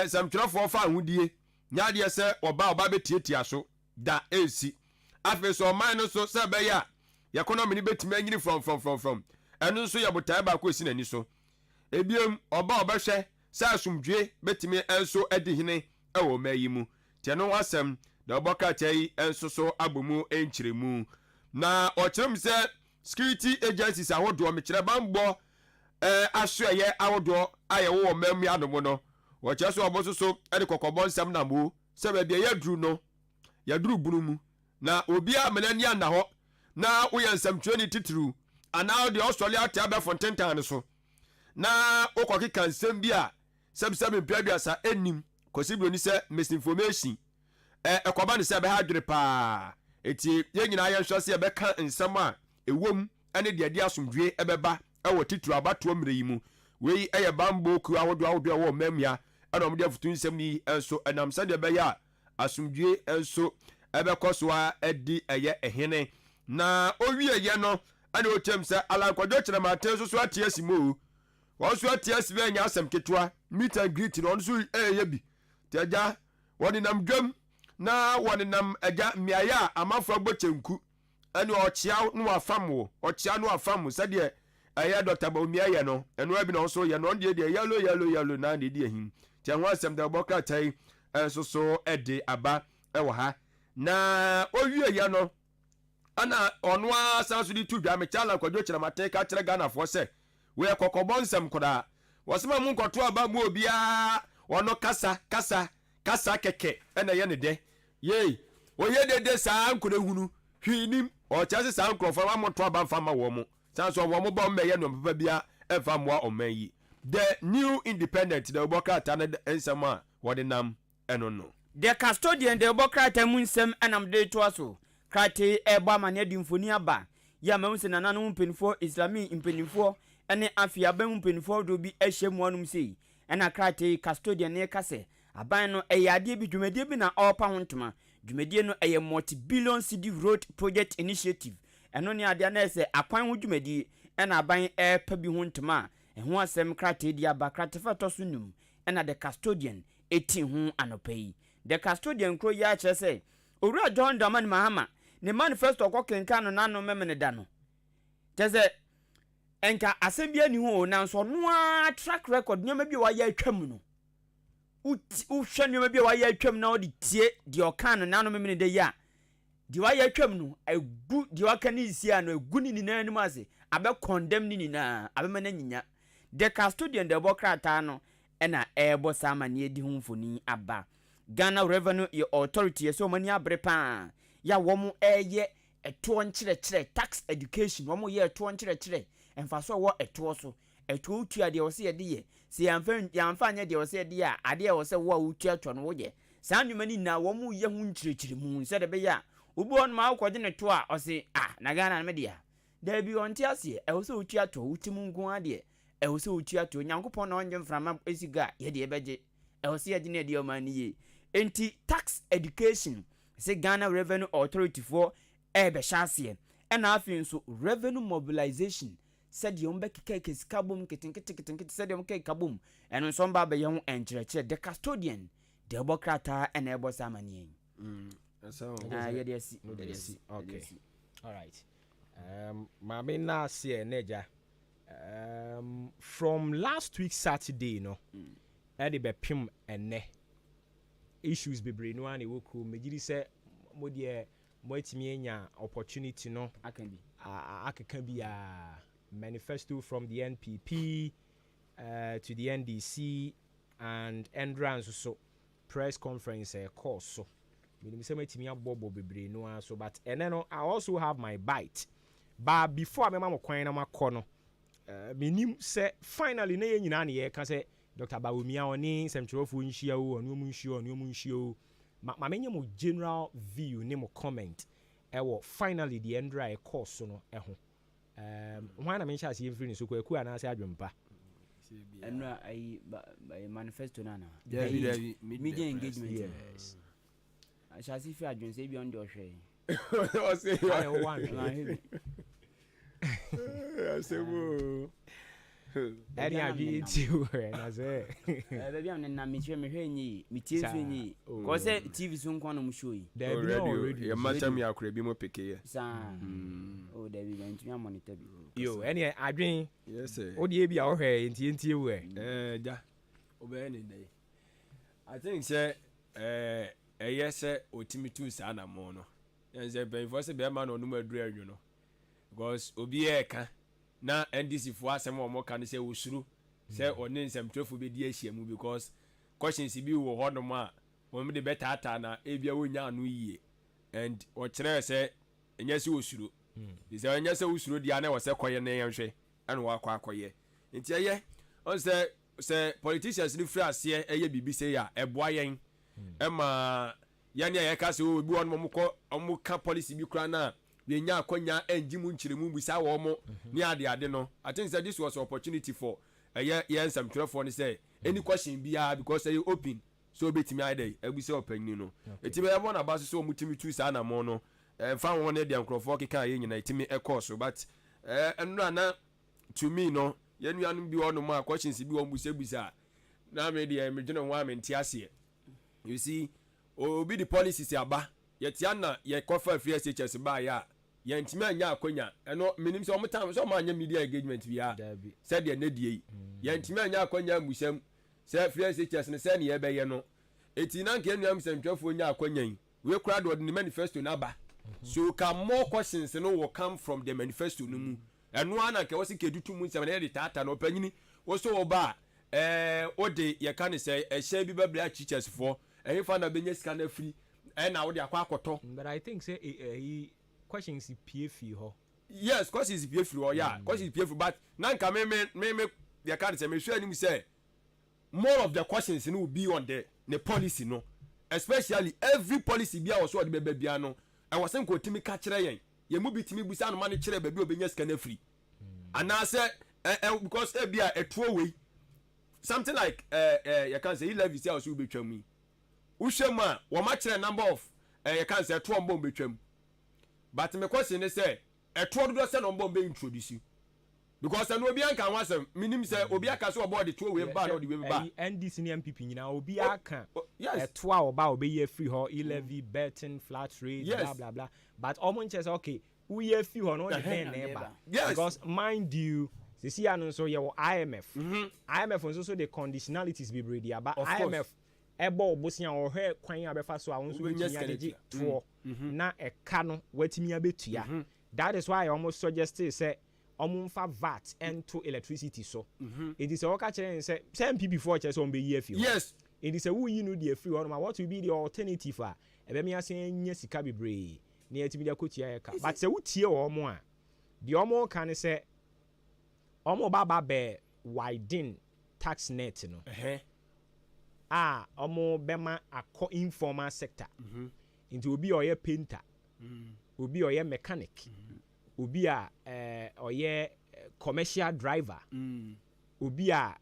K: samtwafo fa ahudie nyaade se oba betietia so da esi afi so man no so se be ya economy ni betimi anyini from enu so ya botai ba ko esi nani so ebiem oba hwe se asumdwe betimi enso edi hene ewo mayi mu tiano asem da oboka tai enso so abomu enchiremu na okyerem se security agencies ahodo mekire bambo asoye ahodo ayewo mamu adomo no wokyere so obo so ede kokobon nsam na mo se ba bia yaduru no yaduru burumu na obi amenani ana ho na woyɛ nsamtwani titru ana de Australia ta ba fontentan so na okokika nsam bi a sebsem mpiaduasa enim kosibro ni se misinformation ekoba ni se be ha dwere pa eti ye nyina ye nhwase ye be ka nsam a ewom ene de ade asomdwe ebeba ewo titru abato mre yi mu wei eye bambo ku ahodo wo mamia ena omde afutu nsam ni enso enam se de be ya asomdwe enso ebekoso a edi eye ehene na owie ye no ene otem se alankwadwo kyerɛ maten so so atie simo wo so atie sibe nya asem ketwa meet and greet no so eye bi tiaja woni nam dwam na woni nam aja miaya amafo agbocenku ene ochia no afam se de eye Dr. Bawumia ye no eno abi no so ye no de yellow na de di ahim tia ho asem da boka tai so ede aba ewo ha na owie ye no ana ono asanso di tudwa me chala kwadwo kyerɛ mate ka kyerɛ Ghana fo se we kokobon nsɛm koda wɔsema mu nkoto aba mu obia ono kasa keke ena ye ne de ye oye de saa nkore hunu hwinim o kyase saa nkrofo wa moto aba mfa ma wo mu sanso wo mo bɔ mmɛyɛ no papa bia ɛfa moa ɔman yi the New Independent the bokrata na nsɛm a wɔde nam ɛno no
J: the custodian the bokrata mu nsɛm anam de to aso krate eba mane di mfoni aba ya mahunse nananu mpenifo islami mpenifo ene afia ba mpenifo do bi ahyemu anum sei ena krate custodian ne kase aban no eyade bi dwumadie bi na opa hontoma dwumadie no eye multi-billion city road project initiative eno ne ade na ese akwan ho dwumadie ena aban pa bi hontoma eho asem krate di aba krate fato so num ena the custodian eti ho anopai the custodian kro ya kire se owura John Dramani Mahama ne manifesto kokenka no nano memene da no teze enka asebia ni ho na nso no track record nyama bi wa ya atwam no uhwe nyama bi wa ya atwam na odi tie di okan no nano memene da ya di wa ya atwam no egu di wa kan isi ano egu ni nina ni maze abe condemn ni nina abe mena nyinya the custodian de bokrata no ena ebo sama ne edi ho mfoni aba Ghana Revenue Authority so mani abrepa ya womu eye eto nkyerɛkyerɛ tax education womu ye eto nkyerɛkyerɛ emfaso wo eto so eto utua de wo se ye de ye se yamfa anya de wo se ye de a ade ye wo se wo utua to no wo ye saa nwumani na womu ye hu nkyerɛkyerɛ mu se de be ya obi on ma akɔde ne to a o se na Ghana na me de ya da bi on ti ase e wo se utua to utimu nko ade e wo se utua to nyankopɔn na onye mframa esiga ye de beje e wo se ye de ne de o mani ye enti tax education se Ghana Revenue Authority for ebe shasie ena afin so revenue mobilization said yom be keke skabum kitinkitinkiti said yom keke kabum eno so mba be ye ho enkyerɛkyerɛ the custodian the bokrata ena ebo samanie
K: so
D: yes okay all right mama na se neja from last week Saturday no e de be pim ene issues bebree no an e wo kro megiri say mo de mo atimi enya opportunity no akeka bi manifesto from the NPP to the NDC and Entrance so press conference course so meaning say matimi abobo bebree no an so but and then I also have my bite but before I mama kwan na makọ no menim say finally na ye nyina na ye ka say Dr. Bawumia oni semtrofo nhia o onu mu nhia o ma menye mo general view ne mo comment wo finally the Endra course no ho why na mention as every so kwaku ana say adwempa
J: Endra I manifesto na
K: media
J: engagement yes I shall see if adwen say beyond your share
K: o say
D: I one
K: I say wo
D: any abi ti na say
J: baby am na me hwe nyi me tie so nyi ko say TV so nko na mo show yi
K: already ya match me akura bi mo peke ye
J: sa oh David went to monitor bi
D: yo any adwen
K: yes sir
D: o de bi a wo hwe ntie we
K: ja obey ni dey I think say yes say otimi tu sa na mo no yan say ben for say be ma no no maduru anwu no because obi e ka na NDC fo asem o mo kan say osuru say oni nsem trofo be di ahia mu because questions bi wo hono ma wo me de betata na ebia wonya anu yie and o kire say enya si osuru say enya say osuru dia na wo say koye na yenhwe ana wa akoye nti eye on say politicians ni free ase eye bibi say ya eboa yen ema yani ya ka say obi won mo ko omo ka policy bi kura na nya akonya enjimu nchiremu bisa wo mo ni ade no I think that this was an opportunity for some twelve ni say any question bia because say open so betimi ade egbise open no etimi ebo na baso so mutimi tu sa na mo no fa won na de ankrofo keka ye nyina etimi course but eno na to me no ye nuanu bi ono ma questions bi won busa na me de me dwene ho amenti ase you see obi the policies aba ye tiana ye kofa free SHS ba ya ye ntimi anya akonya eno minim se omutam so ma anya media engagement bia said ye na die ye ntimi anya akonya musam se free SHS ne se ne ye be ye no eti na nke nuam se ntwafo nya akonya we kura do the manifesto na ba so ka more questions no will come from the manifesto no mu eno ana ke wose kedutu mu nsem na ye de tata no panyini wo so oba ode ye kan se ehye bi babla teachers for ehye fa na benya sika na free na wo de akwa akoto
D: but I think say he questions PF ho
K: yes questions PF ho yeah questions PF but na nka me they can say me sure him say more of the questions will be on the policy no especially every policy bia was what be bia no I was saying ko timi ka kire yen ye mu bi timi busa no ma ne kire ba bi obenya sika na free and I say because e bia a throw away something like you can say 11 say also be twam mi ushema wo ma kire number of you can say to ombo betwam but me question is say a to do say no ombo be introduce because no obi anka wasem minim say obi aka so obo de to we ba no de we ba
D: NDC ni MPP nyina obi aka to a oba obi free ho 11 betting flat rate blah blah blah but omo nche say okay we ye free ho no de ben neighbor because mind you see anu so ye IMF IMF so the conditionalities be ready about IMF ebo obosia o he kwan abefa so a won so betumi adeji to na eka no watimi abetua that is why I almost suggested say omumfa VAT into electricity so it is a worker chere say MPP before chere so be year
K: yes
D: it is a who you know the free one what will be the alternative for ebe me ase nya sika bebre na yetimi da kotua eka but say wutie wo mo a the omo kan say omo baba be widen tax net no omo bema akọ informal sector into obi oye painter obi oye mechanic obi a oye commercial driver obi a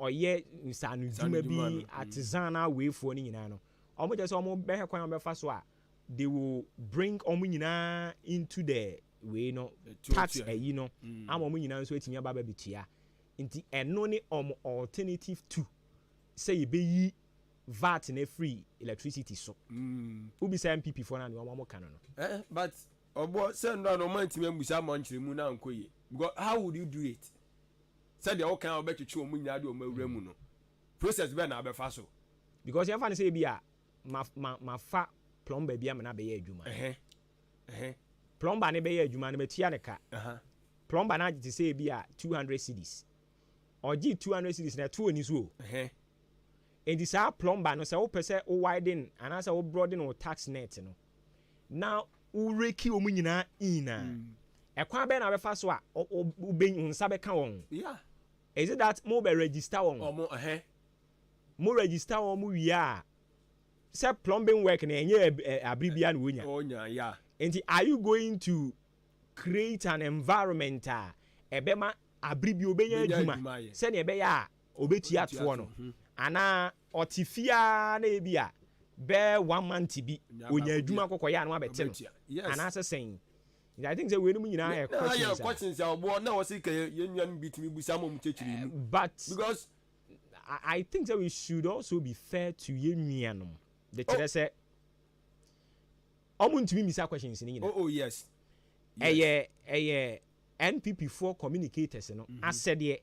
D: oye nsanu djuma bi artisanal way for ni nyina no omo just omo be he kwan obefa so a they will bring omo nyina into the way no tax you know omo nyina nso etimi aba betua nti eno ni omo alternative to say you be VAT na free electricity so ubi say MPP for na no omo kan no
K: but obo say no man timi ambusa monchiremu na nkoye because how would you do it said the all kind of between omo nyina de omo awura mu no process be na abefa so
D: because you fan say be a ma fa plumber bi am na be ye adwuma plumber ne be ye adwuma ne betia ne ka plumber na ji say be a 200 cedis or gi 200 cedis na to oni so and this plumber no say wo pese wo widen and as wo broaden wo tax net no now wo reki o mu nyina ina ekwa be na be fa so a wo ben unsa be ka won is it that mo be register won mo register won mo wi a say plumbing work na enye abribia na wonya and are you going to create an environment ebema abribi obenya adwuma say na ebe ya obetia to no ana otifia na ebia be 1 month bi onya adwuma kokoya na abetem ana asesen I think say we no nyina questions
K: obo na wo sika yenwan bitimi busa mo mchechiri
D: but because I think that we should also be fair to yenwanom the chere say omuntimi misa questions ni nyina
K: yes
D: eye NPP for communicators no asede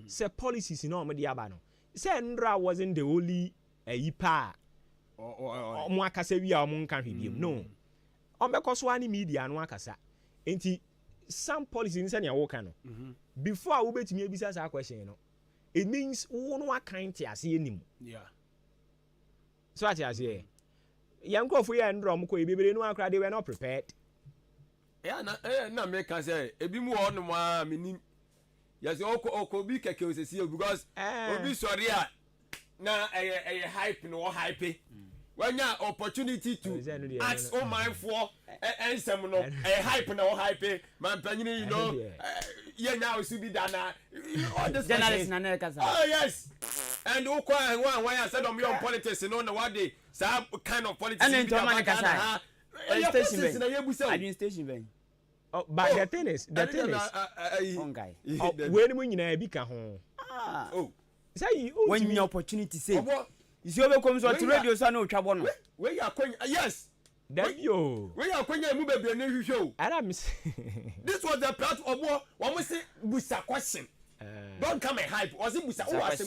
D: say policies no omde aba no say Ndra wasn't the only yipa omo akasa wi a omo nka hwebiem no ombekoso ani media no akasa enti some policies in sanya woka no before we betimi ebisa sa question no it means wo no account ase enim so ati ase yankofo ya Ndra omo ko ebebere no akra they were not prepared
K: na make can say ebi mu on ma menim yes oko bi keke osesi because obi sorry a na hype no hype when ya opportunity to ask all my for and some no hype no hype man panyini you know yeah now should be dana all this
J: journalist na na kasa
K: oh yes and who one I said on your politics you know what they some kind of politics
J: and man kasa administration ben
D: but the thing is when we nyina bi ka ho say
J: when your opportunity say you see we come so to radio so na otwa bo no
K: we ya kwanya yes
D: that yo
K: we ya kwanya mu bebre na hwehwe
D: o
K: this was the platform wo say busa question don't come and hype was it busa o was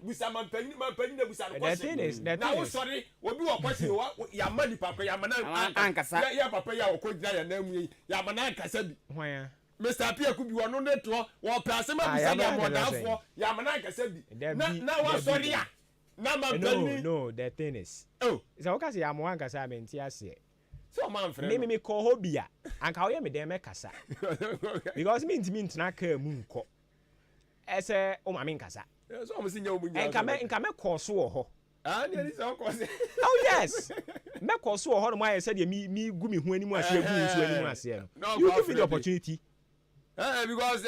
K: busa man pani na busa no question now sorry obi wo question ya mani papa ya mana
J: ankasa
K: ya papa ya wo kodina ya na mu ya mana ankasa bi
D: hwan
K: Mr. Pierre could be one on the tour or person ya modafo ya mana ankasa bi na wa sorry ya na man pani
D: no the thing is is o kase ya mo ankasa menti ase
K: so man friend
D: me call hobia anka wo ye me dem me kasa because me ntimi ntna ka mu nko ese o ma me nkasa
K: so mo sinya o mu nya
D: nka me course wo ho
K: ne ni so course
D: oh yes me course wo ho no ma ye se de mi gu mi hu animu ase gu nsu animu ase no you give me the opportunity
K: because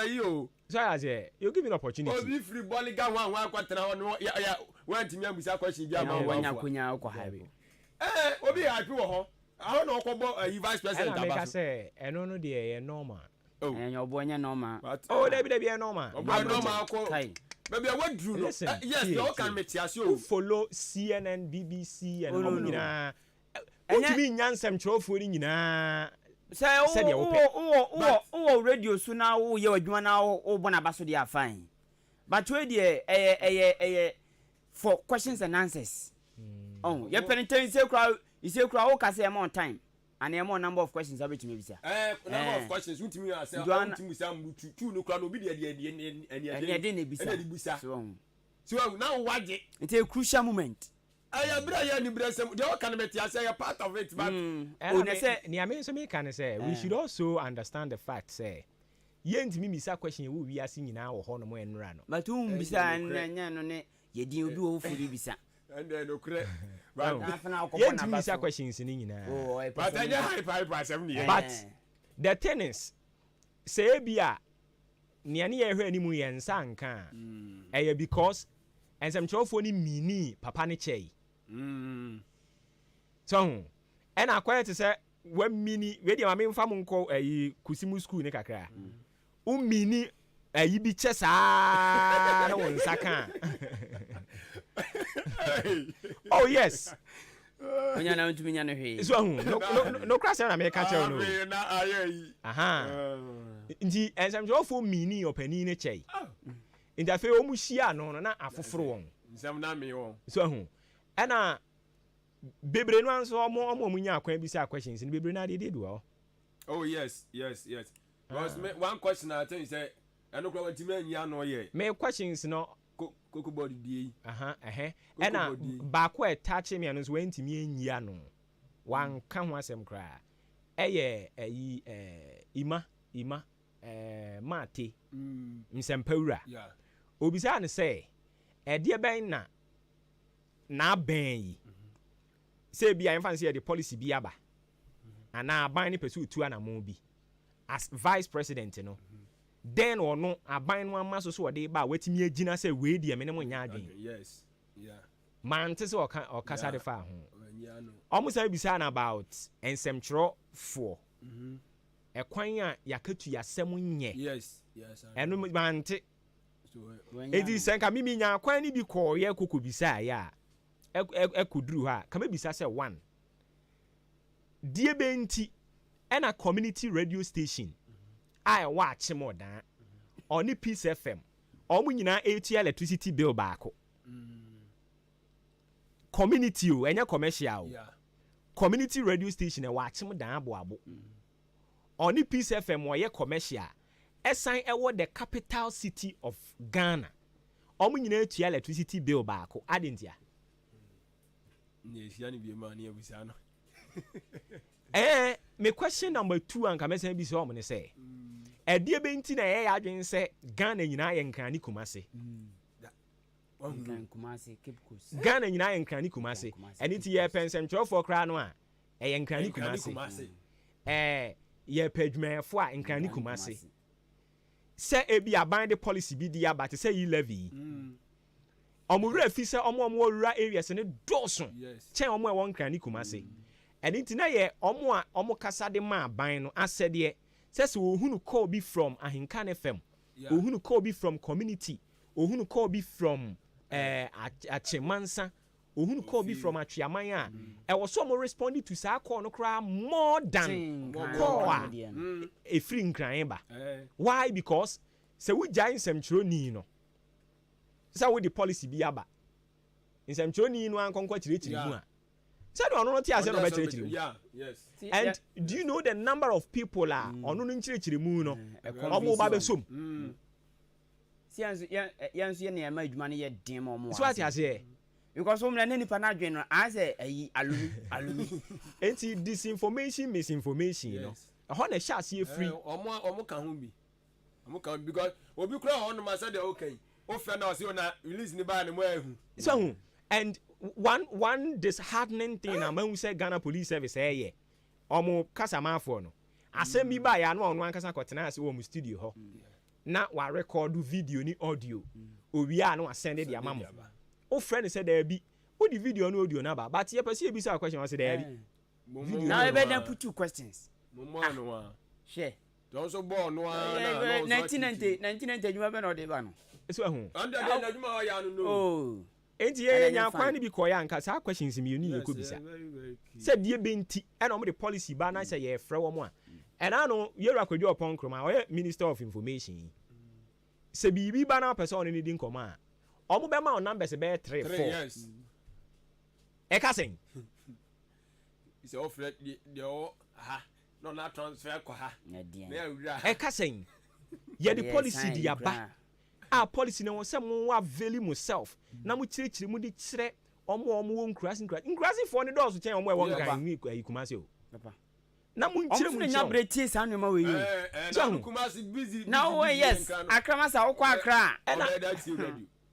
K: you
D: so I say you give me the opportunity
K: obi free ball ga wan akwatena ho no ya wan timi abusa question bi ama
J: wanya kunya ko habi
K: obi happy wo ho aho na okobo vice president
D: aba make say eno no de normal
J: enyo bo nya normal
D: oh debi normal
K: normal ko baby what drew no yes you can metiase o
D: follow CNN BBC and all nyina otimi nyansem chirofo ni nyina
J: say o radio so na wo ye adwuma na wo bona baso dey fine but we dey for questions and answers ye penitentiary say kra wo ka say am on time and am on number of questions about me bisa
K: number of questions untimi ya say untimi sam tu no kra no bi dey
J: ne bisa
K: so now waje
J: it's a crucial moment
K: bra ni bra sem they all can met ya say part of it but
D: ni ame so me can say we should also understand the fact say yentimi misa question we wi ase nyina wo ho no mo enra no
J: but bisa nya no ne ye din obi wo furi bisa
K: and then okre
D: yentimi misa questions ni nyina
K: but anya hype asem ni
D: but the thing is say bia ni ani ye hwe animu ye nsa nka because ensem chofo ni mini papa ne chei so and acquire to say when mini we dey mama mfa monko kusimu school ne kakra mini bi che saa na won saka oh yes
J: onya na ntumi nya no hwe
D: so no class na me ka che no nti ensem chofo mini opani ne chei nti afi o mu hia no na afoforo won
K: nsam na me won
D: so hu ɛna bebre no anso omo munya akwan bi say questions ni bebre na dey do
K: oh yes because me one question I tell you say eno kura wanti me anya no ye
D: me questions no
K: koko body die
D: ɛna baako touch me no so wantimi anyia no wanka ho asɛm kra ɛyɛ ima mate nsempawura obisa ne sɛ ɛdeɛ bɛn na bɛn yi sɛ bia ɛmfa sɛ yɛde policy bi aba ana aban ne pɛsɛ otu anamo bi as vice president no then ɔno aban no ama so wɔde ba watimi agina sɛ wei deɛ me ne mo nya adwen
K: yes
D: mante sɛ ɔkasa de fa ho ɔmo sa bisa na about nsɛmkyerɛ for ɛkwan a yakatu yasɛm nyɛ
K: yes
D: ɛno mante edi sɛnka mimi nya kwan ni bi kɔ yɛ kokɔ bisa ya ɛkɔduru ha kama bisa sɛ one die benti ɛna community radio station a ɛwɔ akyemɔdan ɔne Peace FM ɔmo nyinaa etua electricity bill baako community o ɛnyɛ commercial community radio station ɛwɔ akyemɔdan aboabo ɔne Peace FM ɔyɛ commercial ɛsan ɛwɔ the capital city of Ghana ɔmo nyinaa etua electricity bill baako adentia
K: ne siani bi ma ne abisa no
D: me question number 2 anka mesen bi so ɔmo ne sɛ ɛdeɛ bɛnti na ɛyɛ adwen sɛ Ghana nyinaa yɛ nkrani kumase Ghana nyinaa yɛ nkrani kumase ɛne ti yɛ pensɛmtwerɛfoɔ kra no a ɛyɛ nkrani kumase yɛ pɛdwumayɛfo a nkrani kumase sɛ ebi aban de policy bi di aba te sɛ yi levy ɔmo fi sɛ ɔmo wura areas ne dɔɔso kyɛn ɔmo ɛwɔ nkrani kumase ɛne ti na yɛ ɔmo kasa de ma aban no asɛdeɛ sɛ ohunu call bi from Ahenkan FM ohunu call bi from community ohunu call bi from Achemansa ohunu call bi from Atwiaman a ɛwɔ so mo responding to saa call no kra more than call a efiri nkran ba why because sɛ wo gya nsɛmkyerɛ ni no sɛ wo de policy bi aba nsɛmkyerɛ ni no ankonkɔ kyerɛkyerɛ mu a sɛ do ɔno no te ase no bɛkyerɛkyerɛ mu and do you know the number of people ɔno no nkyerɛkyerɛ mu no ɔmo ba bɛsom
J: sianso yɛnso yɛ ne ɛma adwuma no yɛ den ma ɔmo
D: so ate ase
J: because ɔmo na nipa na adwen no asɛ ayi alumi
D: enti disinformation misinformation no ɛhɔ na ɛhyɛ ase free
K: ɔmo ka ho bi ɔmo ka because obi kura ɔno ma sɛ de okay o fɛ na ɔse na release ni ba ne mo ahu
D: so and one disheartening thing among say Ghana Police Service omo kasamafo no asem bi ba ya no ono ankasa kotena ase wo mu studio ho na wa record video ni audio owia na wa send the amamo o friend say there bi o the video no audio na ba but ye person e bi say question was there bi
J: now you better put 2 questions
K: momo no wa
J: share
K: don so born no
J: 1990 adwuma be no de ba no
D: eso hu
K: under the adwuma wa ya no
J: oh
D: enti ye nya kwan bi koya anka sa questions mi uni ye ko bisa se die benti e na mo de policy ba na se ye frɛ wo mo a e na no ye rakwadwo upon kroma o Minister of Information se bibi ba na person ni di nkoma a o mo be ma on numbers be 3 4
K: yes
D: e ka sen
K: is offer the aha no na transfer ko ha na awura
D: e ka sen ye the policy di aba a policy na won se mo wa value myself na mo kyerɛkyerɛ mu di kyerɛ ɔmo wo nkrasi for ne dɔɔso kyɛn ɔmo ɛwɔ nkan ni kumase o na mo nkyerɛ mu
J: nya bretie saa no ma we yi
K: na kumase busy
J: na o yes akramasa wo kwa akra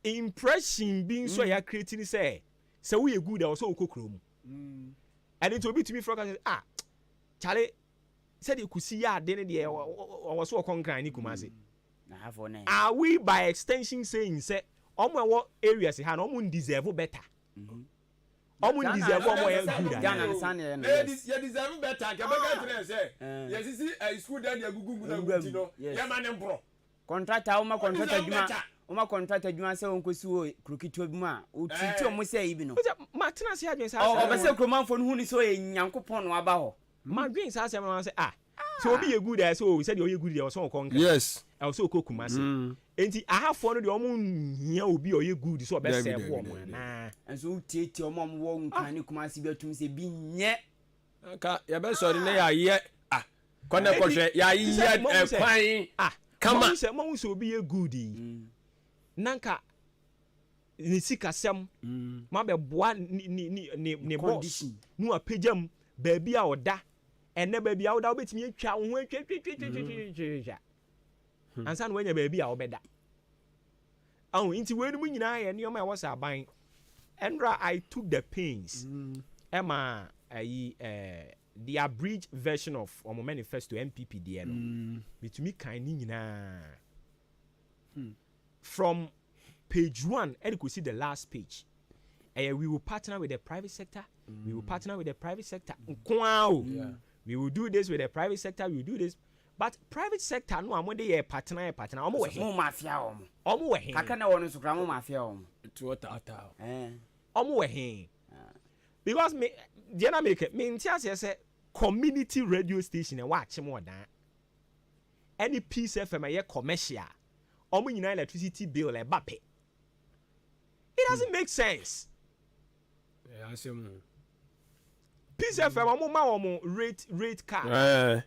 D: impression bi nso ya create ni sɛ wo ye good a wo so kokoro mu and it obi to me from chale said you could see ya de ne de wo so konkan ni kumase are we by extension saying say omo areas ha no omo deserve better omo deserve omo e good
K: you deserve better ke bega tire say yes see school that you gugu na guti no ya ma ne mbro
J: contractor oma contractor adwuma say won kosi wo krokito bi mu a o treat omo say ibi no
D: ma tena se adwen sa
J: o be say kromanfo no hu ni so e nyankopon no aba ho
D: ma dwen sa se ma say so obi ye good so said you ye good there so kon
K: yes
D: also kokumase enti ahafo no de omo hia obi oye good so be serve wo mo na
J: enso tieti omo wo nkan ne kuma si betum se bi nye
K: ka ya be sorry na ya ye kwana kohwe ya ye kwan kama
D: mo so obi ye good nanka ni sikasem ma be boa ni boss nu apejam ba bia oda ene ba bia oda obetimi atwa wo ho atwa ansa no wanya ba bia obeda inti we no nyina ye ne oma was aban Endra I took the pains Emma the abridged version of Omo manifesto MPP there no betumi kan ni nyina from page 1 and you could see the last page. We will partner with the private sector. We will partner with the private sector. We will do this with the private sector. We will do this. But private sector no amode ye partner. Omo we
J: mo mafia omo.
D: Omo we he.
J: Kaka na wono so kra mo mafia omo.
K: To tata.
D: Omo we he. Because me Diana make me ntia say community radio station e watch mo dan. Any piece FM ye commercial. Omo nyina electricity bill e bape. It doesn't make sense.
K: Yeah, I see.
D: Peace FM, omo rate card.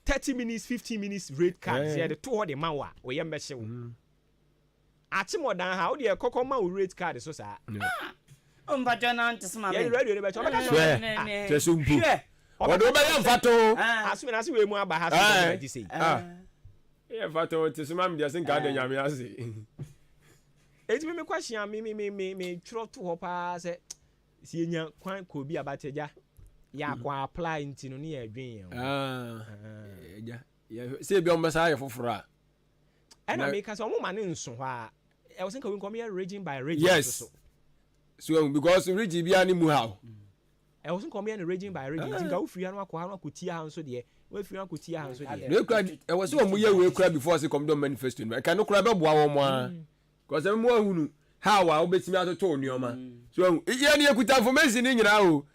D: 30 minutes, 15 minutes rate cards. Yeah, the two of the mawa. We am beshe. Atimo dan how the koko ma rate card so sa.
J: Mbajo na ntisma me.
D: Yeah, radio be cho.
K: Just umpu. Odo be yam fato.
D: Asu na we mu aba ha so say.
K: Yeah, fato ntisma me dey sin ka de nyame ase.
D: Eti me question me tro to ho pa se si enya kwan ko bi abateja ya kwa apply ntino ne ya dwen
K: ya se bi on besa ya foforo
D: na me ka so mo ma ne nso ho a e was think we come here region by region.
K: Yes, so because region bi ani mu how
D: e was come here region by region think we free anu akoti ha nso de we free akoti ha nso de
K: we kra e was o mu ye we kra before say come don manifesto no kan no kra be boa wo mo a because em mo ahunu how a obetimi atoto onioma so ye ne ekuta information ni nyina o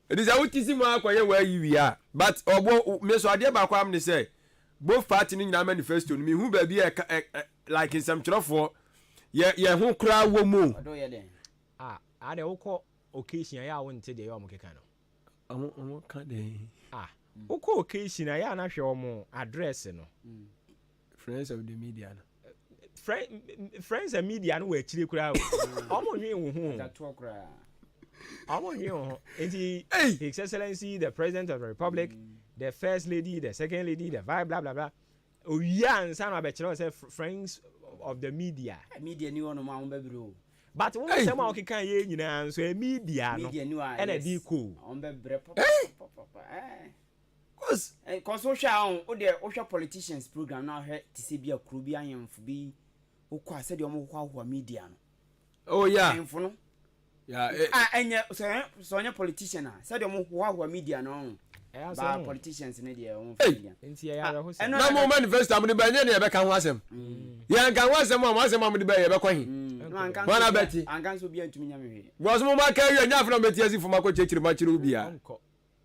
K: it is a wutisi mo akoye wa yiwia but obo me so ade ba kwa am ne say both party ni nyina manifesto no me hu ba bi like in some trofo ye hu kra wo mu
D: ade woko occasion ya wo nte de yo mo keka no
K: omo ka de
D: woko occasion ya na hwe omo address no
K: friends of the media no
D: friends and media no we chire kura omo nwe wo hu that talk kura omo nwe wo His Excellency the President of the Republic, the First Lady, the Second Lady, the vice blah blah blah oya nsan na be chire say friends of the media
J: ni wono ma on bebro
D: but wo say ma okeka ye nyina so media no ene di ko
J: on bebre papa cause so sha on o de o sha politicians program na he ti se bia kuro bi ayemfo bi o kwa se de o mo kwa media no
K: oh yeah
J: ayemfo no
K: yeah
J: enye so onye politician na se de o mo kwa media no ba politicians ne de o media
D: enti ya ho se
K: na mo manifesto am ne ba nye ne be kan ho asem ya kan ho asem mo asem am ne ba ye be kwa hin wana beti
J: ankan so bia ntumi nya me hwe
K: wo so mo ma ka ye nya afro beti asi fuma ko chechiri ma chiri bia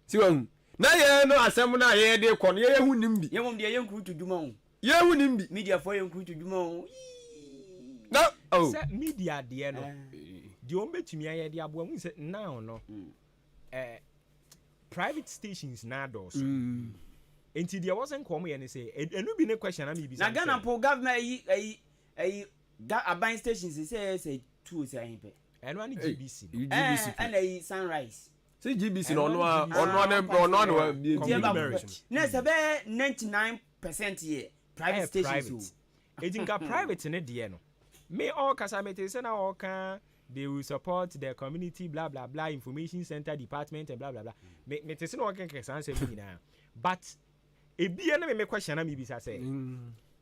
K: si wa na ye no asem na ye de ko no ye hu nimbi
J: ye mom de ye nkru to duma o
K: ye hu nimbi
J: media for ye nkru to duma o
K: no
D: se media de no de o betumi aye de abo mu se now no private stations na dos enti there wasn't come here and say enu bi ne question na me bi
J: na Ghana po government ayi aban stations say two say ayin pe
D: enu ani GBC
J: and ayi Sunrise
K: see GBC no no
J: na se be 99% here private stations
D: ejinka private ne de no me all kasamete say na all kan they will support the community blah blah blah information center department and blah blah blah me say no kan kesan say me na but ebie na me question na me bi say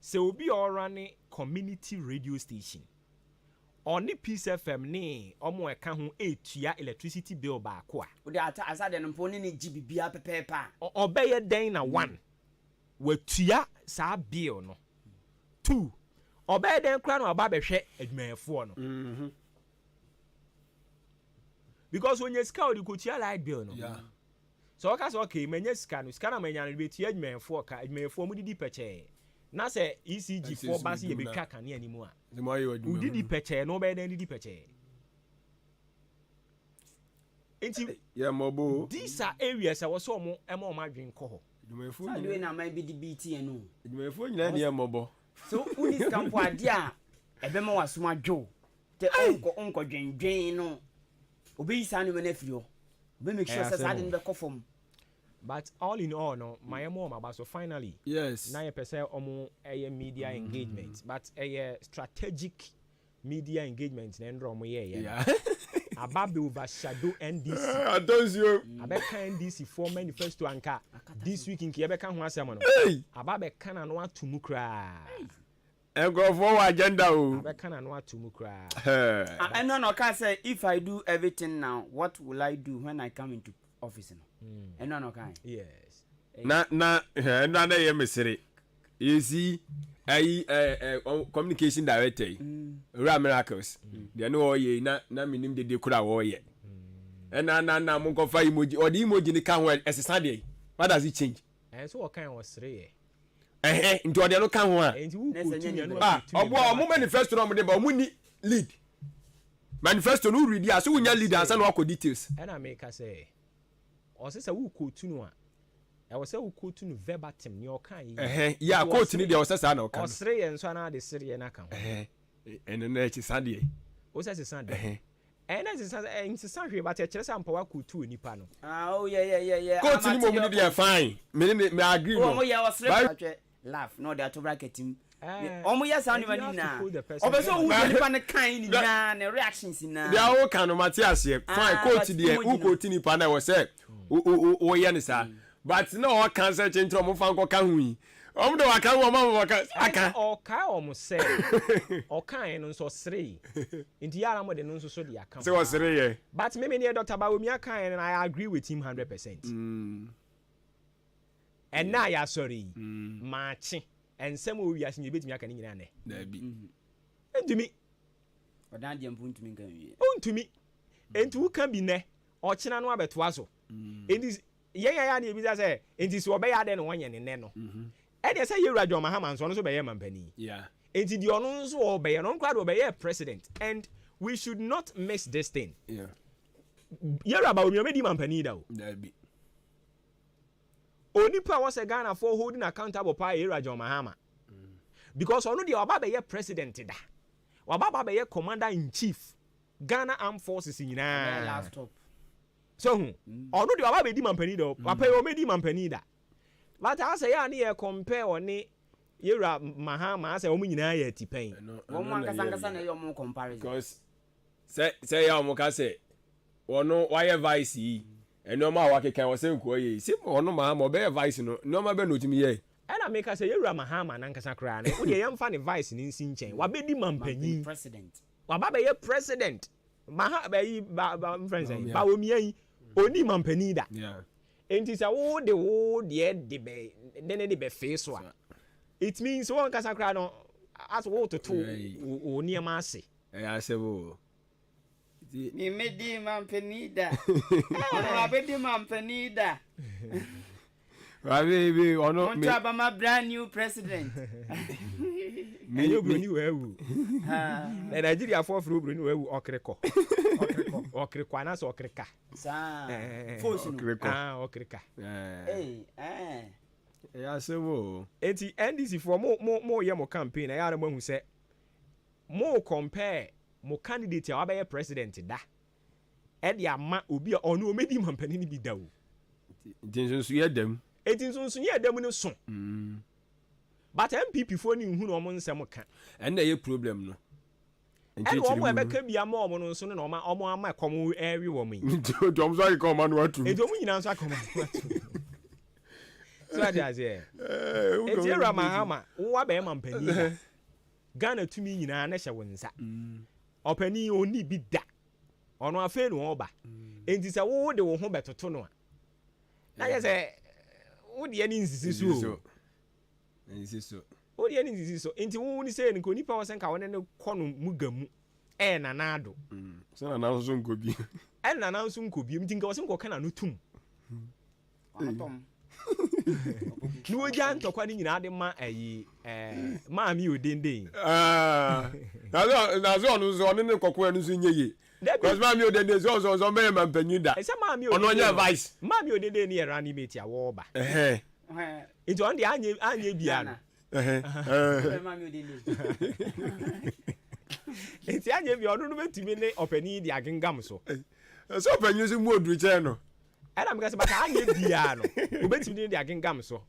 D: say obi all running community radio station on the Peace FM ni omo eka ho etua electricity bill ba ko a
J: o de asade no pon ni gbibia pepepa
D: obeye den na 1 watua sa bill no 2 obeye den kra no oba behwe adwumayefo no because when you scout you could light bill no so okay menye scan no scan na menya no betia adwumayefo ka adwumayefo mu didi peche na say ECG for basi ye be kaka ne animu a udidi peche no be den didi peche enti
K: yeah mobo
D: these are areas I was so mo e ma dwen ko ho
J: Salu na my BDBT eno
K: edwumefo nyina ne mobo
J: so unis campo ade a ebe ma wasoma dwo te onko dwen no obi isa no na frio obi make sure say sade no be kofom.
D: But all in all, no, my mom about so finally,
K: yes,
D: 9% a media engagement, but a strategic media engagement. Yeah. About the overshadow NDC.
K: I don't see.
D: About NDC for manifesto anka this week in Quebec. About the can and want to mukra.
K: And go for agenda.
D: About can and want to mukra.
J: I no can say if I do everything now, what will I do when I come into office? And no kind.
D: Yes.
K: Na ye mesere. You see, communication director. Ra miracles. They know ye na minim de kura wo ye. And na mo ko fa emoji or the emoji ni kan ho esesa de. What does it change?
D: So what kind was 3
K: into the no kan ho a. Obo manifesto no mo de ba mo ni lead. Manifesto no read ya so wunya lead and say no akọ details.
D: And I make us say or say who quote no a I was say who quote no verbatim ni o kan yi
K: yeah quote ni dey o say say na o kan
D: o sere yen so na de sere na kan
K: and na echi sande
D: o say sande and na say hwe but e kire say ampa wa quote onipa no
J: oh yeah
K: quote ni mo dey fine me agree no
J: oh yeah o sere laugh no dey to bracket him omo ya sound man na obeso who nipa ne kan ni na ne reactions na
K: they are all kind of Matthias here fine quote dey who quote nipa na was say o ye ni sa but no o kan say chentra mo fan ko kan hu yi o mo de wa kan wo ma aka
D: o ka o mo say o kan no so sere nti yara mo de no so de aka
K: say o sere ye
D: but me near Dr. Bawomi aka and I agree with him 100%. And now ya sorry marching and some we are seeing betimi aka ni nyina ne
K: na bi
D: entumi
J: odan de mpuntumi kan wi
D: ontumi entu kan bi ne o chena no abeto aso enti ya na ebi say enti so obe ya de no wonye ne no e de say yewura John Mahama nso no so be ye mampani
K: yeah
D: enti di ono nso obe ye no nkwa de obe ye president and we should not miss this thing
K: yeah
D: yewura ba omi di mampani da o
K: na bi
D: onipa was a Ghana for holding accountable pa yewura John Mahama because ono de oba be ye president da oba be ye commander in chief Ghana Armed Forces nyina
J: laptop
D: so ono de oba be di mampani da papa e o me di mampani da but I say ya na ye compare oni yewura Mahama say o mu nyina ye tipen
J: wo mo ankasa na ye mo comparison
K: because say ya mo ka say ono why vice yi eno ma wa kekan wo say nko ye si ono Mahama be vice no ma be no timi ye
D: and I make us say yewura Mahama na nkasa kra na wo de ye mfa ne vice ni nsi nchen wa be di mampani
J: president
D: wa ba be ye president Mahama be yi ba friends ba wo mi yi oni mampani da
K: yeah
D: enti say wo de be de be face so it means one nkasa kra no as wo to o niam ase
K: ase wo
J: ni medi mampenida ono abedi mampenida
K: baby ono
J: me want my brand new president
D: me you broni wewu na Nigeria for broni wewu okreko ana so okreka
J: sa fosu
D: okreka
K: ya se wo
D: enti NDC for mo ye mo campaign na ya mo hu se mo compare mo candidate a be president da e de ama obi a ono o medi mampani ni bi da o
K: tinsunsu ye dem
D: etinsunsu ye dem ni so but MPP for ni hu no mo nsem ka
K: en na ye problem no
D: and wo mo e be ka bia ma omo no so no omo ama komo every woman
K: dom so ka omo no atu
D: e dom nyina so akoma atu so that is here e ti Mahama wo ba e mampani Ghana tumi nyina na hye wonsa opani oni bi da ono afa no oba enti se wo de wo ho betoto no a na ye se wo de ani nsisi so wo de ani nsisi so enti wo ni se nko nipa wo se nka wo ne kono mugamu e na nado
K: se na na so nko bi
D: e na na so nko bi enti nka wo se nko kana no tum No giant or quite in Adema Mammy Udin.
K: That's all who's on the cocoons in ye. Because Mammy Udin is also on Mamma Penida. It's a Mammy on your vice. Mammy Udin near animate your warba. It's on the Anya Biana. It's the Anya Biana to me or penny the Agan Gamso. So when using wood return. And I'm guessing about Anya Biano. Who bet me the Agan Gamso.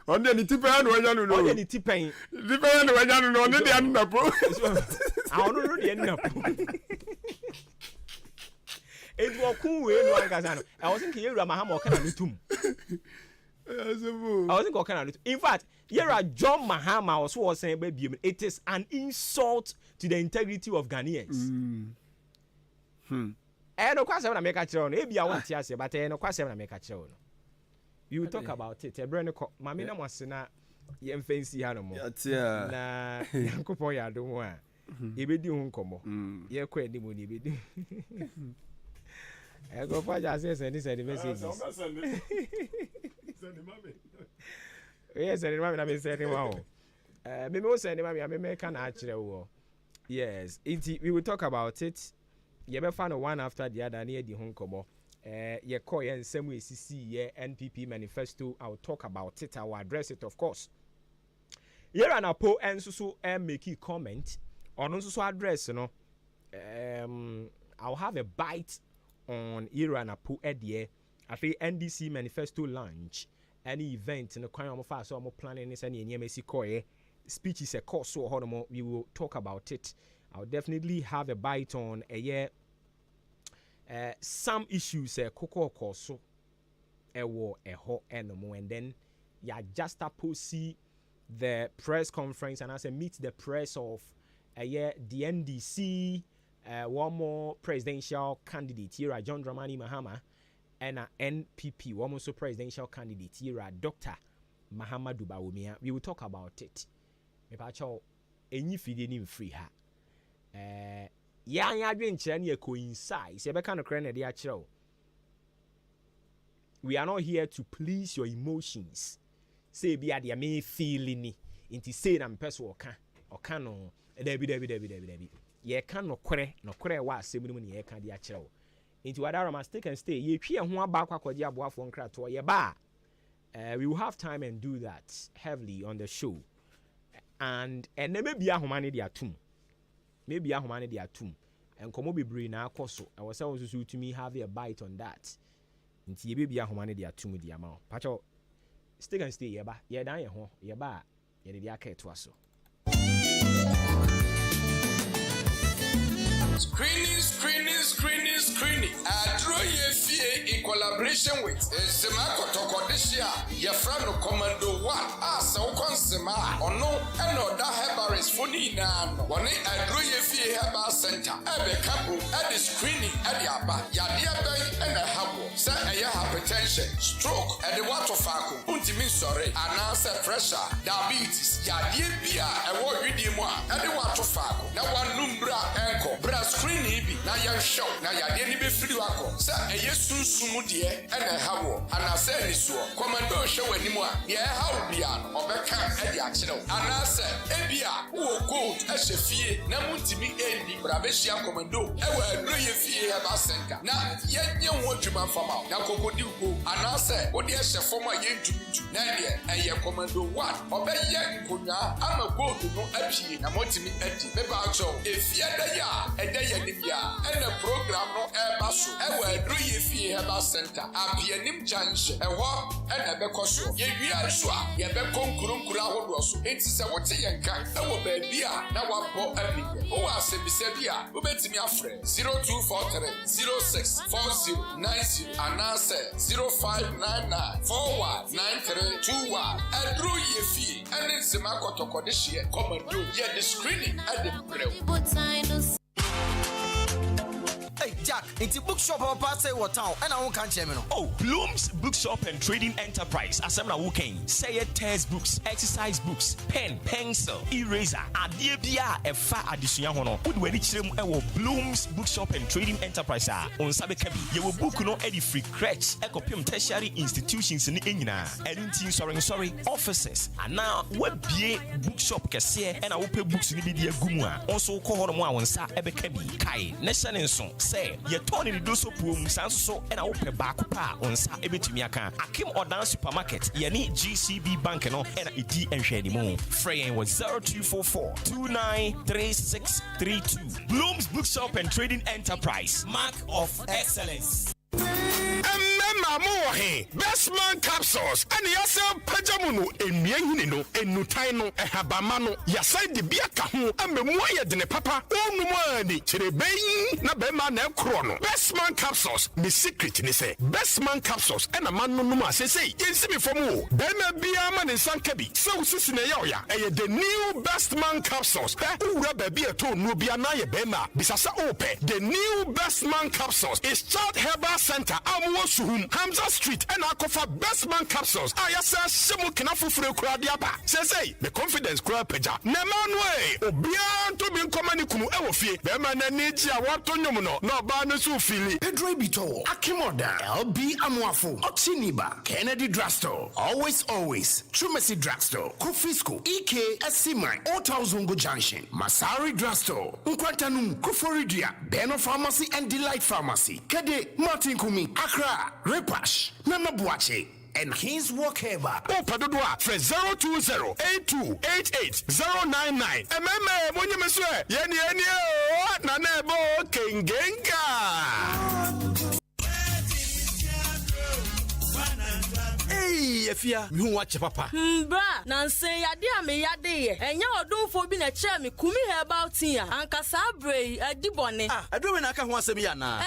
K: On the Tipan or Yanu, on the Tipan. Depend on Yanu on the end of I don't know the end of it was cool. I wasn't here. Mahama can I do? I wasn't going to. In fact, here are John Mahama was saying, baby, it is an insult to the integrity of Ghanaians. And of course, I'm make a show. Maybe I want to say, but of course, I'm make a show. You talk about it. A brand new Mamina was not young fancy animal. Na Yankopoya don't want. You be doing come. You're quite the money. I go for just send this message. Yes, send him. I'm sending him. Maybe send him. I'm making actually. Yes, we will talk about it. You be find one after the other near the home kobo. You call and same way CC NPP manifesto. I'll talk about it. I'll address it, of course. Here and a po and so make a comment on also address. You know, I'll have a bite on Iran Apo Edie. I think NDC manifesto launch any event in the kind of fast so planning this any MSC Koye speech is a course so we will talk about it. I'll definitely have a bite on a year some issues Coco Corso a war a hot animal and then ya just see the press conference and as a meet the press of a year the NDC one more presidential candidate here John Dramani Mahama and a NPP one more presidential candidate here Dr. Mahamadou Bawumia. We will talk about it. Me pacho enyi fide ni free ha. Ya adwen kire na coincide. Se be kan no kire na de a kire. We are not here to please your emotions. Say be ade me feeling ni. Inti say na mpeso oka no debi. Ye kan no kore wa asem ni mu ye kan de a kire. Inti wada must take and stay. Ye twe ho aba akwakwode aboafo nkrato ye ba. We will have time and do that heavily on the show. And maybe ahomane dia tum. Maybe ahomane dia tum. And komo bebre na akoso. I was also to me have a bite on that. Nti ye baby ahomane dia tum dia ma. Pacho stick and stay ye ba. Ye dan ye ho. Ye ba ye dia ka eto aso. Screening. Adro ye in collaboration with Semako Toko this year. Your friend of Commando 1. So consema. Ono eno da hebaris funny na. One Adro ye Herbal Center. Ebe Capo at the screening at the Abba. Yadia Bay and a habo. Say a hypertension, stroke at the water facu. Untimi sorry. Announce pressure, diabetes. Yadia Bia, a word with you at the water facu. Now one numbra ankle. Bra screening be. Now you show. Now you be free wako. Say a yes soon dear and a habo. And I say this one. Commando show anymore. Yeah, how be on or back at the accident. And I say, Ebia, who go as a fee, Namutimi Endi, Bravesia Commando. I will do your fee about center. Now, yet you want to man from out. Now, Coco Duco. And I say, what yes, a former yen to Nadia and your Commando 1. Or better yet, Kuna, I'm a go to no Epi, Namotimi Eddie. Maybe so if you're the ya, a day and and a program no airbasu. I will do your fee about center. I'll be a nim chance, a walk and a becoso. Ye are sure, ye become Kurukura Hodoso. It's a what you can. I will be beer, now one bought every day. Oh, I say, Bisabia, who bet me a friend 0243 064090 and I say 0599 419321. I drew your fee and it's a Makoto this year. Come and do ye the screening at the brew.
F: Jack, into bookshop or pass what town and I won't catch him.
L: Oh, Bloom's Bookshop and Trading Enterprise. As I'm now working, say a test books, exercise books, pen, pencil, eraser, adia bia e fa addition hono. Would we reach them Bloom's Bookshop and Trading Enterprise on Sabekabi. You will book no any free crèche, a copium tertiary institutions in Engina. And sorry, offices. And now we be bookshop kese and I will pay books in the Gumwa. Also call on one sa ebekabi kai. Nation so say ye turn in the so poom so and I will pay back pa on sa ebetimiaka. Akim Odan supermarket ye ni GCB bank no and a D and share the moon. Freying was 0244 293632. Bloom's Bookshop and Trading Enterprise. Mark of excellence.
M: Best man capsules and yasa pajamuno emienino enutaino ehabamano yasa de biaka ho amemwa de ne papa onumani chirebeyin na bema na ekro. Best man capsules the secret ni say best man capsules and a man no ma say yensimi fomu bema bia ma ne sankabi so sisi ne ya the new best man capsules ura baby eto no bia na ye bema bisasa ope. The new best man capsules is Child Herbal Center Amwo Suhum Hamza Street and Akofa Best Man capsules. Ayasa Simu Kinafu Kuradiaba. Say the confidence crowd peja. Nemanwe Obian to be common kunu ewofi. Bema na niji awato nyomuno no banu su fili. Pedro Bito Akimoda LB Amwafo Oxiniba Kennedy Drugstore Always Trumesi Drugstore Kufisco EK Asimai Otazungu Junction Masari Drugstore Nkwantanu Kuforidia Beno Pharmacy and Delight Pharmacy Kede Martin Kumi Accra Repash Nana Buache and his workable. Oh, Padua, for 020-8288-099. MM, when you miss it, Yenny, Nanebo, Kingenga. Hey, if you watch papa.
N: Bra, Nancy, Yadia me yade, and your don't for being a chair me kumi about here, and Casabre, a dibone.
F: I don't know I can want some yana.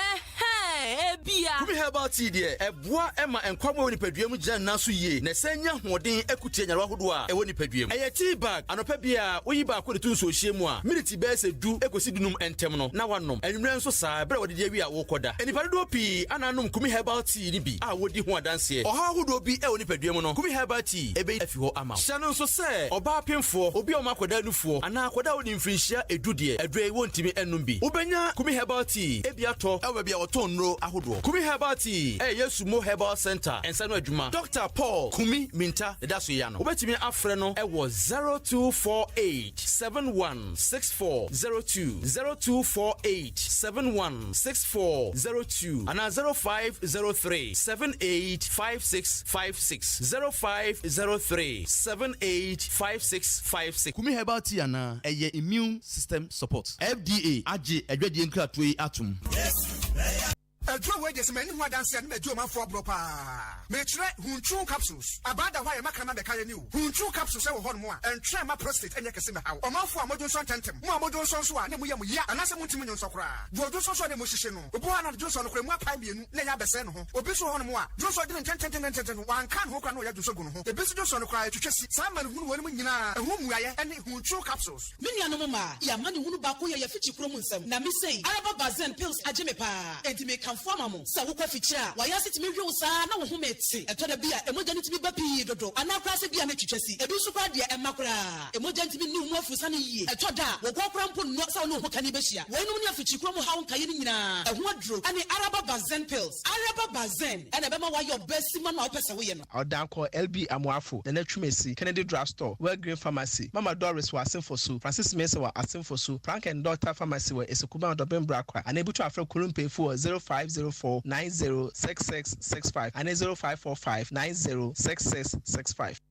N: Bia.
F: Kumi about tea, dear, a bois Emma and Quamo in Pedrium Jan Nasu ye, Nesenia, Modin, Equity, and Rahudua, a one Pedrium. A tea bag, and a pebia, we back with the two so shemwa, military base do ecosidum and terminal, now one nom, and ran so sad, but what did we are wokoda? And if I do pee, and I know Kumi about tea, be, I would want dance here, or how would be a only Pedrium, Kumi about tea, a bay if you ama. Shannon so say, or bar pin for, or be on Maquadanu for, and now without in Frisha, a dudia, a dray won't me and numbi. Ubenya, Kumi about tea, a biato, I will be our tone row, I would walk. Kumi Herbal Tea, yes, Sumo Herbal Center, and Sanwa Juma. Dr. Paul Kumi Minta, the Dasuyano. Ubeti me afreno, it was 0248-716402, 0248-716402, and 0503-785656, 0503-785656. Kumi Herbal Tea, ana, a immune system support. FDA, AJ, a ready and atom. Yes,
O: a draw wages many who dance and make you man for proper. Make Hunchu capsules. About the why Macana the Kayanu. Hunchu capsules are one more and try my prostate and Yakasima. Or more for Modon Santantem. More Modon Sonsua, Nemuya, and as a multimillion Socra. Vodo Sosa de Musician. Obuana Johnson, Crema Pibian, Naya Beseno, Obiso on moi. Joshua didn't 10 one can't hook on Yadusogun. The business on the cry to chase someone who will win whom we are and Hunchu capsules. Minianoma, Yamani Hunubaku, Yafichi Promusum. Nami say, Araba Bazen pills Ajemepa, and to make conformamo. So who feature? Why is it me Rosa? No who made it. A toda beer, emergency to be bappy, Dodo, and now class be a chessy. A bisu dia and Macra, emergency to be new more for sunny. A toda, will walk around put not so no cannibisia. When you have Chichromo, how Kayina, a wardrobe, and the Araba Bazen pills. Araba Bazen, and a Bama why your best man or Pesaway. Our down call LB Amwafu, the Netrumesi, Kennedy Drugstore, Well Green Pharmacy. Mama Doris was asking for soup. Francis Mesa was asking for soup. Frank and Doctor Pharmacy were a Sukuma and Ben Brakwa, unable to afford Kurumpe for 0504-906665 and 0545-906665.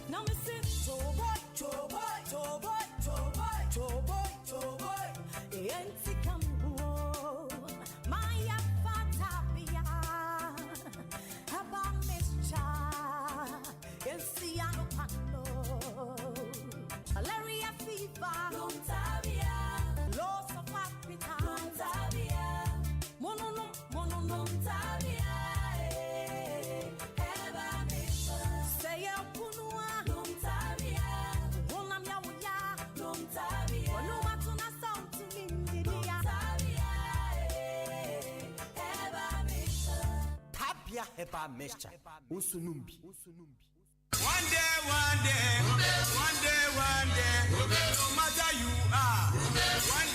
C: Now me say, to boy, Hepa mixture. Usunumbi.
P: One day, no matter you are. One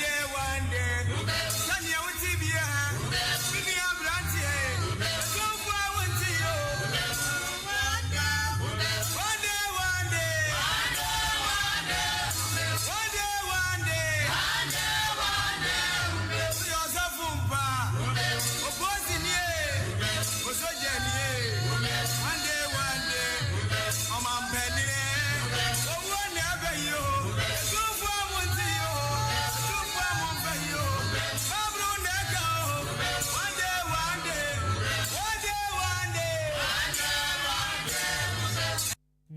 P: day, Tanya will see me. Give me a branch here. So far, I want to you. One day. Yourself, opposing you. So Jenny, one day, I'm on penny. Oh, whenever you go for one to you, go for one for you.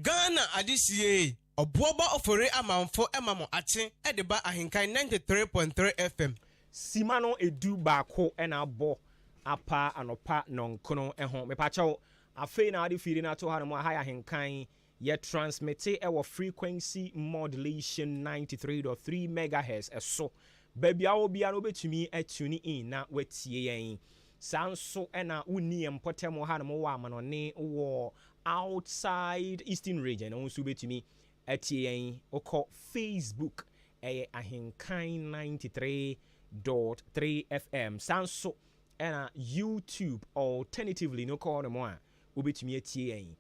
A: Ghana adisiye obuoba ofore amanfo emamo ache edeba ahenkan 93.3 FM.
D: Simano edu baako ena abo apa anopa nonkono eho mepacho afei na ade firi na to ha no ha ahenkan ye transmit our frequency modulation 93.3 megahertz eso babia obia no betumi atune in na watie yen sanso ena uni empotem ha no wa amanone wo outside eastern region on so betumi atie yen oko Facebook ahenkan 93.3 FM sanso and YouTube alternatively no call no more ubitumi atie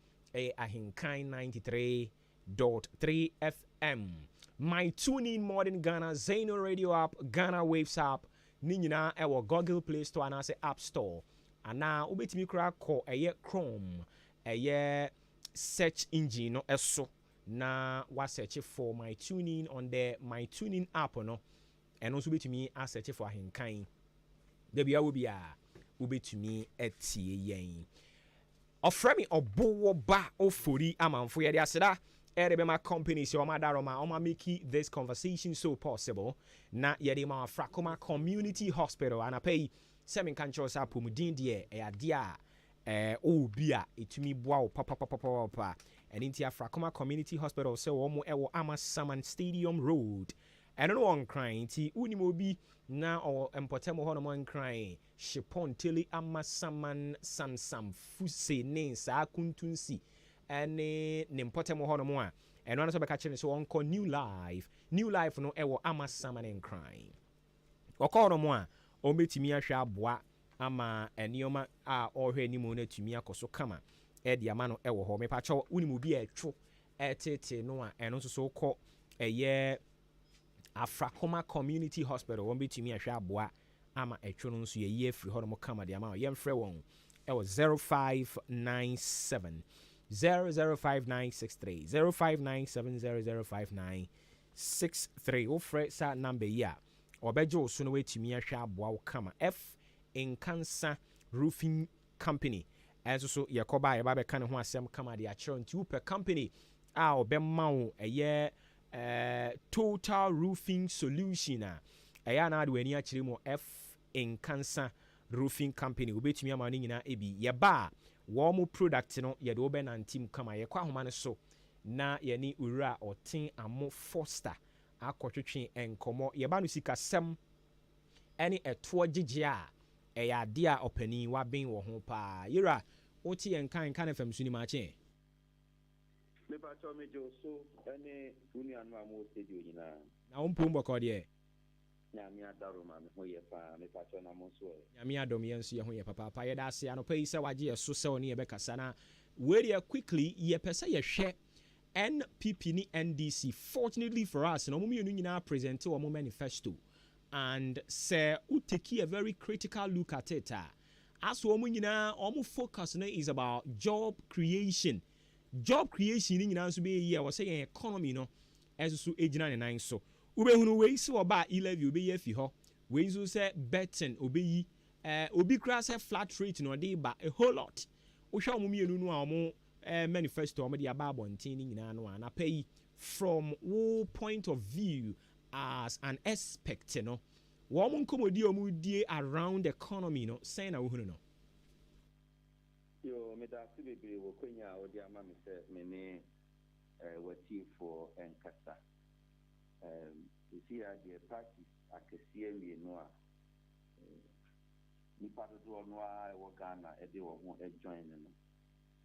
D: ahenkan 93.3 FM my tuning modern Ghana Zeno radio app Ghana Waves app ni nyina ewo Google Play Store and say App Store ana ubitumi kra call Chrome search engine no eso na wa search for my tuning on the my tuning app no and also ubitumi a search for ahenkan Debia will be a ubetumi etie yen. Ofremi obowo ba ofori amanfo ye de aseda erebe ma company so ma daroma ma make this conversation so possible na ye de ma Afrakoma Community Hospital and pay seven kancho sa pomudin de e ade a obi a etumi boa o papa and into Afrakoma Community Hospital so omo ewo Amasaman Stadium Road. And no one crying ti unimobi na or empotemo honomon crying shipon tele amasaman sansam fuse ne sa kuntunsi ene nimpotemo honomo and one so be catching so on call new life no ewo amasaman and crying okọ no mo a o metimi ahwa aboa ama enioma a ohwe nimu na tumi akoso kama e dia ma no ewo ho me pa cho unimobi etwo etete no a eno so kọ Afrakoma Community Hospital won betimi ahwa aboa ama etwo no nso ye free ho no kama de ama ye mfrɛ won e was 0597 005963 0597005963 wo frɛ sa number ya obejo so no wetimi ahwa aboa wo kama F in Cancer Roofing Company as so yakoba ye ba be kan ho asɛm kama de akyeron ti per company a obemma wo total roofing solution aya na de wani akire mo F in Cancer Roofing Company obetumi ama ni nyina ebi ye ba wo mo product no ye de obe nantim kama ye kwa homa ne so na ye ni ura otin amo Foster akotwetwe enkomo ye ba no sika sem ene eto gigye a eya de a opani wa ben wo ho pa yira oti enkan kan fam suni ma che
B: me ba cho me jo so ene uni anu amo studio nyina
D: na umpu mboko de
B: nyame adaro ma me ho ye pa me pa cho na mo so
D: nyame adom ye nso ye ho ye papa ye da se anopa yi se wage ye so se oni ye bekasa na we quickly ye pese ye hwe NPP ni NDC fortunately for us no mum yenu nyina present wo manifesto and say we take a very critical look at it as wo nyina focus na is about job creation ni nyina so be ye wo say economy no as so ejina ne nan so ubehunu we si oba 11 obe ye fi ho we so say betting obe yi obi kra say flat rate no dey ba a whole lot wo hwa mum yenu no a manifesto o de aba bontin ni nyina no ana pay from wo point of view as an aspect no wo mun komodi o mu die around the economy no say na wo hunu no
Q: Yo, me da si bebree wɔ kwanya a wɔde ama me sɛ me ne wɔtiefo nkasa. Esi a deɛ parties akɛseɛ mmienu a nipa dodoɔ no a ɛwɔ Ghana ɛde wɔn ho ɛjoin no.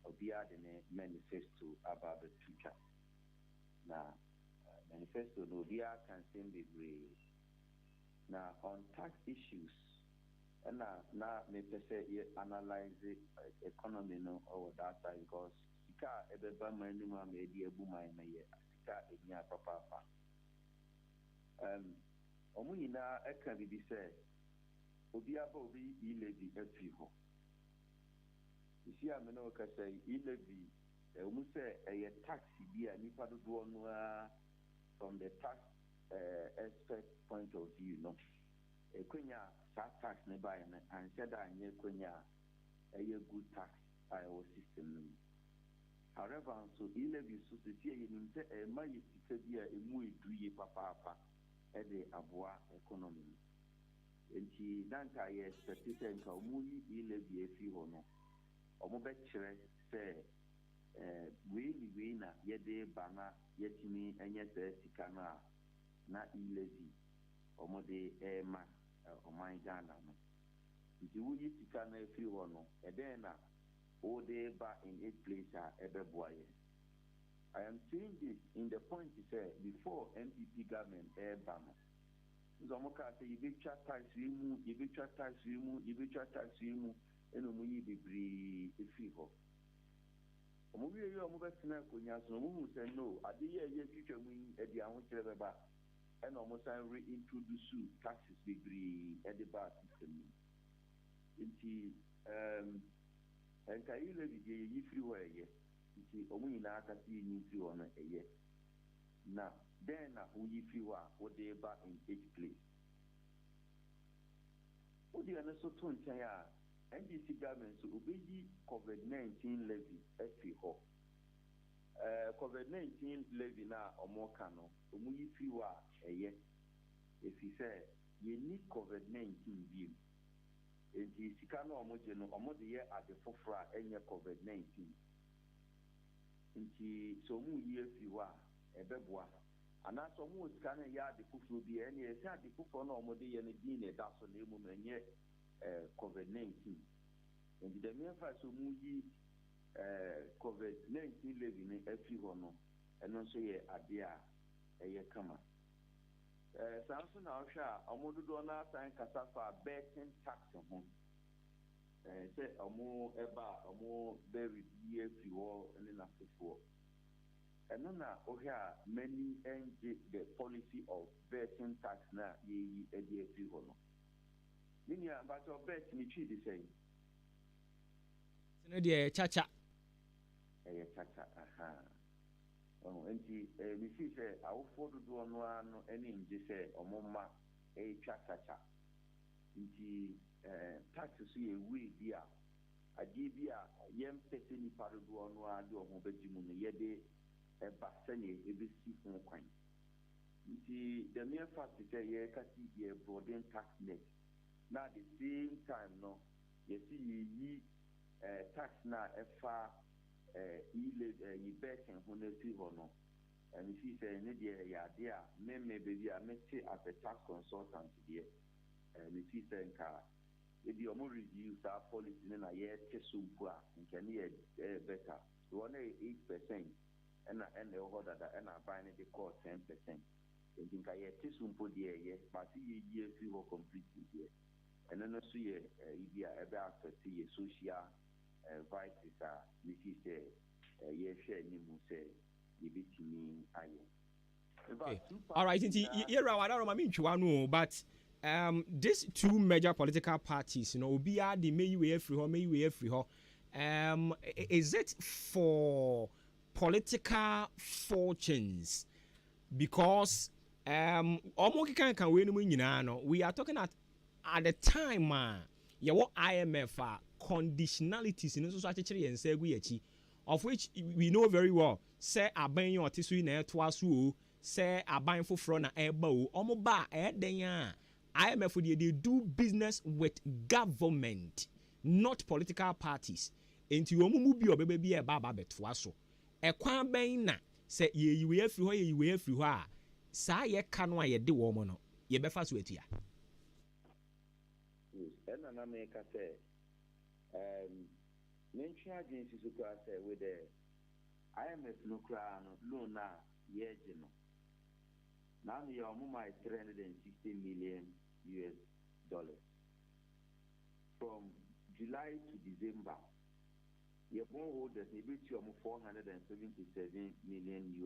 Q: Obiara de ne manifesto aba abɛtu twa. Na manifesto no obiara kan nsɛm bebree. Na on tax issues na mepɛ sɛ yɛ analyze economy no over that side because sika ɛbɛba ma anim a ma ɛde abu man no yɛ sika ɛnya papaapa. Ɔmo nyinaa ɛka bibi sɛ obi aba obi e-levy afiri hɔ. Isi a me na ɔka sɛ e-levy ɔmo sɛ ɛyɛ tax bi a nipa dodoɔ no a from the tax expert point of view no ekwenya that tax ne buy no and said that nye ekwenya a good tax our system. However, so e-levy so to see you nim say e ma yisika bi a emu eduye papa e de aboa economy. Enti danka ye expectation ka omu e-levy efi ho no omo be kire say we na ye de bana yetimi enye se sika na e-levy omo de ma Oman Ghana no. Nti wuyi sika na efiri hɔ no, ɛdɛn na ode ba in 8 place a ɛbɛboa yɛ. I am saying this in the point say before MPP government ɛba no. Nso mo ka sɛ yɛbɛtwa tax mu, ɛna mo yi bebree efiri hɔ. Ɔmo wie yɛ ɔmo bɛtena akonya so ɔmo hu sɛ no, ade yɛ twitwa mu yi ɛde ahokyerɛ bɛba. And almost reintroduce taxes degree at the bar system. Inti and Kaila be free way, inti Omina Kasi in free on a year. Now, then who you feel what they back in 8th place. What the other so to Chaya, NDC government so obey COVID-19 levy every home. COVID-19 levy na omokano omuyi fiwa eye if he say you need COVID-19 view enti sika no omoje no omode ye ade fofora enye COVID-19 enti so mu ye fiwa ebeboa ana so mu sika na ya ade foforo bi ene ye se ade foforo na omode ye ne din na da so na emu enye COVID-19 enti the mere fact so mu yi COVID-19 levy ni every one and also ye adia eye kama sanso na ohwa omodo do na san kasafa betting tax ho say omo eba omo very year fi wo ni na fofo eno na ohwa many NG the policy of betting tax na ye edi every one nini about your bet ni chi di say
D: no de chacha
Q: chacha enti we see say awofo dodo no ano ene nje say omoma chacha nti tax so ye we bi a ade bi a yem pese ni parodo no ade omo bedimu no ye de ba sene ebesi ho kwan nti the mere fact say ye kasi ye broaden tax net na at the same time no ye see yi tax na efa you bet and who see no and if you say Nidia Yadia, maybe I met as a tax consultant there and if you say if you more reduce our policy in a year Tesupua and can hear better 8% and the order that and I buying the cost 10%. And think I had Tesumpo dear, yes, but see years we were completely here. And then also here, if you are about to see social vices are Mrs. Yes, you say you beat me.
D: All right, you're right. I don't mean to but these two major political parties, you know, Obia the may free her. Is it for political fortunes? Because we are talking at the time your IMF conditionalities in society and say of which we know very well. Say aban yo tisu na etwaso say aban foforo na eba o omo ba den IMF they do business with government, not political parties. enti wo mu bi obebe bi e baba betoa so ekwan ben na se ye yiwe afiri hɔ a saa ye ka no a ye de wo mo no ye befa so atia
B: ɛna na me ka sɛ mentwe agency so kra sɛ with the IMF no kra no loan na ye gye no now you are my $360 million from July to December. Your bondholders able to $477 million.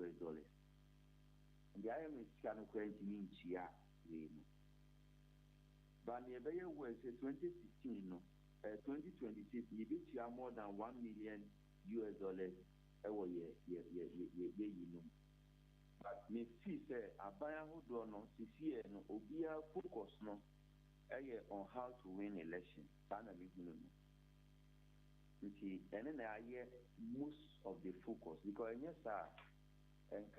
B: And the IMF can continue chia. But the was 2016 no 2026 you bet you more than $1 million every year you know. But me see say abaya who do no see no obia focus no on how to win election. Sana me no. See, and then I hear most of the focus because yes sir and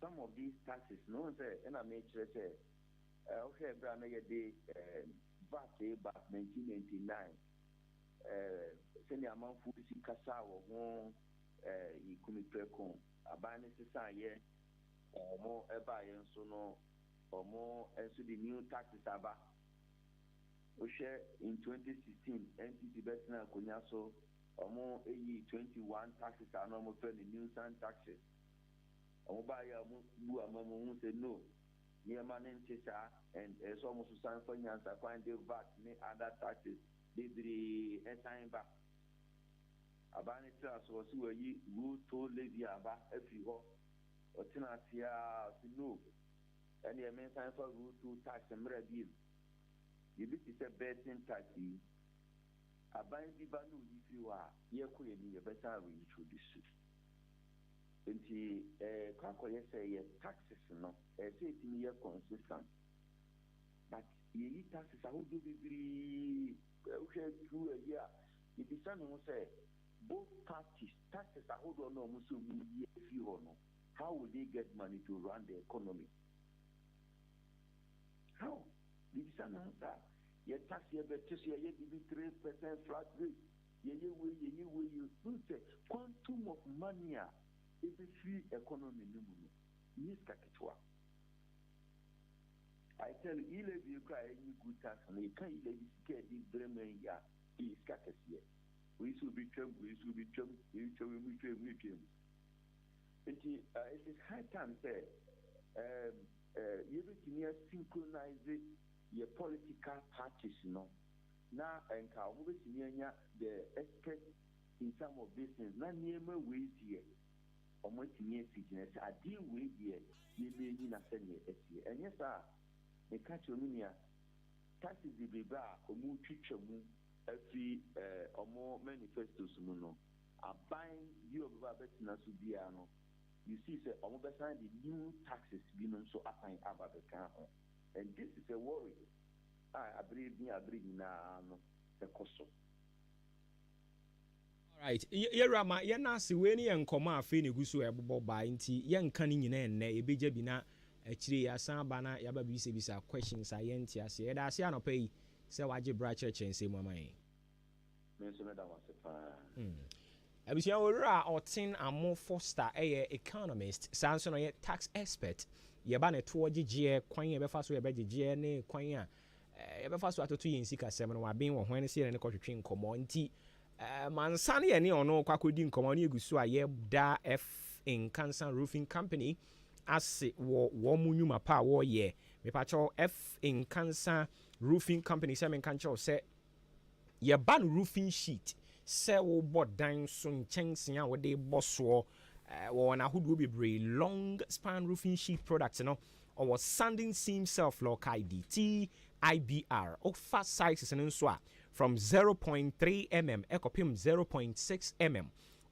B: some of these taxes no say and I make sure say okay brand day back 1999 senior man food si kasa wo ikumi preko abane sisa ye omo eba yen so no omo enso the new taxes aba o share in 2016 NTT Besna konya so omo 21 taxes are no more the new san taxes omo ba ya mu bu amamu say no near man ntisa and so almost san finance find the VAT ni other taxes didri time back abane tra so si we road toll levy aba every ho Otinasia, no, and the main time for route to tax and bill. You bet it's a betting taxi. A bind the value if you are, you're queen, you better reintroduce it. And the Kakoya say taxes, no, I say it in year consistent. But ye taxes, I would do the through a year. It is someone say both parties, taxes, I would not know, Muslim, if you know. How will they get money to run the economy? How? This is an answer. Your tax, you have 3% flat rate. You lose the quantum of money. It's a free economy. I tell you, if you cry any good tax, and you can't let this get this Bremen, is Cacassia. We should be chum, we should be chum, we should be chum. It is high time say you need synchronize your political parties now and how we the expert in some of these things not near my ways here or what near sickness I deal with here you may need a send and yes sir the catch taxes the beba or move future move every or more manifestos are buying you of Babetina Subiano. You see, say, I'm the new taxes being so applying about the car. And this is a worry. I believe now the cost.
D: All right. Yerama, Yanasi, when you and Koma Fini Gusu Abo by Inti, young cunning in a bija bina, a tree, a sambana, Yababisa questions. I ain't yes, yet I see no pay. So I just brought church and say, Mamma. Abisia ora otin amo foster economist sanso no ye tax expert ye ba ne to gigye kwan ye befa so ye be gigye ne kwan a ye befa so atoto yin sika sem no wa ben wo hwan ne se ne kotwetwe nkomo nti mansa ne ye ne ono kwakodi nkomo ne egusu a ye da F in Cancer Roofing Company ase wo munyuma pa wo ye me pa cho F in Cancer Roofing Company se men kan cho se ye ban roofing sheet se wo bodan so nchensia wo de boso wo na hood will be long span roofing sheet products no or sanding seam self lock ID IBR or fast sizes and so from 0.3 mm ekopim 0.6 mm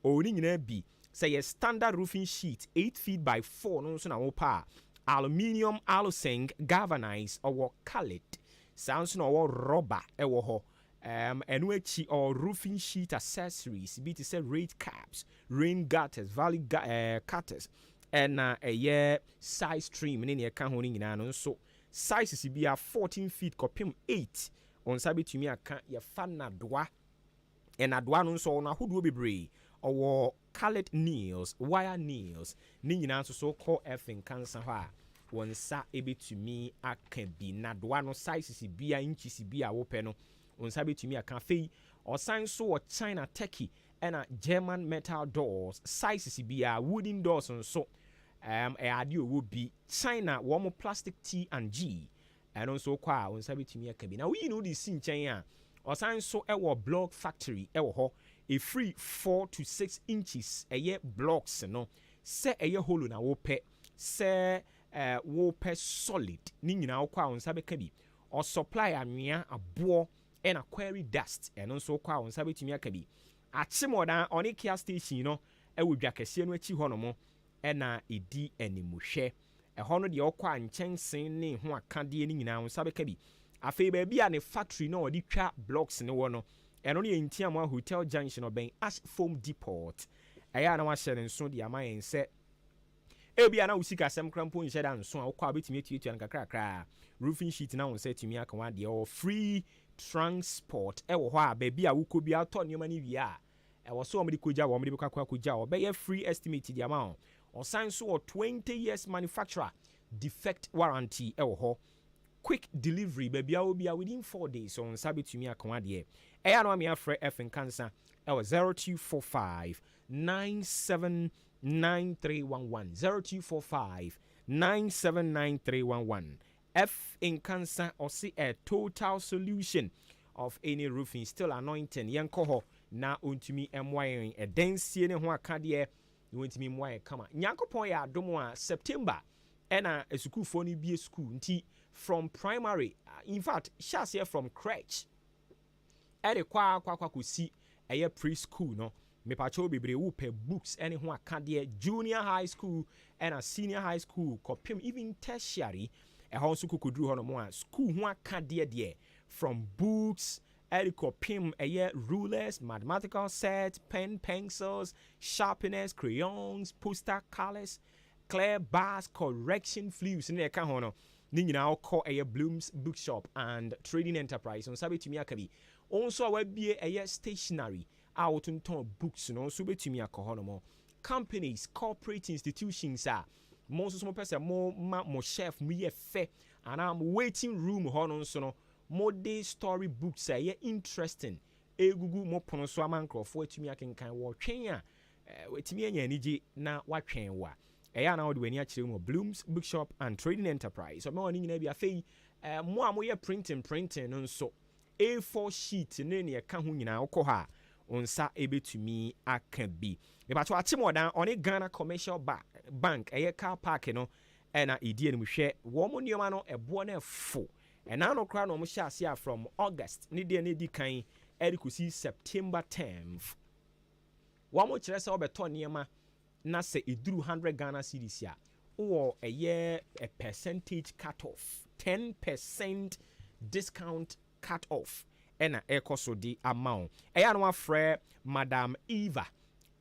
D: or nyina bi say a standard roofing sheet 8 feet by 4 no so na wo pa aluminium alusing galvanized or colored sounds no rubber ewo ho enuechi or roofing sheet accessories be to say raid caps, rain gutters, valley cutters, and a year size stream in your can holding in so sizes be 14 feet copim 8 on sabi to me account your fan na doa and adoa no nso na ahodoɔ bebree ɔwɔ colored nails, wire nails, ne nyinaa nso so call effing cancer hɔ a wɔn nsa ebetumi aka bi na adoa no sizes bi a inches bi a wopɛ no wɔn nsa betumi aka afei ɔsan so wɔ China, Turkey ɛna German metal doors sizes bi a wooden doors nso ade owo bi China wɔn plastic T&G ɛno nso kɔ a wɔn nsa betumi aka bi na woyi no de si nkyɛn a ɔsan so ɛwɔ block factory ɛwɔ hɔ a free 4 to 6 inches ɛyɛ blocks no sɛ ɛyɛ hollow na wopɛ sɛ wopɛ solid ne nyinaa wokɔ a wɔn nsa bɛka bi or supply anwea aboɔ ɛna quarry dust ɛno nso wokɔ a wɔn nsa bɛtumi aka bi akyemɔdan ɔne Kia station no ɛwɔ dwa kɛseɛ no akyi hɔ no mo ɛna ɛdi animuhwɛ ɛhɔ no deɛ ɔkɔ a nkyɛnsen ne ho akadeɛ no nyinaa wɔn nsa bɛka bi afei baabi a ne factory no ɔde twa blocks ne wɔ no ɛno no yɛ Ntiamoa Hotel Junction ɔbɛn Ash Foam Depot ɛyɛ a na wahyɛ ne nso de ama yɛn sɛ ebi a na wosika asɛm krampo nhyɛ da nso a wokɔ a bɛtumi atuatua no kakrakra roofing sheet na wɔn sɛ tumi aka wa deɛ ɔwɔ free transport ɛwɔ hɔ a baabi a wokɔ bi atɔ nneɛma no wie a ɛwɔ so wɔn de kɔgya wɔn de bɛkɔ akɔgya ɔbɛyɛ free estimate de ama wɔn ɔsan so wɔ 20 years manufacturer defect warranty ɛwɔ hɔ quick delivery baabi a obi a within 4 days so nsa betumi aka wa deɛ ɛyɛ na wɔn afrɛ effing cancer ɛwɔ 0245 979311 0245 979311 F in cancer or see a total solution of any roofing still anointing yankoho na untumi emwayin a densie ne ho akade untumi mwaye kama nyankopon ya adomo a September ena esukuu fo ni bie school nti from primary in fact shase from crèche ere kwa kosi eye preschool no mepacho bebre wo pe books any ho akade junior high school and a senior high school kopim even tertiary a house kukudru hono mo a school ho akade de from books kopim a rulers mathematical sets pen pencils sharpeners crayons poster colors clear bars correction flues ne ka hono ni nyina call a Bloom's bookshop and trading enterprise on sabe tumi akabi also awabie a stationery out on books no so betumi akɔ no companies corporate institutions are most small person more chef mu ye fe and I'm waiting room hɔ no so no more day story books are interesting egugu mo pono so amankrofo atumi akenkan wo twen a wetumi anya anije na watwen wa ɛyɛ na wode wani akyerɛ mu Bloom's bookshop and trading enterprise so me woni nyina bi afei mo a mo yɛ printing no nso A4 sheet ne ne ka ho nyina wokɔ ha onsa ebetumi aka bi ebato achemodan on Ghana Commercial Bank eye car park no na edie no hwɛ wo mo nioma no ebo na fo na no kra no mo hye ase from August ne die na di kan erikusi September 10th wo mo kyerɛ sɛ obeto niema na sɛ eduru 100 Ghana cedis a wo eye a percentage cut off 10% discount cut off ena ekoso di amount eya no afrɛ Madam Eva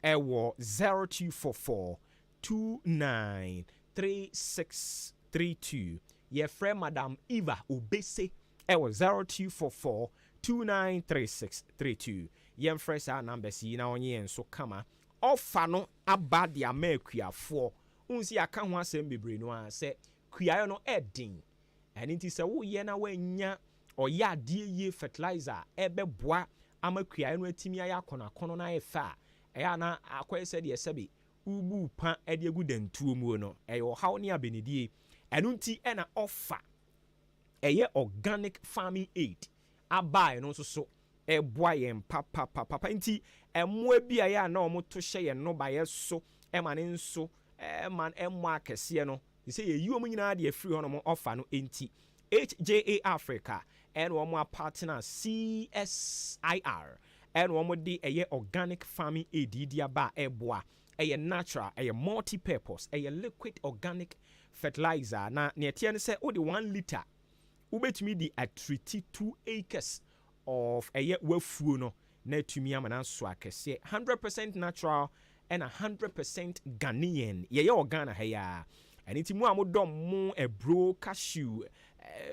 D: ewo 0244 293632 ye frɛ Madam Eva Obese ewo 0244 293632 ye frɛ sa number si na onye enso kama ofa no aba dia makuafo unsi aka ho asɛm bebre no a sɛ kuayo no edin ɛni ti sɛ wo ye na wanya ɔyɛ adeɛ yie fertilizer ɛbɛboa amakuae no atimi ayɛ akɔnakɔnɔ na ɛfa ɛyɛ na akɔyɛ sɛ deɛ sɛbe ubu pa ɛde agu dantuo mu no ɛyɛ ɔhaw ne abenedie ɛno nti ɛna ɔfa ɛyɛ organic farming aid abae no nso so ɛboa yɛn papa nti ɛmmoa bi a yɛ na ɔmo to hyɛ yɛn no ba yɛ so ɛma ne nso ɛma ɛmmoa akɛseɛ no sɛ yɛyi ɔmo nyinaa de afiri hɔ no mo ɔfa no enti HJA Africa and one more partner CSIR and one more a organic farming aid diaba eboa a natural a multi-purpose a liquid organic fertilizer na near say oh the 1 liter ubet me the at 32 acres of a wafu no na tumi amana so akese 100% natural and 100% Ghanaian ye Ghana heya and it mu amodom mu ebro cashew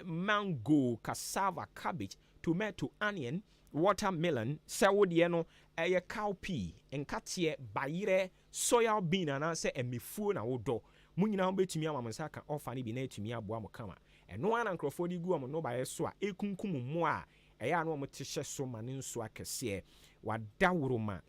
D: mango, cassava, cabbage, tomato, onion, watermelon, sawodie no eye cowpea, enkatie, bayire, soya bean anase emifuo na wodo. Munyina obetumi amamsa ka offer ni bi na etumi aboa mo kama. Eno ana nkrofo di gu am no baye so a ekunkum mo a eya no mo tehye so mane nso akese wadawroma.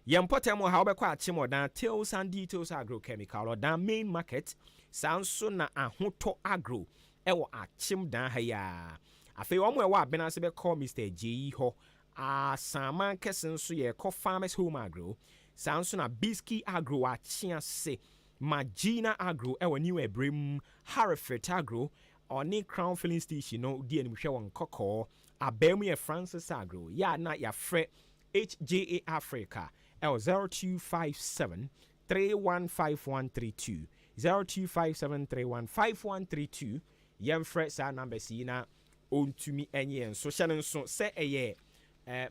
D: Yempotemo ha obekwa achimodan Tales and Details Agrochemical or dan main market sanso na ahoto agro ewo achim dan ha ya. Afi omo ewa abena se be call Mr. J ho asaman kesen so ye call Farmers Home Agro sanso na Biski Agro achia se Magina Agro ewo new ebrim Harefet Agro oni Crown Filling Station no di enihwe won kokko abemu ye Francis Agro ya na ya fre HJA Africa L 0257 315132 0257 315132 yemfre sa number si na ontumi enye so hye nso se eye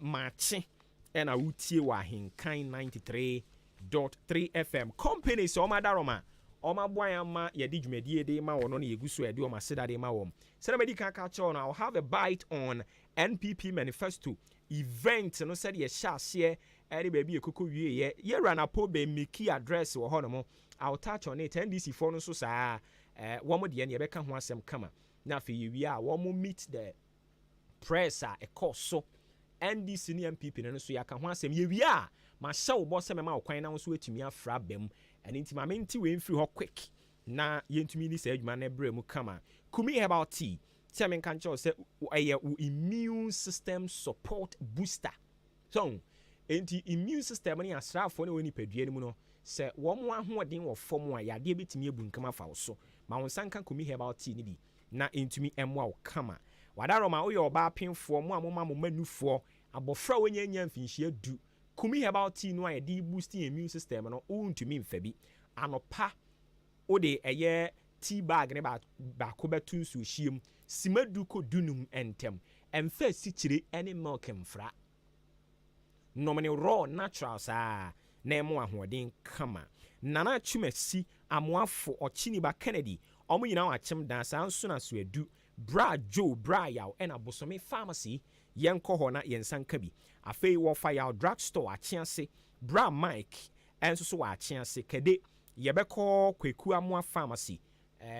D: mache ena wutie wa Ahenkan 93.3 FM company so madaroma omabwan ma yedi dwumadie de ma wono na yeguso ede o maseda de ma wom se medical catch on I'll have a bite on NPP manifesto event no said ye share eri baby ekoko wie ye run apo be make address wo hono mo I'll touch on it NDC for no so saa womo de ne beka ho asem kama na fe ye wi a womo meet the press a ekoso NDC ni MPP no so ya ka ho asem ye wi a ma hye wo bo se me ma kwan na so etumi afra bam and inti ma menti we mfiri ho quick na yentumi ni sa adwuma na bre mu kama kumi about tea tell me can say immune system support booster so enti immune system ni asrafo na woni padua ni mu no se wo mo ahoden wo fom a yade betimi ebu nkama fa wo so ma won sanka kumi about tea ni bi na entumi emwa wo kama wadaro ma oye oba penfo mo amoma mo manufo abofra wonyanya mfinhia du kumi about tea no ayade boost immune system no untumi mfa bi anopa ode eye tea bag ne ba ko betu nsu hiem simadu ko dunum entem emfa sichire any milk mfra nomene raw natural sa na emo ahoden kama nana chumasi amoafo ochini ba Kennedy omo nyina wa chem dan sa nso na so edu bra joe bra yaw ena bosome pharmacy yenko ho na yensanka bi afei wo fa yaw drugstore achiase bra mike enso so wa achiase kede yebekọ kweku amoa pharmacy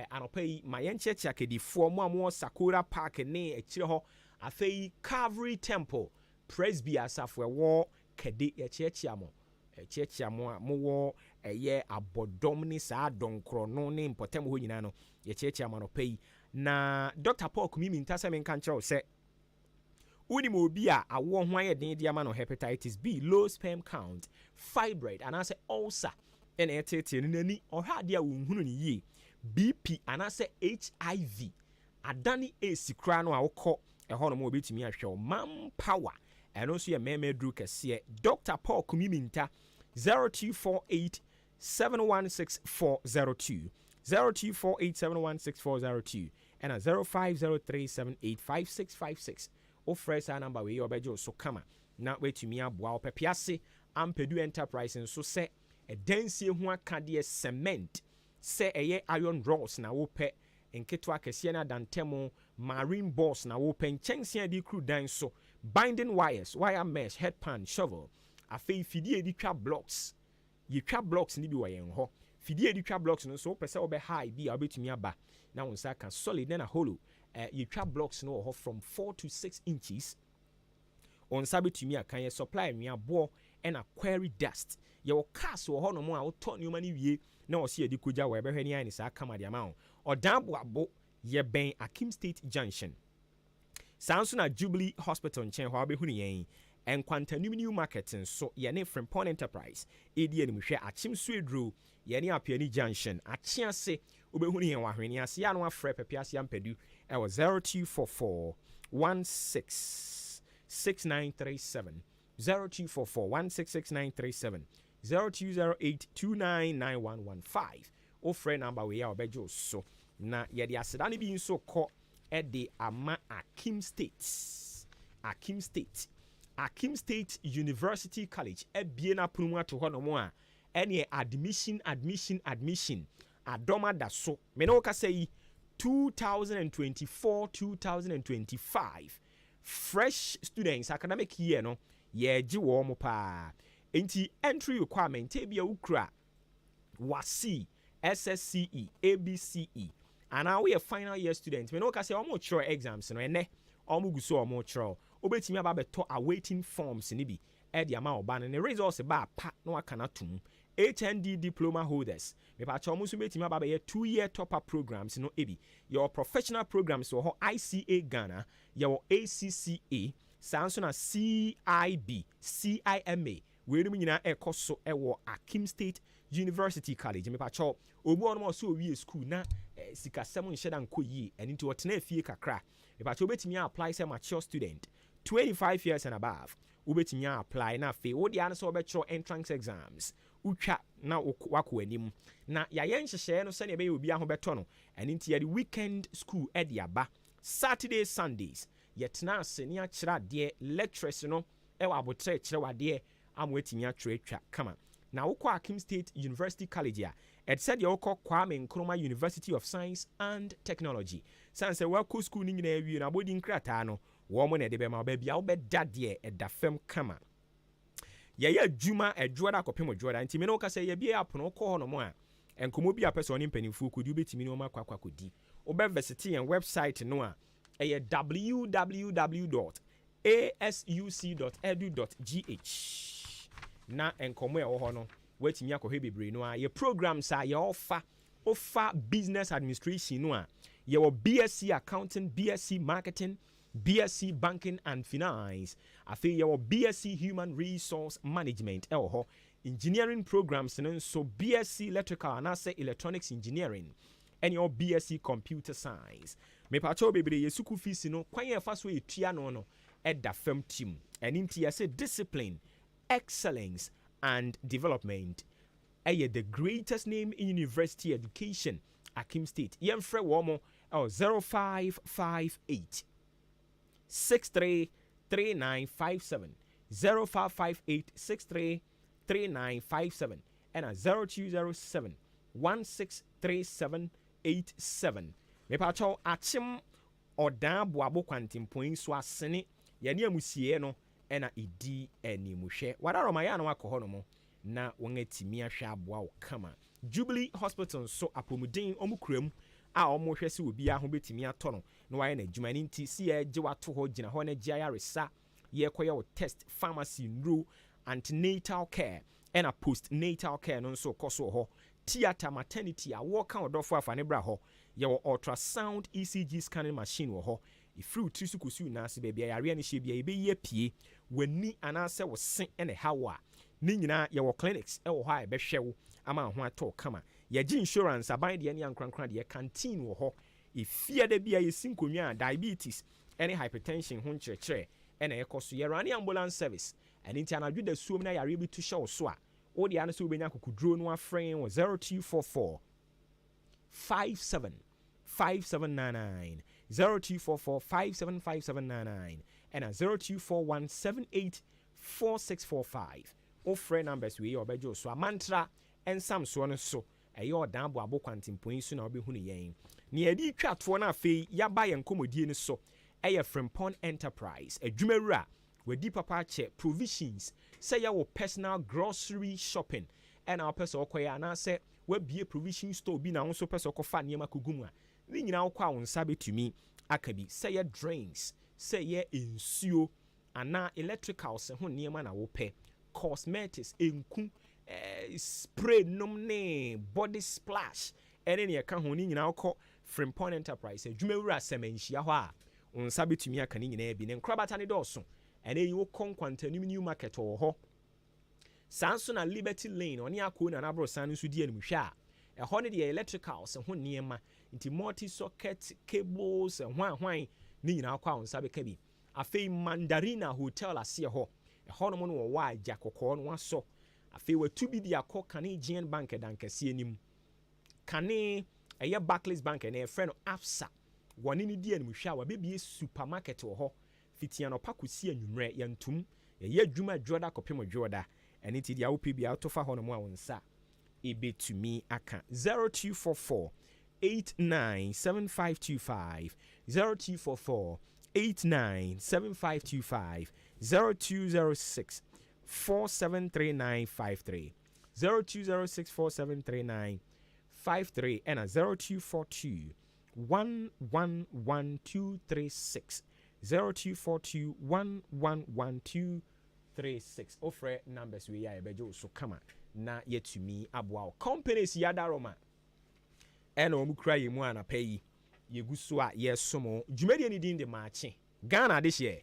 D: anopai mayenchechi akedifo mo Sakura Park ne akire ho afei Calvary Temple Presby asafo wo kede yechechi amo mo wo eye abodom ni sa donkro no ne importem ho nyina no yechechi amo anopai na Dr. Paul Kumimi ntasa men kan kire se uni mo bi a awo ho ayeden dia ma no hepatitis B, low sperm count, fibroid anase ulcer ene etete nani ohade a wonhunu ni ye BP anase HIV adani esikra no a wokọ eho no mo betimi ahwe manpower eno so ye meme dru kese Dr. Paul Kumiminta 0248 716402 0248 716402 and 0503785656 o fresh number we obejo so kama na wetumi aboa opepiase ampedu enterprise nso se edansie ho akade cement se eye iron rods na wo pe enketo akese na dantemo marine balls na wo pe nchense adi crew dan so binding wires wire mesh headpan shovel afei fidie edi twa blocks yetwa blocks ni bi wo yen ho fidie edi twa blocks no so pese obe high bi a obetumi aba na wonsa ka solid na hollow yetwa blocks no ho from 4 to 6 inches on sabetumi akan ye supply nwia bo and a quarry dust your cast wo hono mo a wo to nyoma ni wie na wo se edi koja wo ebehwe ni ani sa kama dia ma o dambo abo ye ben Akim State Junction sanso na Jubilee Hospital nchen ho abehu ni yen enkwantanum new market so ye ne Frimpong Enterprise edi ani hwe achim suedro ye ne Apiani Junction achiase obehu ni yen wa hwene ase ya no afre pepiase ampadu e wo 0244 166937 0244-166937 0208-299115 o friend number we ya obejo so na ye de aseda ne bi nso kọ de ama Akim State University College ebie na promu ato ho no mo a ene admission adoma da so me no ka say 2024-2025 fresh students academic year no ye ji wo mo pa enti entry requirement tebia ukra wasi SSCE ABCE and now we are final year students me no ka say omo chro exams no ene omo guso omo chro obetimi aba beto awaiting forms ni bi e de ama oba ne results ba pa no aka na tum HND diploma holders me pa chomo so betimi aba be 2-year top up programs no ebi your professional programs so ho ICA Ghana your ACCA sanso na CIB CIMA we no nyina ekoso ewo Akim State University College me pa cho obu ono so wi school na sikasem nheda nko yi eni nti wotena afie kakra me pa cho betimi apply say mature student 25 years and above ubetimi apply na fe wo dia no so obetro entrance exams utwa na wako anim na yaye nhyehyɛ no sɛ ne be obi aho beto no eni nti yɛ weekend school e dia ba Saturday Sundays yetna ase ne akyerɛ de lectures no e wa abotre kyerɛ wade amu etimi atwerɛ twa kama na wokɔ Akim State University College a it said you wokɔ Kwame Nkrumah University of Science and Technology sanse wako school ni nyina awie na bodi nkrata no wo mo na de be ma ba bia wo be dade edafam kama ye adwuma adwoda akopem adwoda nti me no ka say ye bia apono kɔ ho no mo a enkomo bia person ni mpanimfu kodi obetimi no makwa kodi obe visit your website no a www.asuc.edu.gh na enkomo e wo ho no watimi akɔhwe bebre no a ye programs a ye offer business administration no a ye wo BSc accounting, BSc marketing, BSc banking and finance. Afi ye wo BSc human resource management e wo ho engineering programs no so BSc electrical and electronics engineering and your BSc computer science. Me pa cho bebre ye suku fees no kwan ye fa so etua no e da fam team and inti ye say discipline, excellence and development. The greatest name in university education, Akim State. Yemfre womo 0558 633957 0558 633957 and 0207 163787. Me pa cho achim odan boabo kwantimpoin so asene ye ne amusie no ena idi animuhwe wadaroma ya na wakoho no mo na wongatimi ahwe aboa wo kama Jubilee Hospital so apomuden omukram a omohwe se obi a ho betimi ato no na waye na adwuma ni nti si ye wato ho gina ho na gia yaresa ye koye wo test pharmacy nro antenatal care and a postnatal care no so koso ho theater maternity a wo kan odofo afane bra ho ye wo ultrasound ECG scanning machine wo ho ifru trisu kusu na se bia yare ne hye bia ebe ye pie wani anase wo sen ene hawa ni nyina ye wo clinics e wo ha e behwe wo ama ho ato kama ye gi insurance aban de ne ankrankran de canteen wo ho ifia de bia ye sinkonwa diabetes any hypertension ho nkyerɛkyerɛ ene ye koso ye run ambulance service and inti anadwo da suom na yare bi tu hye wo so a wo de ane so obenya kokudro no afren wo 0244 575799 0244 575799 and 0241784645. O friend numbers we obejo so mantra and some so no so eyo dan bo abo kwantimpoin so na obehu ne yen ne edi twato na afei yaba yen komodie ne so eye Frimpong Enterprise adwumawura wedi papa che provisions say ya wo personal grocery shopping and our person okoya na say we bie provision store bi na wo so person okofa ne makogumu a ni nyina wo kwa wo nsa betumi akabi say ya drains say ya ensuo ana electricals ho niema na wo pe cosmetics enku spray nom ne body splash ene ne ka ho ni nyina wo Frimpong Enterprise adwumawura semanhia ho a wo nsa betumi aka ni nyina bi ne nkrabata ne dɔso ene yi wo kwantanim new market wo ho sanso na Liberty Lane oni akɔ na nabro san so di animhwe a ɛhɔ ne de electricals ho niema nti multi socket cables hwan ni nyina akɔ a nsa beka bi afei Mandarina Hotel ase ɛhɔ no mo no wo wa agya kokɔ no waso afei watu bi di akɔ Canadian Bank dankase anim kane ɛyɛ Barclays Bank na ɛfrɛ no Absa wɔne ne di animhwe a wabebie supermarket wo hɔ fitiano pakosi anwumre yantum ye adwuma dwoda kopem dwoda ene ti dia wo pebia autofa ho no mo a wonsa ebetumi aka 0244 897525 0244 0897525 0206 473953 0206 473953 and a 0242 111236 0242 111236 offer numbers we are bejo so kama na yetumi aboa companies yadaroma and omukra yemu anapayi yegu so a yesomo dwumadi ani din de maache Ghana this year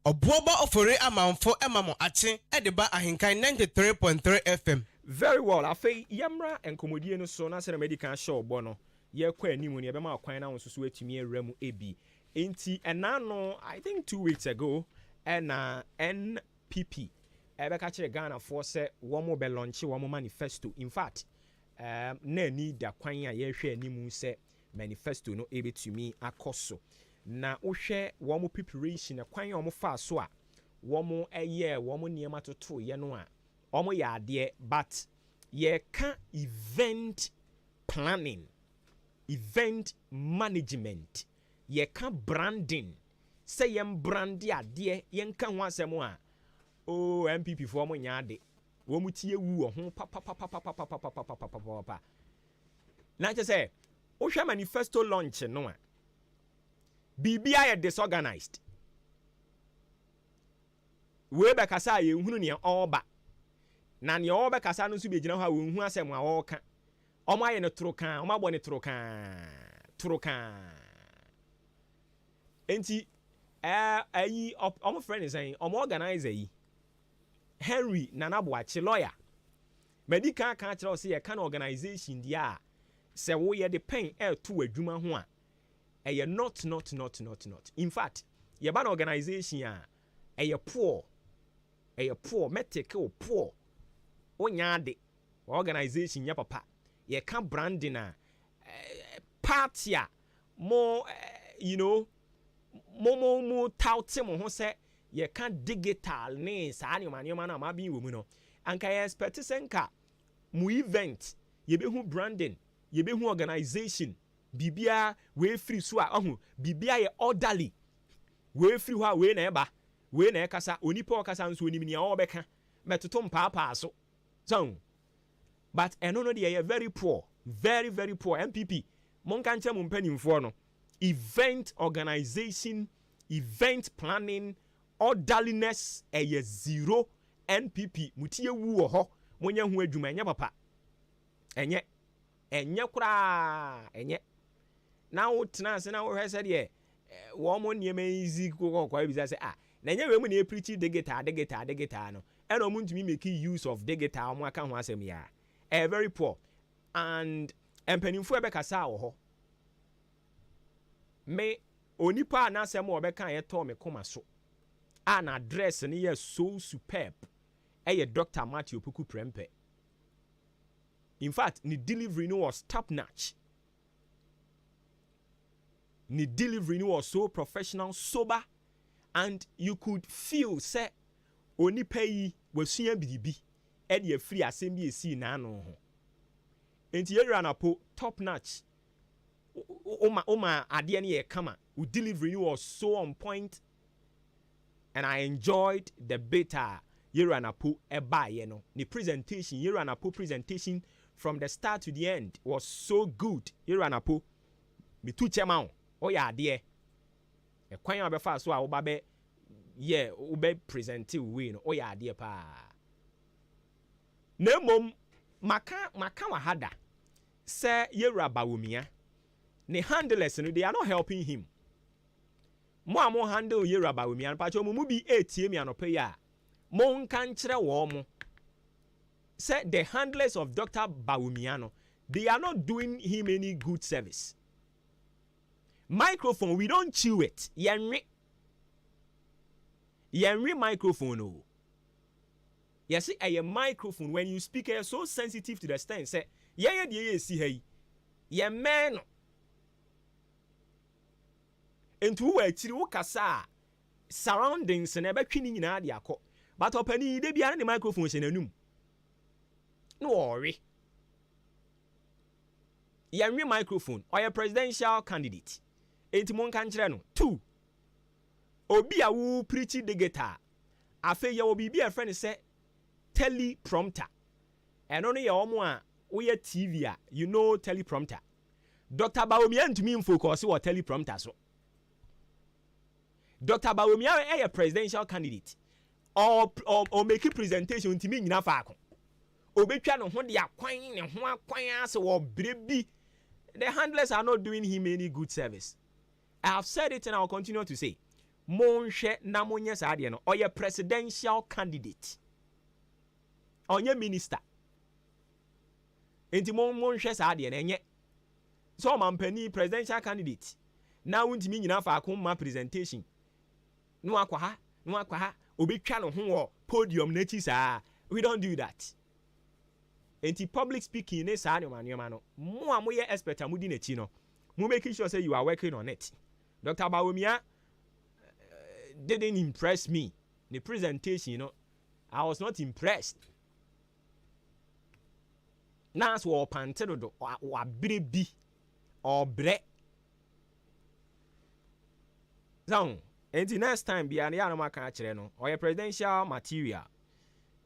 A: Obuoba ofore amanfo emamo ache edeba ahenkan 93.3 FM.
D: Very well. Afei yamra enkomodie no so na se medical show bono ye kwa animu ne ebema akwan na wonso so atumi awramu ebi. Enti enano I think 2 weeks ago na NPP ebeka kire Ghana for se womo be launch womo manifesto. In fact, na ni da kwan a ye hwe animu se manifesto no ebetumi akoso. Na wohwe womo preparation kwan omo fa so a womo womo niema toto ye no a omo ya ade but ye ka event planning, event management, ye ka branding, say yem brandi ade ye nka ho asem a o MPP for omo nya ade womo tie wu ho pa na che say wohwe manifesto launch no a Bibia disorganized. We be kasa ye hunu ne oba. Na ne oba kasa no so be gina ha we hu asem a wo ka. Omo aye ne trokan, omo abo ne trokan. Enti ayi omo friend is saying omo organizer yi. Henry Nanaboachi lawyer. Medical kan kire say ye kan organization dia se wo ye de pen to adwuma ho a a not. In fact, your ban organization a poor, metric or poor. Onyade organization ya papa. You can branding party more more touting mo say you can digital ne sa anyoma na ma bi wo mu no. Anka ye expect senka mu event ye be hu branding, ye be hu organization. Bibia we free so a bibia ye orderly we free ho we na eba we na ekasa onipa okasa nso onim ne obeka metoto mpapa so but eno no dey very poor, very poor. MPP monka nche mo mpanimfo no event organization, event planning, orderliness zero. NPP mutie wu ho monya hu adwuma enye papa enye kura enye now tena na wo hwese de wo mo niema easy ko kwa bi say na nya we mu na preach digital no and o mu ntumi make use of digital mo aka ho asem ya very poor and empanimfo e be kasa wo ho me onipa na asem wo be kan ye to me koma so an address ne ye so superb Dr. Matthew Puku Prempe. In fact, the delivery was top notch. The delivery was so professional, sober, and you could feel say oni pay was seeing BB and ye free assembly see na no. Enti ye ran up top notch. Oma adie ne kama. The delivery was so on point, and I enjoyed the beta. Ye ran up no. The presentation, ye ran up presentation from the start to the end was so good. Ye ran up me two chema. Oh yeah, dear. A kwanya abefa so a obabe ye ube present we no. Oh yeah, dear pa. Nemom maka wahada. Say ye rabawumia. Ne handlers no they are not helping him. Mo handle ye rabawumia. Pacho mo bi etie mi anope ya. Mo nkan kire wo mo. Say the handlers of Dr. Bawumiano, they are not doing him any good service. Microphone, we don't chew it. Yenri microphone. Oh. You see, a microphone, when you speak, you're so sensitive to the stand. Say, see, hey, yeah, man. And to where Chiruka surroundings and ever cleaning in Adiako. But opening they behind the microphone in a room. No worry. Yenri microphone or a presidential candidate. enti mo nka nkyerɛ no. 2 obi a wo preach digital afa ye obi bi a friend say teleprompter eno no ye omo a wo ye TV a you know teleprompter. Dr. Bawumia ntumi focus on teleprompter so. Dr. Bawumia a presidential candidate or make a presentation ntumi nyina faako. Obetwa no ho de akwan ne ho akwan ase wo brebi. The handlers are not doing him any good service. I have said it and I will continue to say. Monhwe na monye saade no oye presidential candidate. Onye minister. Enti monhwe saade na enye. So mampani presidential candidate. Na wuntimi nyina faako ma presentation. No akwa ha, obetwa no ho wo podium na chi saa. We don't do that. Enti public speaking ne saa nyoma no. Mo a moye expert amudi na chi no. Mo make sure say you are working on it. Dr. Bawumia didn't impress me. The presentation, I was not impressed. Nas wo pantero do wa brebi or bre. So, enti next time bi an ya no maka akire no, or presidential material.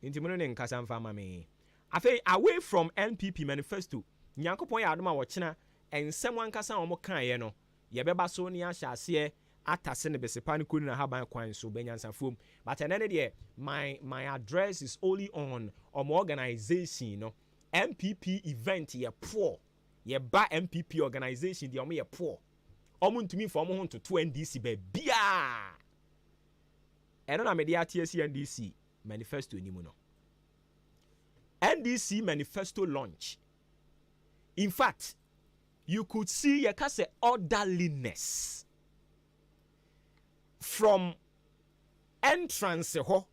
D: Enti mo ne nkasa mfa ma me. Afei away from NPP manifesto, Nyankopon ya adoma wo kina ensem wankasa wo mo kan ye no, ye beba so ni ahyase atase ne besepa ne konu na haban kwan so benyansafom. But another day my address is only on organization, MPP event ye poor. Ye ba MPP organization di omo ye poor. Omo ntumi for omo ho to NDC be bia. Eno na media TSC NDC manifesto ni mu no. NDC manifesto launch. In fact, you could see ye kase orderliness from entrance ho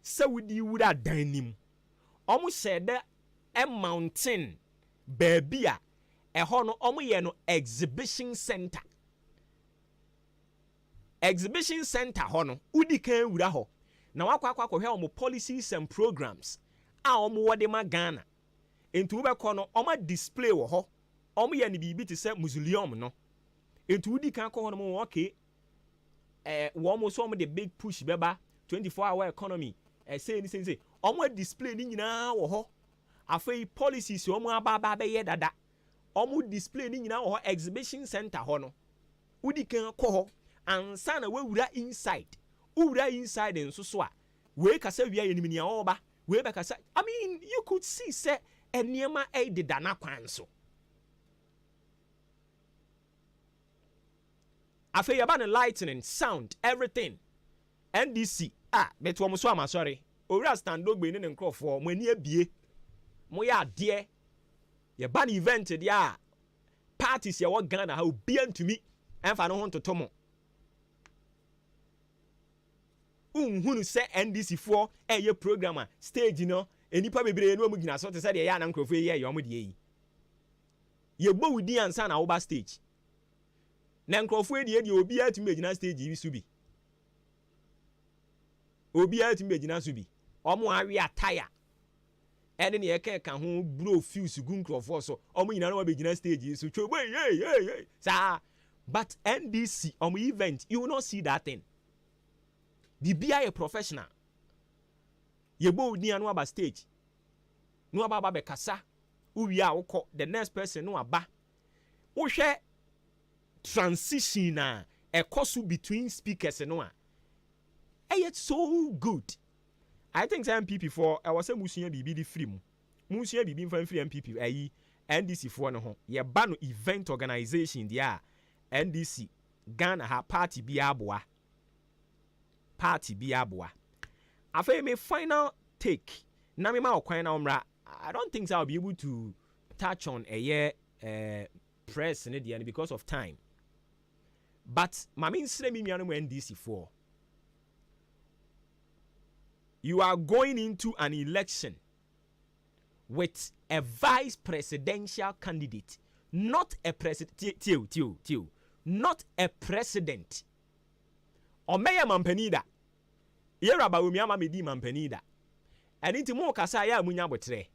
D: se wudi wuda danim. Omo said a mountain baby a ho no omo ye no exhibition center. Exhibition center ho no udi kan wura ho. Na wakwa hwe omo policies and programs a omo wode ma Ghana. Entu be ko no omo display wo ho. Omo ye ni bibi te se museum no. Entu udi kan ko ho no mo okay. We almost saw the big push beba 24-hour economy. Say omo display ni nyina wo ho. Afei policies omo aba be ye dada. Omo display ni nyina wo ho exhibition center ho no. Udi kan ko ho ansa na we wura inside. Wura inside nso so a we kasa wia ye nimia oba. We be kasa I mean you could see say eniema e de dana kwan so. After you ban lightning, sound, everything. NDC. Bet wo so am sorry. Owura stand dog be ne nkro for mo ani abie. Mo ya de. Ye ban event dia. Parties ye wo Ghana ha obi antumi. Emfa no ho ntotomo. Unhunu se NDC for ye programmer stage no. Enipa bebre no amugina so te se de ya na nkrofo ye yo mo de yi. Ye bo wudi ansa na wo ba stage. Na nkrofo de obi atumi agina stage bi so bi. Obi atumi agina so bi. Omo awe attire. Ene ne yeke ka ho bro fuse gu nkrofo so. Omo nyina na wa begina stage so twa hey. Sa but NDC omo event you will not see that thing. Bibia a professional. Ye bo odi anu aba stage. No aba be kasa. Uwi a wokọ the next person no aba. Wo hwe transition na ekosu between speakers no a it's so good. I think some MPP for I was a musua bibi di free mu musua bibi mfa free MPP ayi NDC for no ho ye ba no event organization dia NDC Ghana ha party bi aboa afei me final take na me ma okwan na omra. I don't think I'll be able to touch on a year press in the end because of time. But my mean NDC for you are going into an election with a vice presidential candidate, not a president. Not a president. Or Mayor Mampenida. Yera Bawumia Medi Mampenida. And into more Kasaya Munya Botre.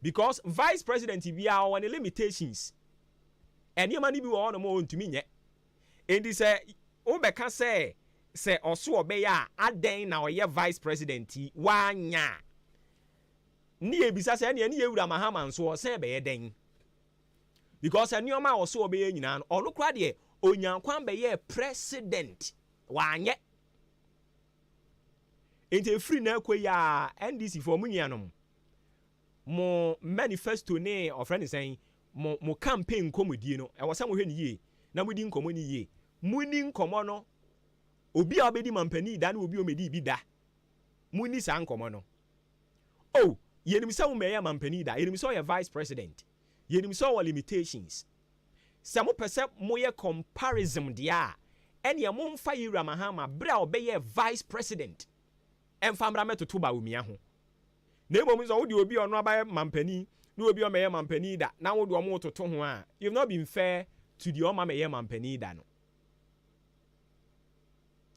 D: Because vice president be our limitations. Nneɛma no bi wɔ hɔ no ma ɔntumi nyɛ. Enti sɛ wobɛka sɛ ɔso ɔbɛyɛ a adɛn na ɔyɛ vice president yi wanya ne yɛbisa sɛ ɛneɛ ne yɛwura Mahama nso ɔsɛn bɛyɛ dɛn because nneɛma a ɔso ɔbɛyɛ nyinaa no ɔno koraa deɛ onyankwan bɛyɛ president wanyɛ. Enti efiri na akɔ yi a NDC for mu nuanom mo manifesto ne ɔfrɛ ne sɛn mo campaign nkɔmɔdie no ɛwɔ sɛ mo hwɛ ne yie na mo di nkɔmɔ ne yie mo ni nkɔmɔ no obi a obedi mampani da na obi o medi bi da mo ni saa nkɔmɔ no oh yenim sɛ wo mɛyɛ mampani da yenim sɛ ɔyɛ vice president yenim sɛ ɔwɔ limitations sɛ mo pɛ sɛ mo yɛ comparison dia a ɛne mo mfa yira Mahama bere a ɔbɛyɛ vice president ɛmfa mmra mɛtoto ba omia ho na emom sɛ wode obi ɔno abayɛ mampani na obi ɔmɛyɛ mampani da na wode ɔmo toto ho a you've not been fair to the ɔma mɛyɛ mampani da no.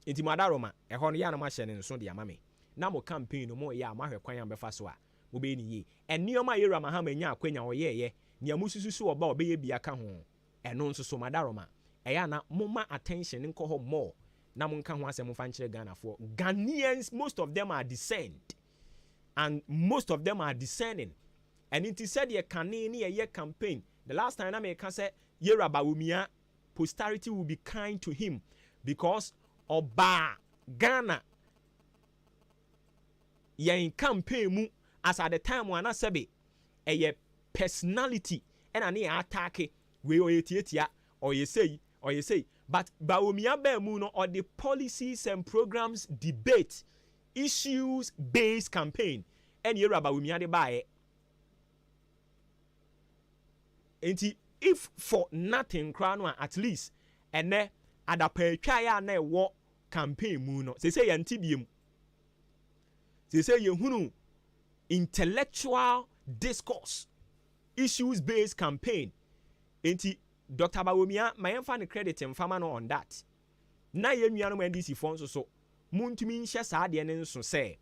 D: Enti madaroma ɛhɔ no yɛ na mahyɛ ne nso de ama me na mo campaign no mo yɛ a mahwɛ kwan a bɛfa so a mo bɛyɛ ne yie ɛnneɛma a yɛwura Mahama nya akwanya ɔyɛɛyɛ nea mo susu so ɔba ɔbɛyɛ bi aka ho ɛno nso so madaroma ɛyɛ na mo ma attention nkɔ hɔ more na mo nka ho asɛm mfa nkyerɛ Ghanafoɔ. Ghanaians, most of them are discerned and most of them are discerning. And it is said ye kane ne ye campaign the last time na me ka say yɛwura Bawumia posterity will be kind to him because Oba Ghana yen campaign mu as at the time wana sebe a personality and ani attack we oyetiatia or you say but Bawumia be mu no or the policies and programs debate issues based campaign and yɛwura Bawumia de bae enti if for nothing crown at least ene adapatwa ya na ɛwɔ campaign mu no say yantibiem say yehunu intellectual discourse issues based campaign enti Dr. Bawumia mayemfa ne credit mfama no on that na yenua no NDC fo nso so muntumi nhye saa de ne nso say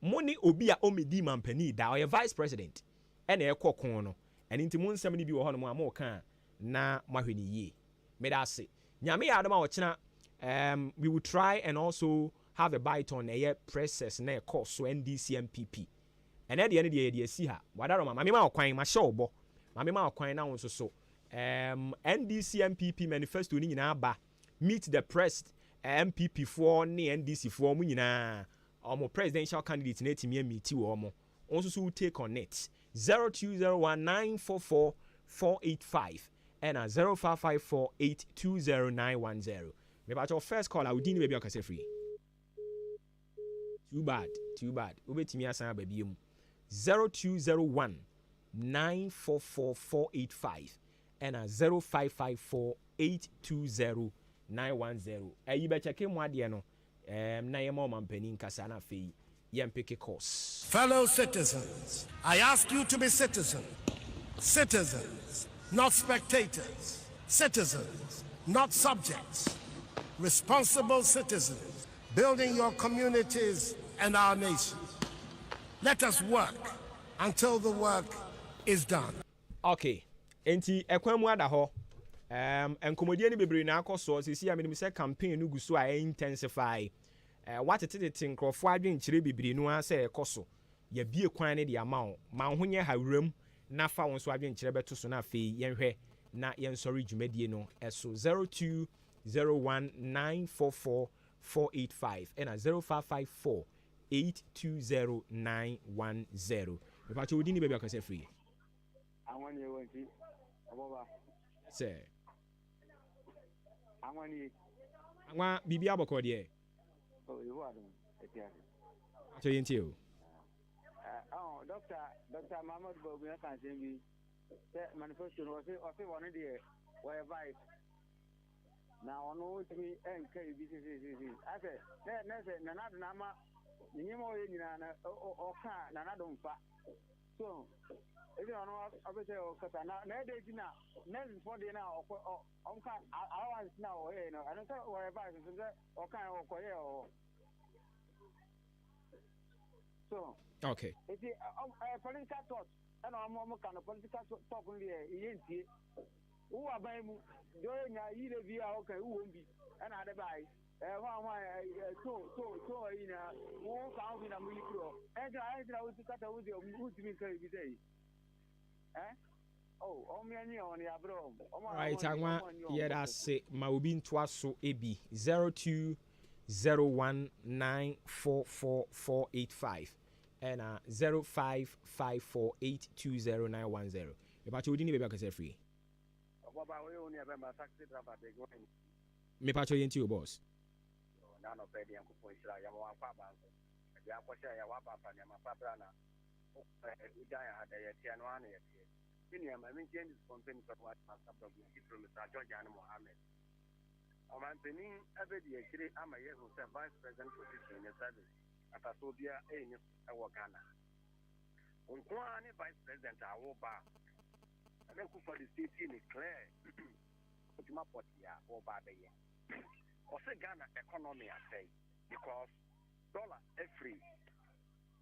D: mo ne obi a omedi mampani da or vice president ene ekokon no ene nti mu nsɛm ne bi wɔ hɔ no ma mo ka na mahwɛ ne yie me da se nyame ya adama wɔkyena we will try and also have a bite on a process na course so NDC MPP and at the end of the day see her wadaroma mame ma okwan ma show bo mame ma okwan na won so NDC MPP manifesto ni nyina ba meet the press MPP for ne NDC for mu nyina omo presidential candidate na etimi meet wo omo also so take on it 0201944485 and 0554820910 me about your first call I would need baby okase free too bad obetimi asan baby mu 0201944485 and 0554820910 ayi be check mu ade no na ye mo mampani nkasa na fei yem pick a course.
O: Fellow citizens, I ask you to be citizens, not spectators, citizens, not subjects, responsible citizens, building your communities and our nation. Let us work until the work is done.
D: Okay, enti ekwan mu ada ho enkomodie ni bebre na akoso sisi ameni se campaign no guso a intensify what it nkrofo adwen kire bebre no a se ekoso ya bie kwan ne de ama ma ho nye hawram na fa won so adwen kire beto so na afei yenhwe na yensori dwumadie no eso 0201944485 and 0554820910 me pa cho odini baby akase free
R: awani wonti aboba
D: se
R: awani
D: anwa bibi aboko de
R: oh you are etias
D: acho yenti o
R: Dr. Mahmoud Bawumia kan say bi say manifesto no say one dey why vice na ono timi enka BCCC ase na na na ma nyimo ye nyina na oka na na do mfa so ezi ono obese okata na dey gina next for dey na onka allowance na o ye no I don't say why vice so say oka okoye o so
D: okay
R: political thought and I'm kind of political talk only yentie
S: who are by doing a year via okay, who won't be another by. So in a more found in a micro. And I was to cut out your mood to be say. Eh? Oh, only on your bro.
D: Right, I want yeah, say my ubin twas so AB 0201944485 and 0554820910. About you didn't be back as a free. Me patch into your boss.
S: None of Betty and Kupoisha, Yamawa Papa, the Aquasha, Yawapa, Yamapabrana, Ujaya had a Tianuan. I mean, James is content for what Master from Mr. George and Mohammed. On my penny, every day, I'm a year who serve vice president position in the service at Asobia, a Wakana. On one vice president, I will bar. And then for the state in clear. Potia or Baby. Also, Ghana economy, I say, because dollar every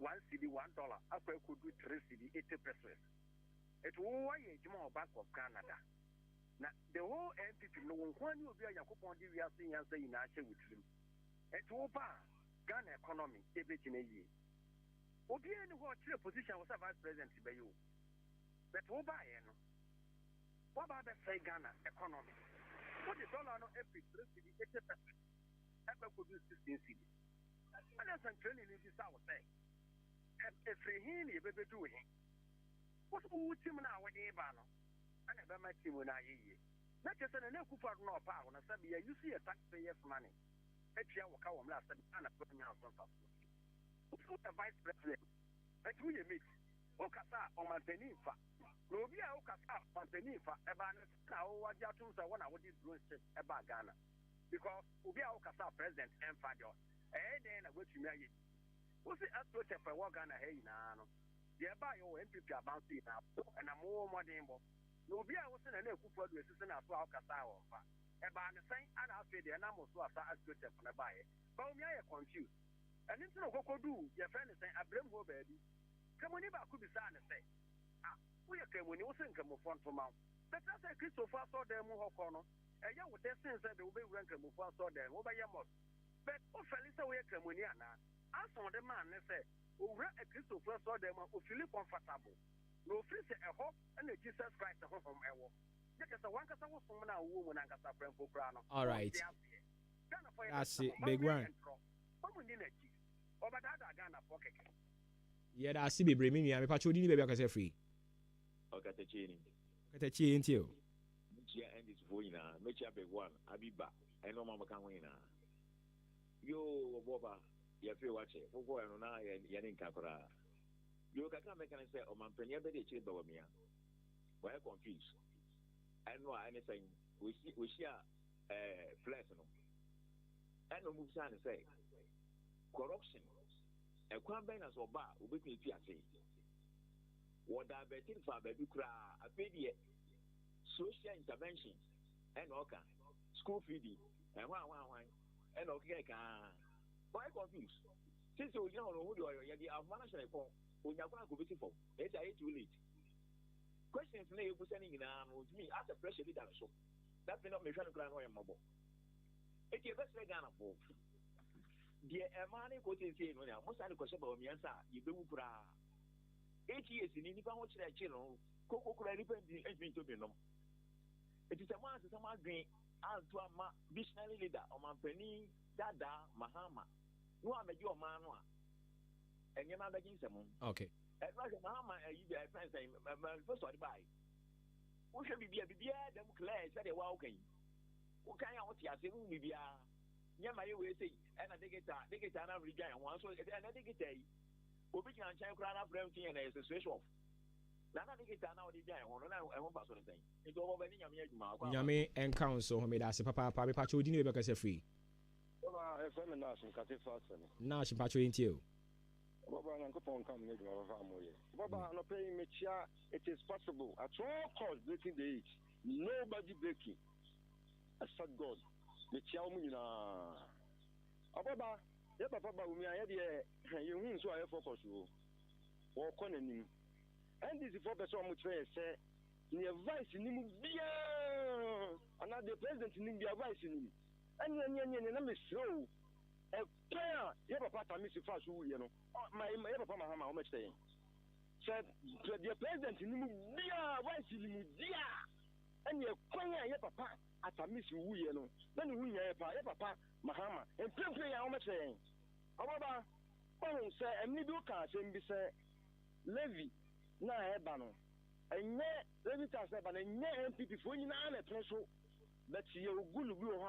S: $1 cedi, $1, I could do 3 cedi, 80 pesos. It will why more back of Canada. Now, the whole entity, no one will be a Yakupon, we are seeing and saying, I share with him. It will bar Ghana economy, everything a year. Obian, what position was a vice president by you? But will buy, what about the say Ghana economy? What is dollar every 3 cedi, 80 pesos? I could do 16 cedi. And that's a training in this hour say. Every hin, you better do him. What would you now with a banner? I never met him when I hear. Not just an equal for no power, and I said, you see a taxpayer's money. Let's hear what come last and I'm putting out some stuff. Who's the vice president? That's who you meet. Okasa on my penifa. Robia Okasa on penifa, about what you two are one of these blue ship about Ghana. Because Ubia Okasa president and Fadio, then I go to marry. Who's the aspect of a Ghana? Hey, now. Thereby, your MPP are bouncing now, and I'm more modern. Nobia was in a new for the assistant of Okasa. About the same, and I'll say the animals who are aspect of a buyer. But we are confused. And it's no go do, your friend is saying, I blame her, baby. Come on, if I could be signed and say, we are when you think of front from out. But as I Christopher saw them more corner, and you would have sense that they will be ranking of one saw them over your most. But oh, Felisa, we come when you are now. I saw the man, they say, over a Christopher saw them who feel comfortable. No face a hope and a Jesus Christ a hope from a walk. Because the one was from a woman and a friend for Crown.
D: All right. That's it, big one.
S: Over that, Ghana pocket.
D: Yeah, that's it, bring me. I'm a patch of the baby because they're free.
T: Okay, the chain.
D: Get a chain to you.
T: Yeah, and it's for you now. Make up a one. I'll be back. I know Mama can win now. You, Boba, you feel watch it. Who go and I and Yanin Capra. You can make an say, oh, my penny, but it's about me. Why confused? I know anything. We share flesh. I know move on to say corruption. A campaign as or bar will be PSA. What I bet in for baby cry, a baby social intervention, and okay, school feeding, and one, and okay, why confused? Since you know who you are, you have managed to phone when you are going to be for it's too late. Questions may be sending in with me as a pressure leader. So that's not me trying to cry on mobile. It's your best way down for. The money go to say, when I most of the question about me, answer, you do bra. 8 years in any power to that channel, Coco Credit and to be no. It is a man to some green, as to a visionary leader, or my penny, Dada, Mahama. No, I'm a your man, and you're not begging someone.
D: Okay.
T: At Mahama, you be a friend saying, first of all, buy. Who should be a baby? Them Claire said, okay. What kind of what you are saying? Maybe yeah, my way say, and I think it's an average guy, and once and I think it's a Obi can check around up everything and it's a switch off. Now I think it's an hour guy, and I won't pass on the thing. It's over when
D: Yami and council, who made us a papa, Pacho didn't because a free. Now she patch into you.
S: It is possible at all costs breaking the age. Nobody breaking. Except God. The Chiaumina. Ababa, the Papa, we are here. You win so I focus you. Or Conan. And this is for the song which say, near vice in him,
U: the president in India vice in and I'm slow. A prayer, you have a part of Mr. Fasu, you know. My papa, how much saying? Said the president in India vice in India. And you're quite a papa at a Miss Wu, you know. Then we have a papa, Mahama, and play how much saying. However, oh, sir, and me do cars and be say, Levy, na ebano. And yet, Levy Tass, and yet, people, you know, but you good will